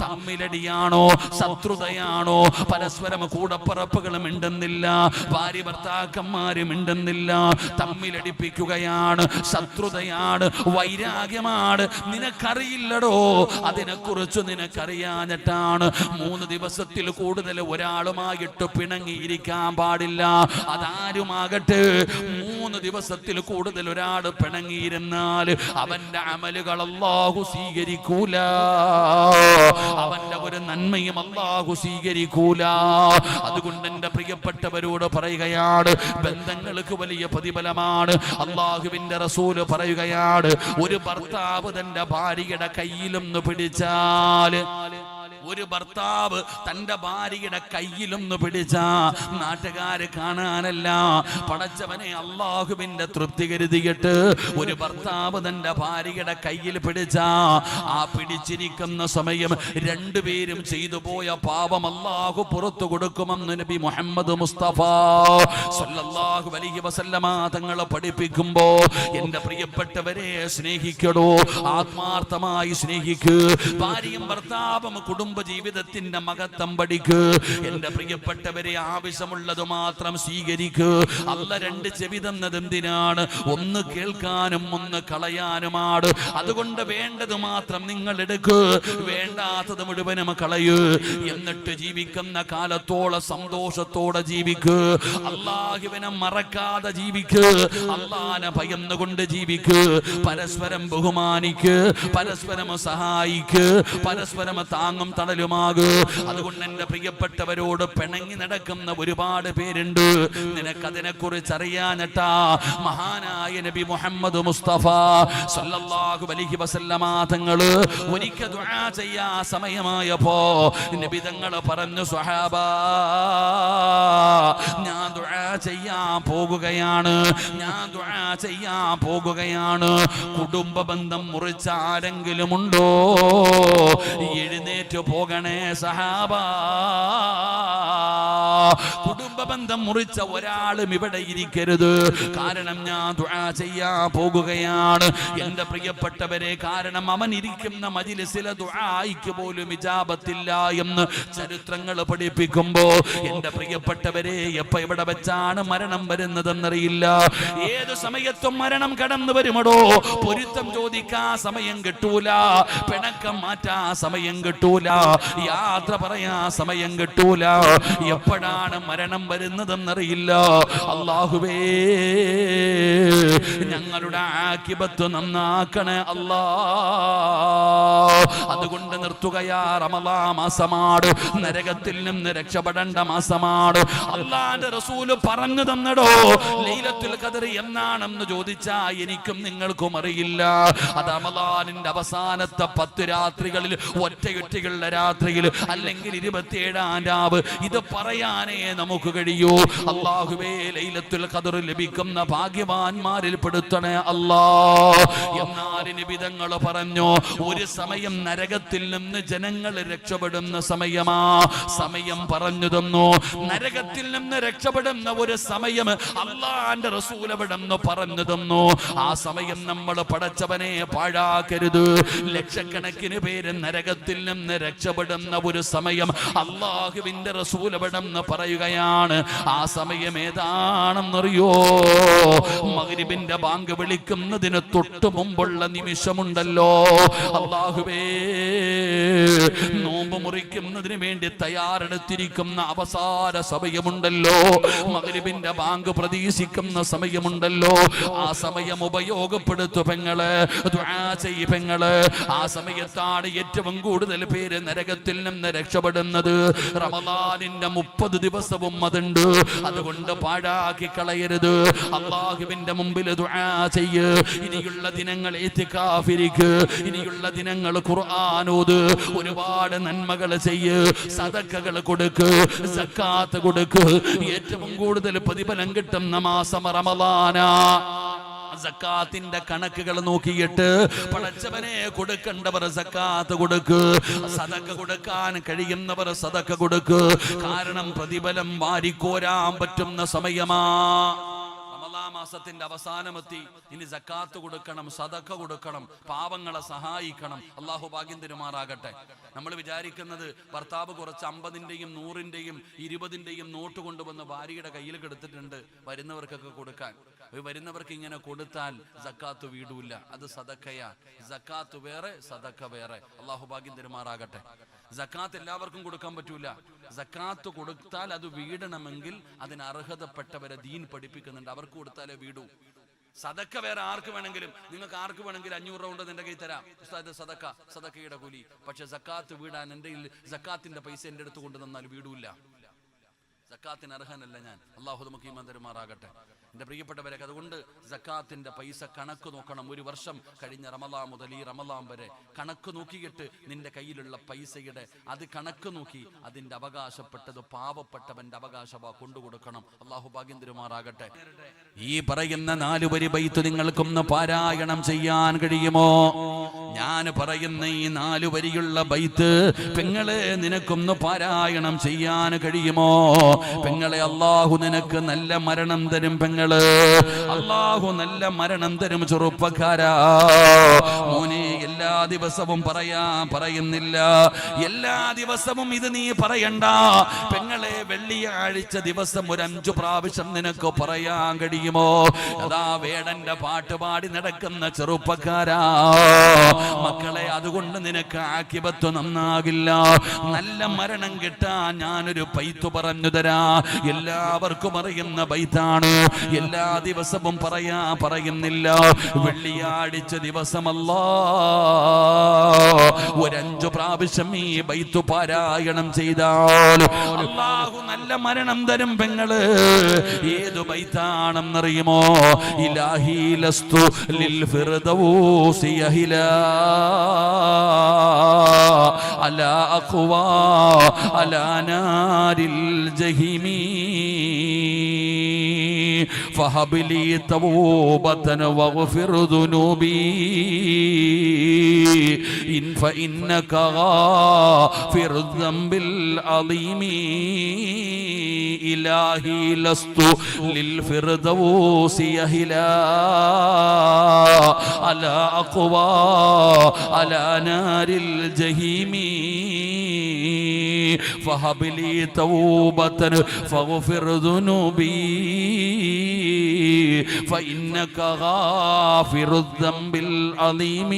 Speaker 1: തമ്മിലടി അടിയാണോ, ശത്രുതയാണോ, പരസ്പരം കൂടപ്പറപ്പുകൾ മിണ്ടുന്നില്ല, ഭാര്യ ഭർത്താക്കന്മാര് മിണ്ടുന്നില്ല, തമ്മിലടിപ്പിക്കുകയാണ്, ശത്രുതയാണ്, വൈരാഗ്യമാണ്. നിനക്കറിയില്ലടോ, അതിനെക്കുറിച്ച് നിനക്കറിയാഞ്ഞിട്ടാണ്. 3 ദിവസത്തിൽ കൂടുതൽ ഒരാളുമായിട്ട് പിണങ്ങിയിരിക്കാൻ പാടില്ല. അതാരുമാകട്ടെ, 3 ദിവസത്തിൽ കൂടുതൽ ഒരാൾ പിണങ്ങിയിരുന്നാൽ അവന്റെ അമലുകൾ അല്ലാഹു സ്വീകരിക്കൂല, അവന്റെ ഒരു നന്മയും അല്ലാഹു സ്വീകരിക്കൂല. അതുകൊണ്ട് എന്റെ പ്രിയപ്പെട്ടവരോട് പറയുകയാണ്, ബന്ധങ്ങൾക്ക് വലിയ പ്രതിഫലമാണ്. അല്ലാഹുവിന്റെ റസൂല് പറയുകയാണ്, ഒരു ഭർത്താവ് തന്റെ ഭാര്യയുടെ കയ്യിലൊന്ന് പിടിച്ചാൽ, ഒരു ഭർത്താവ് തന്റെ ഭാര്യയുടെ കയ്യിലൊന്ന് പിടിച്ചാ നാട്ടുകാര് കാണാനല്ല, പടച്ചവനെ അല്ലാഹുവിന്റെ തൃപ്തി കരുതിയിട്ട് ഒരു ഭർത്താവ് തന്റെ ഭാര്യയുടെ കയ്യിൽ പിടിച്ചാ ആ പിടിച്ചിരിക്കുന്ന സമയം രണ്ടുപേരും ചെയ്തു പോയ പാപം അല്ലാഹു പുറത്തു കൊടുക്കുമെന്ന് നബി മുഹമ്മദ് മുസ്തഫ സല്ലല്ലാഹു അലൈഹി വസല്ലമ തങ്ങളെ പഠിപ്പിക്കുമ്പോ എന്റെ പ്രിയപ്പെട്ടവരെ സ്നേഹിക്കടോ, ആത്മാർത്ഥമായി സ്നേഹിക്ക്. ഭാര്യയും ഭർത്താവും കുടുംബ ജീവിതത്തിന്റെ മഹത്വം പഠിക്ക്. എന്റെ പ്രിയപ്പെട്ടവരെ, ആവശ്യമുള്ളത് മാത്രം സ്വീകരിക്ക്. അല്ല 2 ചെവി തന്നത് എന്തിനാണ്? ഒന്ന് കേൾക്കാനും ഒന്ന് കളയാനുമാണ്. അതുകൊണ്ട് വേണ്ടത് മാത്രം നിങ്ങൾ എടുക്ക്, വേണ്ടാത്തത് മുഴുവനും കളയ്. എന്നിട്ട് ജീവിക്കുന്ന കാലത്തോളം സന്തോഷത്തോടെ ജീവിക്ക്, അല്ലാഹുവിനെ മറക്കാതെ ജീവിക്ക്, അല്ലാഹുവിനെ ഭയന്നുകൊണ്ട് ജീവിക്ക്. പരസ്പരം ബഹുമാനിക്ക്, പരസ്പരം സഹായിക്ക്, പരസ്പരം താങ്ങും തണലുമാകൂ. അതുകൊണ്ട് എന്റെ പ്രിയപ്പെട്ടവരോട് പിണങ്ങി നടക്കുന്ന ഒരുപാട് പേരുണ്ട്. നിനക്കതിനെ കുറിച്ച് അറിയാഞ്ഞിട്ടാ. മഹാനായ നബി മുഹമ്മദ് മുസ്തഫ സല്ലല്ലാഹു അലൈഹി വസല്ലമ തങ്ങള് ഒരിക്കൽ ദുആ ചെയ്യാ സമയമായപ്പോ നബി തങ്ങൾ പറഞ്ഞു, സ്വഹാബാ, ഞാൻ ദുആ ചെയ്യാൻ പോകുകയാണ്, ഞാൻ ദുആ ചെയ്യാൻ പോകുകയാണ്. കുടുംബ ബന്ധം മുറിച്ച ആരെങ്കിലും ഉണ്ടോ? എഴുന്നേറ്റ് പോകണേ സഹാബാ. കുടുംബ ബന്ധം മുറിച്ച ഒരാളും ഇവിടെ ഇരിക്കരുത്. കാരണം ഞാൻ ദുആ ചെയ്യാൻ പോകുകയാണ് എന്റെ പ്രിയപ്പെട്ടവരെ. കാരണം അവൻ ഇരിക്കുന്ന മജ്‌ലിസിലെ ദുആയ്ക്ക് പോലും ഇജാബത്തില്ല എന്ന് ചരിത്രങ്ങൾ പഠിപ്പിക്കുമ്പോ എന്റെ പ്രിയപ്പെട്ടവരെ, എപ്പോ എവിടെ വെച്ചാണ് മരണം വരുന്നതെന്നറിയില്ല. ഏത് സമയത്തും മരണം കടന്നു വരുമടോ. പൊരുത്തം ചോദിക്കാൻ സമയം കിട്ടൂല, പിണക്കം മാറ്റാൻ സമയം കിട്ടൂല, യാത്ര പറയാ സമയം കിട്ടൂല. എപ്പോഴാണ് മരണം വരുന്നതെന്നറിയില്ല. അല്ലാഹുവേ, ഞങ്ങളുടെ ആഖിബത്ത് നന്നാക്കണേ അല്ലാ. അതുകൊണ്ട് നിർത്തുകയാ, റമളാൻ മാസമാണ്, നരകത്തിൽ നിന്ന് രക്ഷപ്പെടേണ്ട മാസമാണ്. അല്ലാഹുവിന്റെ റസൂല് പറഞ്ഞു തന്നടോ, ലൈലത്തുൽ ഖദർ എന്നാണെന്ന് ചോദിച്ചാ എനിക്കും നിങ്ങൾക്കും അറിയില്ല. അത് റമളാനിന്റെ അവസാനത്തെ 10 രാത്രികളിൽ, ഒറ്റയുള്ള രാത്രിയിൽ, അല്ലെങ്കിൽ 27-ാം രാവ്. ഇത് പറയാനേ നമുക്ക് കഴിയൂ. അല്ലാഹുവേ, ലൈലത്തുൽ ഖദർ ലഭിക്കുന്ന ഭാഗ്യവാന്മാരിൽ പെടുത്തണേ അല്ലാ. എന്നാൽ നബി തങ്ങൾ പറഞ്ഞു, ഒരു സമയം നരകത്തിൽ നിന്ന് ജനങ്ങൾ രക്ഷപ്പെടുന്ന സമയമാ. സമയം പറഞ്ഞു തന്നു. നരകത്തിൽ നിന്ന് രക്ഷപ്പെടുന്ന ഒരു സമയം അല്ലാഹുവിന്റെ റസൂൽ അവിടെന്ന് പറഞ്ഞു തന്നു. ആ സമയം നമ്മൾ പടച്ചവനെ പാഴാക്കരുത്. ലക്ഷക്കണക്കിന് പേര് നരകത്തിൽ നിന്ന് രക്ഷപ്പെടുന്ന ഒരു സമയം അല്ലാഹുവിന്റെ റസൂൽ അവിടെന്ന് പറയുകയാണ്. ആ സമയം ഏതാണെന്നറിയോ? മഗ്രിബിന്റെ ബാങ്ക് വിളിക്കുന്നതിന് തൊട്ട് മുമ്പുള്ള നിമിഷമുണ്ടല്ലോ. അല്ലാഹുവേ, നോമ്പ് മുറിക്കുന്നതിന് വേണ്ടി തയ്യാറെടുത്തിരിക്കുന്ന അവസാന സമയമുണ്ടല്ലോ. മഗ്രിബിന്റെ ബാങ്ക് പ്രതീക്ഷിക്കുന്ന സമയമുണ്ടല്ലോ. ആ സമയം ഉപയോഗപ്പെടുത്തു പെങ്ങള്, ദുആ ചെയ്യ് പെങ്ങള്. ആ സമയത്താണ് ഏറ്റവും കൂടുതൽ പേര് നരകത്തിൽ നിന്ന് രക്ഷപ്പെടുന്നത്. റമളാനിന്റെ 30 ദിവസവും അതുണ്ട്. അതുകൊണ്ട് പാഴാക്കി കളയരുത്. അല്ലാഹുവിന്റെ മുമ്പിൽ ദുആ ചെയ്യ്. ഇനിയുള്ള ദിനങ്ങൾ ഇത്തികാഫിരിക്ക്, ഇനിയുള്ള ദിനങ്ങൾ ഖുർആൻ ഓത്, ഒരുപാട് നന്മകൾ ചെയ്യ്, സദഖകൾ കൊടുക്ക്, സക്കാത്ത് കൊടുക്ക്. ഏറ്റവും കൂടുതൽ പ്രതിഫലം കിട്ടുന്ന മാസം റമളാനാ. സക്കാത്തിന്റെ കണക്കുകൾ നോക്കിയിട്ട് പടച്ചവനെ കൊടുക്കേണ്ടവർ സക്കാത്ത് കൊടുക്ക്, സദഖ കൊടുക്കാൻ കഴിയുന്നവർ സദഖ കൊടുക്ക്. കാരണം പ്രതിഫലം വാരിക്കോരാൻ പറ്റുന്ന സമയമാ. റമളാൻ മാസത്തിന്റെ അവസാനമെത്തി. ഇനി സക്കാത്ത് കൊടുക്കണം, സദഖ കൊടുക്കണം, പാവങ്ങളെ സഹായിക്കണം. അള്ളാഹു ഭാഗ്യം തരുമാറാകട്ടെ. നമ്മൾ വിചാരിക്കുന്നത് ഭർത്താവ് കുറച്ച് 50-ന്റെയും 100-ന്റെയും 20-ന്റെയും നോട്ട് കൊണ്ടുവന്ന് ഭാര്യയുടെ കയ്യിൽ കൊടുത്തിട്ടുണ്ട് വരുന്നവർക്കൊക്കെ കൊടുക്കാൻ. വരുന്നവർക്ക് ഇങ്ങനെ കൊടുത്താൽ സക്കാത്ത് വീടൂല്ല. അത് സദഖയാ. സക്കാത്ത് വേറെ, സദഖ വേറെ. അള്ളാഹു ഭാഗ്യം തരുമാറാകട്ടെ. സക്കാത്ത് എല്ലാവർക്കും കൊടുക്കാൻ പറ്റൂല. സക്കാത്ത് കൊടുത്താൽ അത് വീടണമെങ്കിൽ അതിന് അർഹതപ്പെട്ടവരെ ദീൻ പഠിപ്പിക്കുന്നുണ്ട്. അവർക്ക് കൊടുത്താലേ വീടൂ. സദക്ക വേറെ ആർക്ക് വേണമെങ്കിലും, നിങ്ങൾക്ക് ആർക്ക് വേണമെങ്കിലും 500 രൂപ നിന്റെ കൈ തരാം ഉസ്താദ്, സദക്കയുടെ കൂലി. പക്ഷെ സക്കാത്ത് വീടാൻ എൻ്റെ സക്കാത്തിന്റെ പൈസ എൻ്റെ അടുത്ത് കൊണ്ടു തന്നാൽ വീടൂല്ല. സക്കാത്തിന് അർഹനല്ല ഞാൻ. അള്ളാഹു നമുക്ക് ഈമാൻ തരുമാറാകട്ടെ. എൻ്റെ പ്രിയപ്പെട്ടവരെ, അതുകൊണ്ട് സക്കാത്തിന്റെ പൈസ കണക്ക് നോക്കണം. ഒരു വർഷം കഴിഞ്ഞ റമളാൻ മുതൽ ഈ റമളാൻ വരെ കണക്ക് നോക്കിയിട്ട് നിന്റെ കയ്യിലുള്ള പൈസയുടെ അത് കണക്ക് നോക്കി അതിന്റെ അവകാശപ്പെട്ടത് പാവപ്പെട്ടവന്റെ അവകാശമാ കൊണ്ടുകൊടുക്കണം. അള്ളാഹു ഭാഗ്യം തരുമാറാകട്ടെ. ഈ പറയുന്ന 4 വരി ബൈത്ത് നിങ്ങൾക്കൊന്ന് പാരായണം ചെയ്യാൻ കഴിയുമോ? ഞാൻ പറയുന്ന ഈ 4 വരിയുള്ള ബൈത്ത് പെങ്ങളെ നിനക്കൊന്ന് പാരായണം ചെയ്യാൻ കഴിയുമോ? പെങ്ങളെ, അള്ളാഹു നിനക്ക് നല്ല മരണം തരും. പെങ്ങള്, അള്ളാഹു നല്ല മരണം തരും. ചെറുപ്പക്കാരാ, മോനെ, എല്ലാ ദിവസവും പറയുന്നില്ല, എല്ലാ ദിവസവും ഇത് നീ പറയണ്ട. പെങ്ങളെ, വെള്ളിയാഴ്ച ദിവസം ഒരു 5 പ്രാവശ്യം നിനക്ക് പറയാൻ കഴിയുമോ? അതാ വേടന്റെ പാട്ട് പാടി നടക്കുന്ന ചെറുപ്പക്കാരാ മക്കളെ, അതുകൊണ്ട് നിനക്ക് ആഖിബത്ത് നന്നാകില്ല. നല്ല മരണം കിട്ടാൻ ഞാനൊരു ബൈത്ത് പറഞ്ഞു തരാം. എല്ലാവർക്കും അറിയുന്ന ബൈത്താണ്. എല്ലാ ദിവസവും പറയുന്നില്ല. വെള്ളിയാഴ്ച ദിവസമല്ല, ഒരു 5 പ്രാവശ്യം ഈ ബൈത്ത് പാരായണം ചെയ്താൽ അല്ലാഹു നല്ല മരണം തരും. പെങ്ങള്, ഏത് ബൈത്താണെന്നറിയുമോ? ഇലാഹി ലസ്തു ലിൽ ഫിർദൗസി യഹിലാ അലാ അഖ്വാ അലാ നാരിൽ ജഹീമി فهب لي توبة واغفر ذنوبي فإنك غافر الذنب العظيم إلهي لست للفردوس يهلا على أقوى على نار الجحيم فهب لي توبة فاغفر ذنوبي فإنك غافر الذنب العظيم.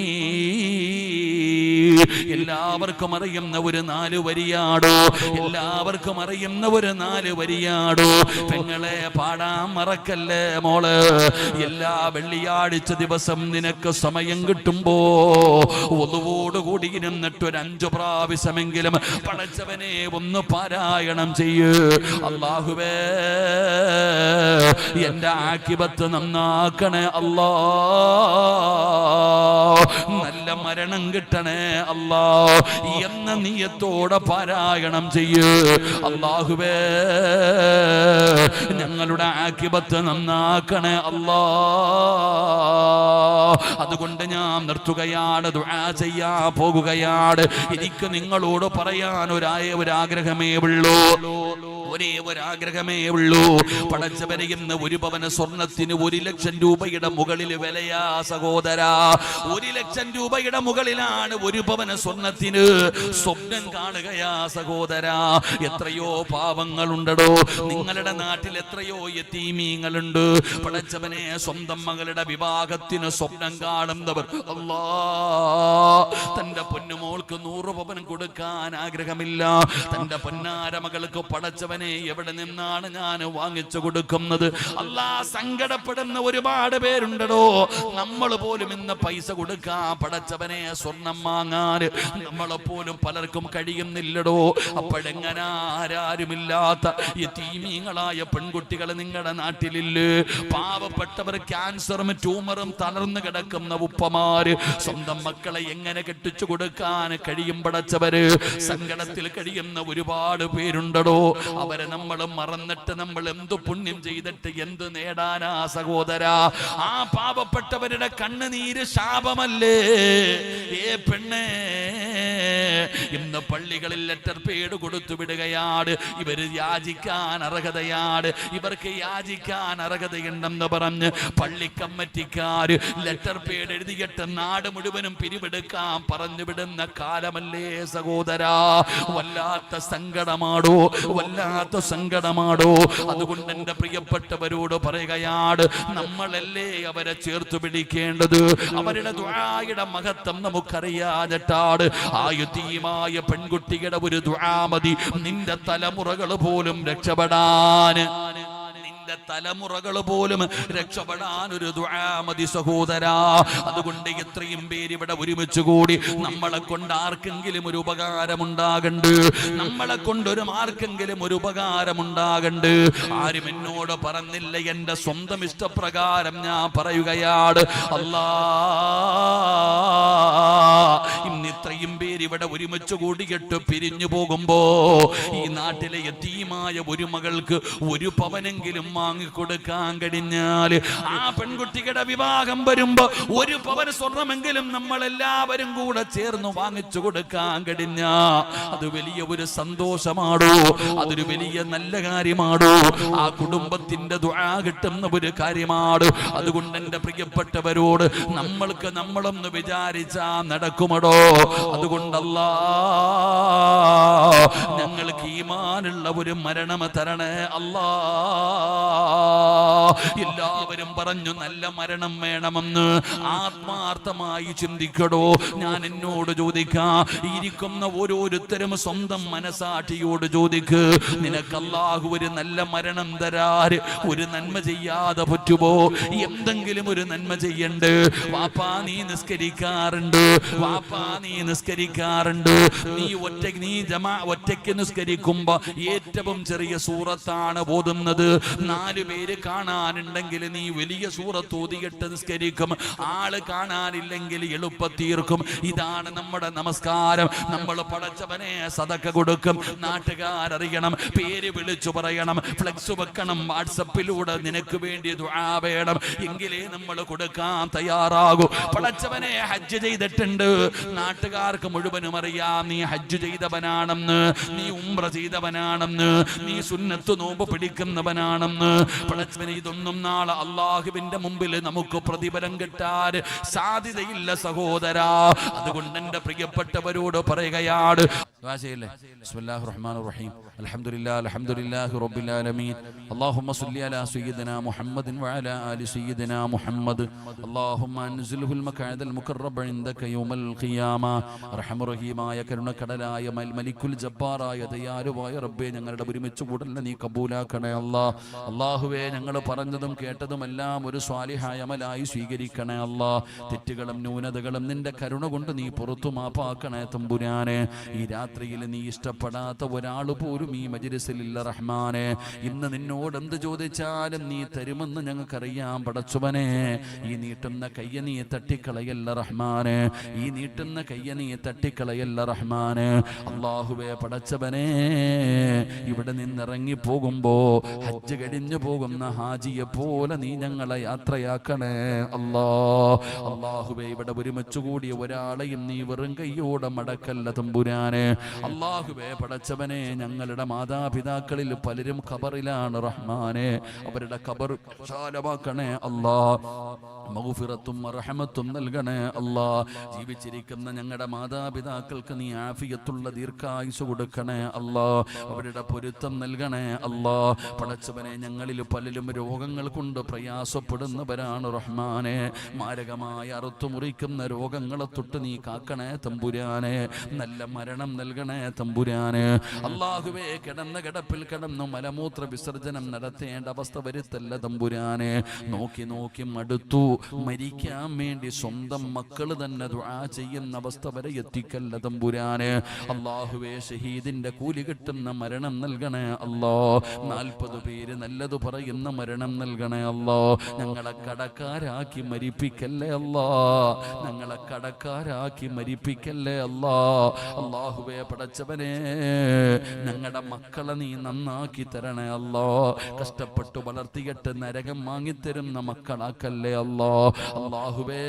Speaker 1: എല്ലാവർക്കും അറിയുന്ന ഒരു 4 വരിയാടോ, എല്ലാവർക്കും അറിയുന്ന ഒരു 4 വരിയാടോ. പെങ്ങളെ, പാടാൻ മറക്കല്ലേ മോള്. എല്ലാ വെള്ളിയാഴ്ച ദിവസം നിനക്ക് സമയം കിട്ടുമ്പോ ഒന്നുകൂടി ഇരുന്നിട്ട് ഒരു 5 പ്രാവശ്യമെങ്കിലും പടച്ചവനെ ഒന്ന് പാരായണം ചെയ്യ്. അല്ലാഹുവേ, എന്റെ ആഖിബത്ത് നന്നാക്കണേ അല്ലാ, നല്ല മരണം കിട്ടണേ അല്ലാ എന്ന നിയത്തോടെ പാരായണം ചെയ്യ്. അല്ലാഹുവേ, ഞങ്ങളുടെ ആഖിബത്ത് നന്നാക്കണേ അല്ലാ. അതുകൊണ്ട് ഞാൻ നിർത്തുകയാണ്, ദുആ ചെയ്യാൻ പോകുകയാണ്. എനിക്ക് നിങ്ങളോട് പറയാൻ ഒരാഗ്രഹമേ ഉള്ളൂ, ഒരേ ഒരാഗ്രഹമേ ഉള്ളൂ. പടച്ചവനെ, ഇന്ന് 1 പവന സ്വർണത്തിന് 1 ലക്ഷം രൂപയുടെ മുകളിൽ വിലയാ സഹോദരാ. 1 ലക്ഷം രൂപയുടെ മുകളിലാണ് 1 പവന സ്വർണത്തിന്. സ്വപ്നം കാണുകയാ സഹോദരാ. എത്രയോ പാവങ്ങളുണ്ടോ നിങ്ങളുടെ നാട്ടിൽ, എത്രയോ യതീമീങ്ങളുണ്ട്. പടച്ചവനെ, സ്വന്തം മകളുടെ വിവാഹത്തിന് സ്വപ്നം കാണുന്നവർ. അല്ലാ, തന്റെ പൊന്നുമോൾക്ക് 100 പവൻ കൊടുക്കാൻ ആഗ്രഹമില്ല. തന്റെ പൊന്നാര മകൾക്ക് പടച്ചവനെ എവിടെ നിന്നാണ് ഞാൻ വാങ്ങിച്ചു കൊടുക്കുന്നത്? അല്ലാ, സങ്കടപ്പെടുന്ന ഒരുപാട് പേരുണ്ടോ. നമ്മൾ പോലും ഇന്ന് പൈസ കൊടുക്കാൻ, പടച്ചവനെ സ്വർണം വാങ്ങാൻ നമ്മളെ പോലും പലർക്കും കഴിയുന്നില്ലടോ. അപ്പോഴെങ്ങനെ ആരാരുമില്ലാത്ത യതീമീങ്ങളായ പെൺകുട്ടികൾ നിങ്ങളുടെ നാട്ടിലില്ലേ? പാവപ്പെട്ടവർ, ക്യാൻസറും ട്യൂമറും തളർന്നു കിടക്കുന്ന ഉപ്പമാര് സ്വന്തം മക്കളെ എങ്ങനെ കെട്ടിച്ചു കൊടുക്കാൻ കഴിയും? പടച്ചവര്, സങ്കടത്തിൽ കഴിയുന്ന ഒരുപാട് പേരുണ്ടോ. വരെ നമ്മൾ മറന്നിട്ട് നമ്മൾ എന്തു പുണ്യം ചെയ്തിട്ട് എന്ത് നേടാനാ സഹോദര? ആ പാപപ്പെട്ടവരുടെ കണ്ണുനീര് ശാപമല്ലേ? പെണ്ണേ, ഇന്ന് പള്ളികളിൽ ലെറ്റർ പേഡ് കൊടുത്തു വിടുകയാണ്. ഇവര് യാചിക്കാൻ അർഹതയാണ്, ഇവർക്ക് യാചിക്കാൻ അർഹതയുണ്ടെന്ന് പറഞ്ഞ് പള്ളി കമ്മിറ്റിക്കാര് ലെറ്റർ പേഡ് എഴുതിയിട്ട് നാട് മുഴുവനും പിരിവെടുക്കാൻ പറഞ്ഞു വിടുന്ന കാലമല്ലേ സഹോദരാ? വല്ലാത്ത സങ്കടമാടോ, വല്ലാത്ത സങ്കടമാടോ. അതുകൊണ്ട് എന്റെ പ്രിയപ്പെട്ടവരോട് പറയുകയാണ്, നമ്മളല്ലേ അവരെ ചേർത്ത് പിടിക്കേണ്ടത്. അവരുടെ ദുആയുടെ മഹത്വം നമുക്കറിയാഞ്ഞിട്ടാണ്. ആ യതീമായ പെൺകുട്ടിയുടെ ഒരു ദുആ മതി നിന്റെ തലമുറകൾ പോലും രക്ഷപ്പെടാൻ, തലമുറകൾ പോലും രക്ഷപ്പെടാൻ ഒരു ദുആ മതി സഹോദരാ. അതുകൊണ്ട് എത്രയും പേര് ഇവിടെ ഒരുമിച്ച് കൂടി നമ്മളെ കൊണ്ട് ആർക്കെങ്കിലും ഒരു ഉപകാരമുണ്ടാകണ്ട്, നമ്മളെ കൊണ്ടൊരു ആർക്കെങ്കിലും ഒരു ഉപകാരമുണ്ടാകണ്ട്. ആരും എന്നോട് പറഞ്ഞില്ല, എന്റെ സ്വന്തം ഇഷ്ടപ്രകാരം ഞാൻ പറയുകയാണ്. അല്ലാ, ഇന്ന് ഇത്രയും പേര് ഇവിടെ ഒരുമിച്ച് കൂടിയിട്ട് പിരിഞ്ഞു പോകുമ്പോ ഈ നാട്ടിലെ യതീമായ ഒരു മകൾക്ക് ഒരു പവനെങ്കിലും വാങ്ങിക്കൊടുക്കാൻ കഴിഞ്ഞാൽ, ആ പെൺകുട്ടിയുടെ വിവാഹം വരുമ്പോ ഒരു പവന് സ്വർണമെങ്കിലും നമ്മൾ എല്ലാവരും കൂടെ ചേർന്ന് വാങ്ങിച്ചു കൊടുക്കാൻ കഴിഞ്ഞാ അത് വലിയ ഒരു സന്തോഷമാണോ? അതൊരു വലിയ നല്ല കാര്യമാണോ? ആ കുടുംബത്തിന്റെ ദുആ കിട്ടുന്ന ഒരു കാര്യമാണ്. അതുകൊണ്ട് എന്റെ പ്രിയപ്പെട്ടവരോട് നമ്മൾക്ക് നമ്മളൊന്ന് വിചാരിച്ചാ നടക്കുമടോ? അതുകൊണ്ട് അല്ലാഹ് ഞങ്ങൾക്ക് ഈമാനുള്ള ഒരു മരണം തരണേ അല്ലാ. എല്ലാവരും പറഞ്ഞു നല്ല മരണം വേണമെന്ന്. ആത്മാർത്ഥമായി ചിന്തിക്കടോ. ഞാൻ എന്നോട് ചോദിക്കാം, ഇരിക്കുന്ന ഓരോരുത്തരും സ്വന്തം മനസാക്ഷിയോട് ചോദിക്ക്, നിനക്ക് അല്ലാഹു ഒരു നല്ല മരണം തരാറ് ഒരു നന്മ ചെയ്യാതെ പറ്റുമോ? എന്തെങ്കിലും ഒരു നന്മ ചെയ്യണ്ട്. വാപ്പാ നീ നിസ്കരിക്കാറുണ്ട്, വാപ്പാ നീ നിസ്കരിക്കാറുണ്ട്. നീ ഒറ്റയ്ക്ക് നിസ്കരിക്കുമ്പോ ഏറ്റവും ചെറിയ സൂറത്താണ് ഓതുന്നത്. 4 പേര് കാണാനുണ്ടെങ്കിൽ നീ വലിയ സൂറത്ത് ഓതിയിട്ട് നിസ്കരിക്കും. ആള് കാണാനില്ലെങ്കിൽ എളുപ്പത്തീർക്കും. ഇതാണ് നമ്മുടെ നമസ്കാരം. നമ്മൾ പടച്ചവനെ സദക്ക കൊടുക്കും. നാട്ടുകാരറിയണം, പേര് വിളിച്ചു പറയണം, ഫ്ലെക്സ് വെക്കണം, വാട്സപ്പിലൂടെ നിനക്ക് വേണ്ടി ദുആ വേണം, എങ്കിലേ നമ്മൾ കൊടുക്കാൻ തയ്യാറാകൂ. പടച്ചവനെ ഹജ്ജ് ചെയ്തിട്ടുണ്ട്, നാട്ടുകാർക്ക് മുഴുവനും അറിയാം നീ ഹജ്ജ് ചെയ്തവനാണെന്ന്, നീ ഉംറ ചെയ്തവനാണെന്ന്, നീ സുന്നത്ത് നോമ്പ് പിടിക്കുന്നവനാണെന്ന്. പടച്ചവനെ ഇതൊന്നും നാളെ അള്ളാഹുവിന്റെ മുമ്പിൽ നമുക്ക് പ്രതിഫലം കിട്ടാൻ സാധ്യതയില്ല സഹോദരാ. അതുകൊണ്ട് എന്റെ പ്രിയപ്പെട്ടവരോട് പറയുകയാണ്, ബിസ്മില്ലാഹിർ റഹ്മാനിർ റഹീം, അൽഹംദുലില്ലാഹി റബ്ബിൽ ആലമീൻ, അല്ലാഹുമ്മ സ്വല്ലി അലാ സയ്യിദിനാ മുഹമ്മദിൻ വഅലാ ആലി സയ്യിദിനാ മുഹമ്മദ്, അല്ലാഹുമ്മ അൻസിൽഹുൽ മഖഅദൽ മുഖറബ ഇൻദക യൗമൽ ഖിയാമ. റഹ്മാൻ റഹീമായ കരുണക്കടലായ മലിക്കുൽ ജബ്ബാറായ ദയാലുവായ റബ്ബേ, ഞങ്ങളുടെ ഒരുമിച്ച് കൂടലിനെ നീ കബൂലാക്കണേ അല്ലാഹ്. അല്ലാഹുവേ, ഞങ്ങൾ പറഞ്ഞതും കേട്ടതുമെല്ലാം ഒരു സ്വാലിഹായ അമലായി സ്വീകരിക്കണേ അല്ലാഹ്. തെറ്റുകളും ന്യൂനതകളും നിന്റെ കരുണ കൊണ്ട് നീ പുറത്തു മാപ്പാക്കണേ തമ്പുരാനെ. ഈ രാത്രിയിൽ നീ ഇഷ്ടപ്പെടാത്ത ഒരാൾ പോലും ഈ മജ്‌ലിസിലില്ല റഹ്മാനെ. ഇന്ന് നിന്നോട് എന്ത് ചോദിച്ചാലും നീ തരുമെന്ന് ഞങ്ങൾക്കറിയാം പടച്ചവനെ. ഈ നീട്ടുന്ന കയ്യ നീ തട്ടിക്കളയല്ല റഹ്മാനെ, ഈ നീട്ടുന്ന കയ്യ നീ തട്ടിക്കളയല്ല റഹ്മാനെ. അല്ലാഹുവേ പടച്ചവനെ, ഇവിടെ നിന്നിറങ്ങി പോകുമ്പോ ഹജ്ജ് കഴിഞ്ഞു പോകുന്ന ഹാജിയെ പോലെ നീ ഞങ്ങളെ യാത്രയാക്കണേ അല്ലാ. അല്ലാഹുവേ, ഇവിടെ ഒരുമിച്ച് കൂടിയ ഒരാളെയും നീ വെറും കയ്യോടെ മടക്കല്ല തമ്പുരാനെ. അല്ലാഹുവേ പടച്ചവനെ, ഞങ്ങളുടെ മാതാപിതാക്കളിൽ പലരും ഖബറിലാണ് റഹ്മാനെ. അവരുടെ ഖബർ വിശാലമാക്കണേ അല്ലാ. മഗ്ഫിറത്തും റഹ്മത്തും നൽകണേ അല്ലാ. ജീവിച്ചിരിക്കുന്ന ഞങ്ങളുടെ മാതാപിതാക്കൾക്ക് നീ ആഫിയത്തുള്ള ദീർഘായുസ് കൊടുക്കണേ അല്ലാ. അവരുടെ പൊരുത്തം നൽകണേ അല്ലാ. പടച്ചവനെ, ഞങ്ങളിൽ പലരും രോഗങ്ങൾ കൊണ്ട് പ്രയാസപ്പെടുന്നവരാണ് റഹ്മാനെ. മാരകമായ അറുത്തുമുറിക്കുന്ന രോഗങ്ങളെ തൊട്ട് നീ കാക്കണേ തമ്പുരാനെ. നല്ല മരണം നൽകണേ തമ്പുരാനെ. അല്ലാഹുവേ, കിടന്ന കിടപ്പിൽ കിടന്നു മലമൂത്ര വിസർജനം നടത്തേണ്ട അവസ്ഥ വരുത്തല്ല തമ്പുരാനെ. നോക്കി മടുത്തു മരിക്കാൻ വേണ്ടി സ്വന്തം മക്കൾ തന്നെ ദുആ ചെയ്യുന്ന അവസ്ഥ വരെ എത്തിക്കല്ല തമ്പുരാന്. അല്ലാഹുവേ ഷഹീദിന്റെ കൂലി കിട്ടുന്ന മരണം നൽകണേ അല്ലാ. 40 പേര് നല്ലത് പറയുന്ന മരണം നൽകണേ അല്ലാ. ഞങ്ങളെ കടക്കാരാക്കി മരിപ്പിക്കല്ലേ അല്ലാ. ഞങ്ങളെ കടക്കാരാക്കി മരിപ്പിക്കല്ലേ അല്ലാ. അല്ലാഹുവേ പടച്ചവനെ ഞങ്ങളുടെ മക്കളെ നീ നന്നാക്കി തരണേ അല്ലാ. കഷ്ടപ്പെട്ടു വളർത്തിയിട്ട് നരകം വാങ്ങിത്തരുന്ന മക്കളാക്കല്ലേ അല്ലാ. അല്ലാഹുവേ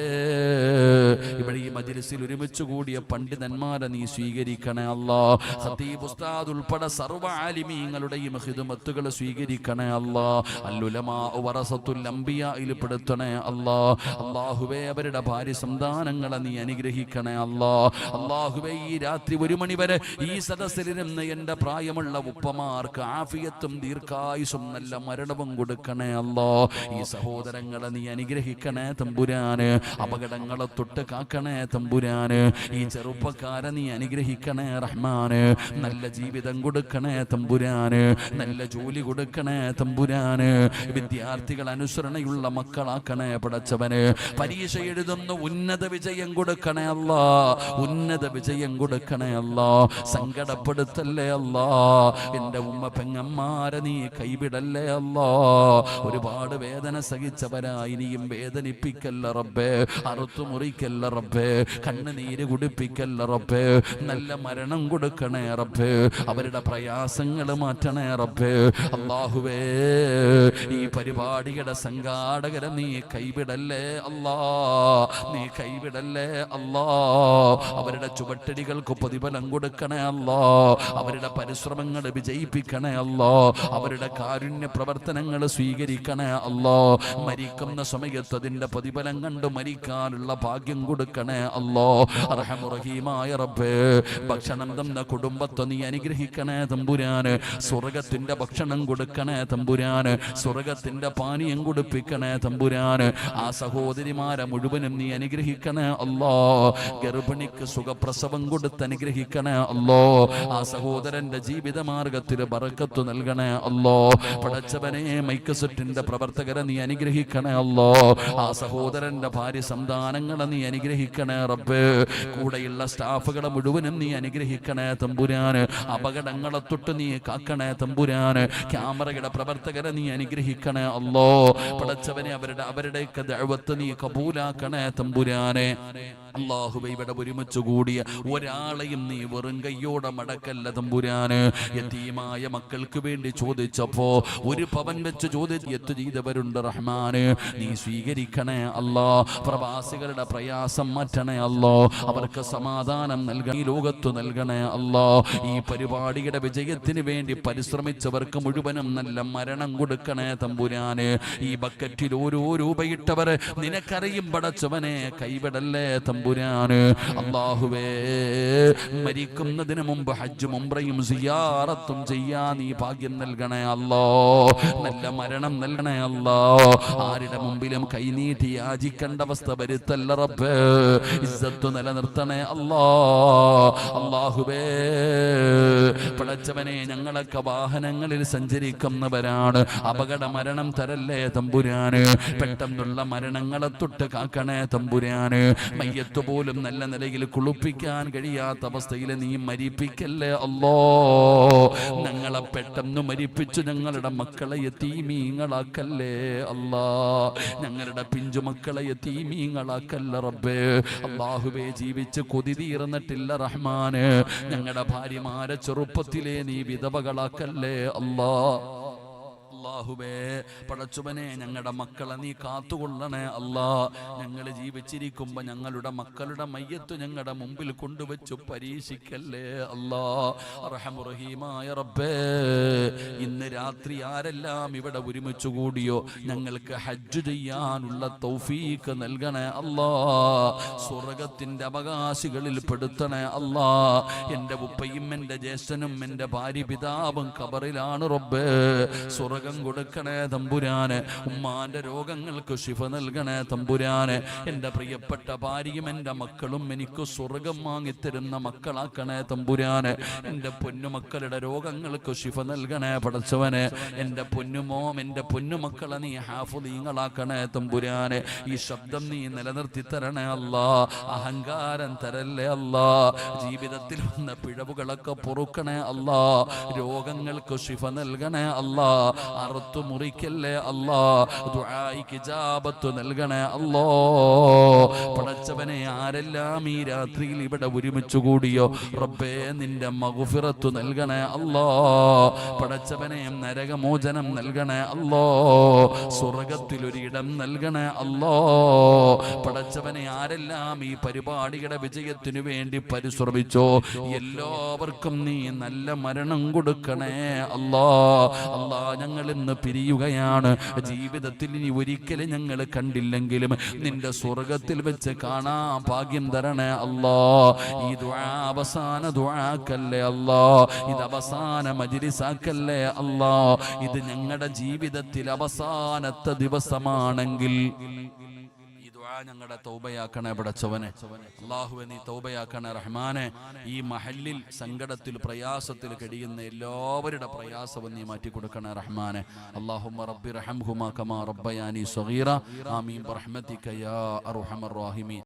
Speaker 1: ഇവിടെ ഈ മജ്‌ലിസിൽ ഒരുമിച്ച് കൂടിയ പണ്ഡിതന്മാരെ നീ സ്വീകരിക്കണേ അല്ലാ. ഖതീബ് ഉസ്താദ് ഉൾപ്പെടെ സർവ്വ ആലിമീങ്ങളുടെയും ഖിദ്മത്തുകൾ സ്വീകരിക്കണേ അല്ലാ. അൽഉലമാ വറസത്തുൽ അംബിയായിൽ പെടുത്തണേ അല്ലാ. അല്ലാഹുവേ അവരുടെ ഭാര്യ സന്താനങ്ങളെ നീ അനുഗ്രഹിക്കണേ അല്ലാ. അല്ലാഹുവേ ഈ രാത്രി 1 മണി വരെ ഈ സദസ്സിലിരുന്ന് എൻ്റെ പ്രായമുള്ള ഉപ്പമാർക്ക് ആഫിയത്തും ദീർഘായുസും നല്ല മരണവും കൊടുക്കണേ അല്ലാ. ഈ സഹോദരങ്ങളെ നീ അനുഗ്രഹിക്കണേ തമ്പുരാന്. അപകടങ്ങളെ തൊട്ട് കാക്കണേ തമ്പുരാന്. ഈ ചെറുപ്പക്കാരെ നീ അനുഗ്രഹിക്കണേ റഹ്മാന്. നല്ല ജീവിതം കൊടുക്കണേ തമ്പുരാന്. നല്ല ജോലി കൊടുക്കണേ തമ്പുരാന്. വിദ്യാർത്ഥികൾ അനുസരണയുള്ള മക്കളാക്കണേ പടച്ചവന്. പരീക്ഷ എഴുതുന്ന ഉന്നത വിജയം കൊടുക്കണേ അല്ലാ. ഉന്നത വിജയം കൊടുക്കണേ അല്ലാ. സങ്കടപ്പെടുത്തല്ലേ അല്ലാ. എൻ്റെ ഉമ്മ പെങ്ങന്മാരെ നീ കൈവിടല്ലേ അല്ലാ. ഒരുപാട് വേദന സഹിച്ചവരാ. ഇനിയും വേദനിപ്പിക്കല്ല റബ്ബേ. അറുത്തു മുറിക്കല്ല റബ്ബേ. കണ്ണുനീര് കുടിപ്പിക്കല്ല റബ്ബേ. നല്ല മരണം കൊടുക്കണേ റബ്ബേ. അവരുടെ പ്രയാസങ്ങൾ മാറ്റണേ റബ്ബേ. അല്ലാഹുവേ ഈ പരിപാടിയുടെ സംഘാടകരെ നീ കൈവിടല്ലേ അല്ലാ. നീ കൈവിടല്ലേ അല്ലാ. അവരുടെ ചുവട്ടടികൾക്ക് പ്രതിഫലം കൊടുക്കണേ അല്ലാ. അവരുടെ പരിശ്രമങ്ങൾ വിജയിപ്പിക്കണേ അല്ലാ. അവരുടെ കാരുണ്യ പ്രവർത്തനങ്ങൾ സ്വീകരിക്കണേ അല്ലാ. മരിക്കുന്ന സമയത്ത് അതിന്റെ പ്രതിഫലം കണ്ട് മരിക്കാനുള്ള ഭാഗ്യം കൊടുക്കണേ അല്ലാ. റഹീമായ റബ്ബേ ഭക്ഷണം തന്ന കുടുംബത്തെ നീ അനുഗ്രഹിക്കണേ തമ്പുരാന്. സ്വർഗത്തിന്റെ ഭക്ഷണം കൊടുക്കണേ തമ്പുരാന്. സ്വർഗത്തിന്റെ പാനീയം കുടിപ്പിക്കണേ തമ്പുരാന്. ആ സഹോദരിമാരെ മുഴുവനും നീ അനുഗ്രഹിക്കണേ അല്ലാ. ഗർഭിണിക്ക് സുഖപ്രസവം കൊടുത്ത് അനുഗ്രഹിക്കണേ അല്ലാ. ആ സഹോദരന്റെ ജീവിത മാർഗത്തിൽ ബറക്കത്ത് നൽകണേ അല്ലാ. പടച്ചവനെ മൈക്കസെറ്റിന്റെ പ്രവർത്തകരെ നീ അനുഗ്രഹിക്കണേ അല്ലാ. ആ സഹോദരന്റെ ഭാര്യ സന്താനങ്ങളെ നീ അനുഗ്രഹിക്കണേ റബ്ബേ. കൂടെയുള്ള സ്റ്റാഫുകളെ മുഴുവനും നീ അനുഗ്രഹിക്കണേ തമ്പുരാന്. അപകടങ്ങളെ തൊട്ട് നീ കാക്കണേ തമ്പുരാന്. ക്യാമറയുടെ പ്രവർത്തകരെ നീ അനുഗ്രഹിക്കണേ അല്ലാ. പടച്ചവനെ അവരുടെയൊക്കെ ദഅവത്ത് നീ കബൂലാക്കണേ തമ്പുരാനെ. അല്ലാഹുവേ ഇവിടെ ഒരുമിച്ച് കൂടിയ ഒരാളെയും നീ വെറും കയ്യോടെ മടക്കല്ല തമ്പുരാന്. യതീമായ മക്കൾക്ക് വേണ്ടി ചോദിച്ചപ്പോ 1 പവൻ വെച്ച് ചോദിച്ച് ചെയ്തവരുണ്ട് റഹ്മാന്. നീ സ്വീകരിക്കണേ അല്ലാ. പ്രവാസികളുടെ പ്രയാസം മാറ്റണേ അല്ലാ. അവർക്ക് സമാധാനം നൽകണേ. ഈ ലോകത്ത് നൽകണേ അല്ലാ. ഈ പരിപാടിയുടെ വിജയത്തിന് വേണ്ടി പരിശ്രമിച്ചവർക്ക് മുഴുവനും നല്ല മരണം കൊടുക്കണേ തമ്പുരാന്. ഈ ബക്കറ്റിൽ ഓരോ രൂപയിട്ടവരെ നിനക്കറിയും പടച്ചവനെ കൈവിടല്ലേ തമ്പുരാന്. അല്ലാഹുവേ മരിക്കുന്നതിന് മുമ്പ് ഹജ്ജും ഉംറയും സിയാറത്തും ചെയ്യാൻ നീ ഭാഗ്യം നൽകണേ അല്ലാ. നല്ല മരണം നൽകണേ അല്ലാ. ആരുടെ മുമ്പിലും കൈനീട്ടി യാചിക്കേണ്ട അവസ്ഥ വരുത്തല്ല റബ്ബേ. ഇസ്സത്ത് നിലനിർത്തണേ അല്ലാ. അല്ലാഹുവേ പടച്ചവനെ ഞങ്ങളൊക്കെ വാഹനങ്ങളിൽ സഞ്ചരിക്കുന്നവരാണ്. അപകട മരണം തരല്ലേ തമ്പുരാന്. പെട്ടെന്നുള്ള മരണങ്ങളെ തൊട്ട് കാക്കണേ തമ്പുരാന്. മയ്യത്ത് പോലും നല്ല നിലയിൽ കുളിപ്പിക്കാൻ കഴിയാത്ത അവസ്ഥയിൽ നീ മരിപ്പിക്കല്ലേ അല്ലാ. ഞങ്ങളെ പെട്ടെന്ന് മരിപ്പിച്ചു ഞങ്ങളുടെ മക്കളെ യതീമീങ്ങളാക്കല്ലേ അല്ലാ. ഞങ്ങളുടെ പിഞ്ചുമക്കളെ യതീമീങ്ങളാക്കല്ല റബ്ബേ. അല്ലാഹുവേ ജീവിച്ച് കൊതി തീർന്നിട്ടില്ല റഹ്മാന്. ഞങ്ങളുടെ ഭാര്യമാരെ ചെറുപ്പത്തിലെ നീ വിധവകളാക്കല്ലേ അല്ലാ. അല്ലാഹുവേ പടച്ചവനെ ഞങ്ങളുടെ മക്കളെ നീ കാത്തുകൊള്ളണേ അല്ലാ. ഞങ്ങൾ ജീവിച്ചിരിക്കുമ്പോൾ ഞങ്ങളുടെ മക്കളുടെ മയ്യത്ത് ഞങ്ങളുടെ മുമ്പിൽ കൊണ്ടുവച്ചു പരീക്ഷിക്കല്ലേ അല്ലാ. റഹീമായ റബ്ബേ ഇന്ന് രാത്രി ആരെല്ലാം ഇവിടെ ഒരുമിച്ച് കൂടിയോ ഞങ്ങൾക്ക് ഹജ്ജ് ചെയ്യാനുള്ള തൗഫീഖ് നൽകണേ അല്ലാ. സ്വർഗത്തിന്റെ അവകാശികളിൽ പെടുത്തണേ അല്ലാ. എൻ്റെ ഉപ്പയും എൻ്റെ ജ്യേഷ്ഠനും എൻ്റെ ഭാര്യ പിതാവും ഖബറിലാണ് റബ്ബേ. സ്വർഗം സുഖം കൊടുക്കണേ തമ്പുരാനെ. ഉമ്മാന്റെ രോഗങ്ങൾക്ക് ശിഫ നൽകണേ തമ്പുരാനെ. എൻ്റെ പ്രിയപ്പെട്ട ഭാര്യയും എൻ്റെ മക്കളും എനിക്ക് സ്വർഗം വാങ്ങിത്തരുന്ന മക്കളാക്കണേ തമ്പുരാനെ. എൻ്റെ പൊന്നുമക്കളുടെ രോഗങ്ങൾക്ക് ശിഫ നൽകണേ പടച്ചവനെ. എൻ്റെ പൊന്നുമോം എൻ്റെ പൊന്നുമക്കളെ നീ ഹാഫിളീങ്ങളാക്കണേ തമ്പുരാനെ. ഈ ശബ്ദം നീ നിലനിർത്തി തരണേ അല്ലാ. അഹങ്കാരം തരല്ലേ അല്ലാ. ജീവിതത്തിൽ വന്ന പിഴവുകളൊക്കെ പൊറുക്കണേ അല്ലാ. രോഗങ്ങൾക്ക് ശിഫ നൽകണേ അല്ലാ. അറുത്തു മുറിക്കല്ലേ അല്ലാ. ദുആഇക്ക് ഇജാബത്ത് നൽകണേ അല്ലാ. പടച്ചവനെ, ആരെല്ലാം ഈ രാത്രിയിൽ ഇവിടെ ഒരുമിച്ച് കൂടിയോ റബ്ബേ നിന്റെ മഗ്ഫിറത്ത് നൽകണേ അല്ലാ. പടച്ചവനെ, നരകമോചനം നൽകണേ അല്ലാ. സ്വർഗത്തിലൊരിടം നൽകണേ അല്ലാ. പടച്ചവനെ, ആരെല്ലാം ഈ പരിപാടിയുടെ വിജയത്തിനു വേണ്ടി പരിശ്രമിച്ചോ എല്ലാവർക്കും നീ നല്ല മരണം കൊടുക്കണേ അല്ലാ. അല്ലാ, ഞങ്ങൾ ഇന്ന് പിരിയുകയാണ്. ജീവിതത്തിൽ ഇനി ഒരിക്കലും ഞങ്ങൾ കണ്ടില്ലെങ്കിലും നിന്റെ സ്വർഗത്തിൽ വെച്ച് കാണാൻ ഭാഗ്യം തരണേ അല്ലാ. ഈ ദുആ അവസാന ദുആക്കല്ലേ അല്ലാ. ഇത് അവസാന മജ്‌ലിസാക്കല്ലേ അല്ലാ. ഇത് ഞങ്ങളുടെ ജീവിതത്തിൽ അവസാനത്തെ ദിവസമാണെങ്കിൽ ഞങ്ങളുടെ തൗബയാക്കണേ പടച്ചവനെ. അല്ലാഹുവേ, നീ തൗബയാക്കണേ റഹ്മാനെ. ഈ മഹല്ലിൽ സങ്കടത്തിൽ പ്രയാസത്തിൽ കഴിയുന്ന എല്ലാവരുടെ പ്രയാസവും നീ മാറ്റി കൊടുക്കണേ റഹ്മാനെ. അല്ലാഹുമ്മ റബ്ബി റഹംഹുമാ കമാ റബ്ബയാനി സഗീറ. ആമീൻ ബിറഹ്മതിക യാ അർഹമർ റഹീമീൻ.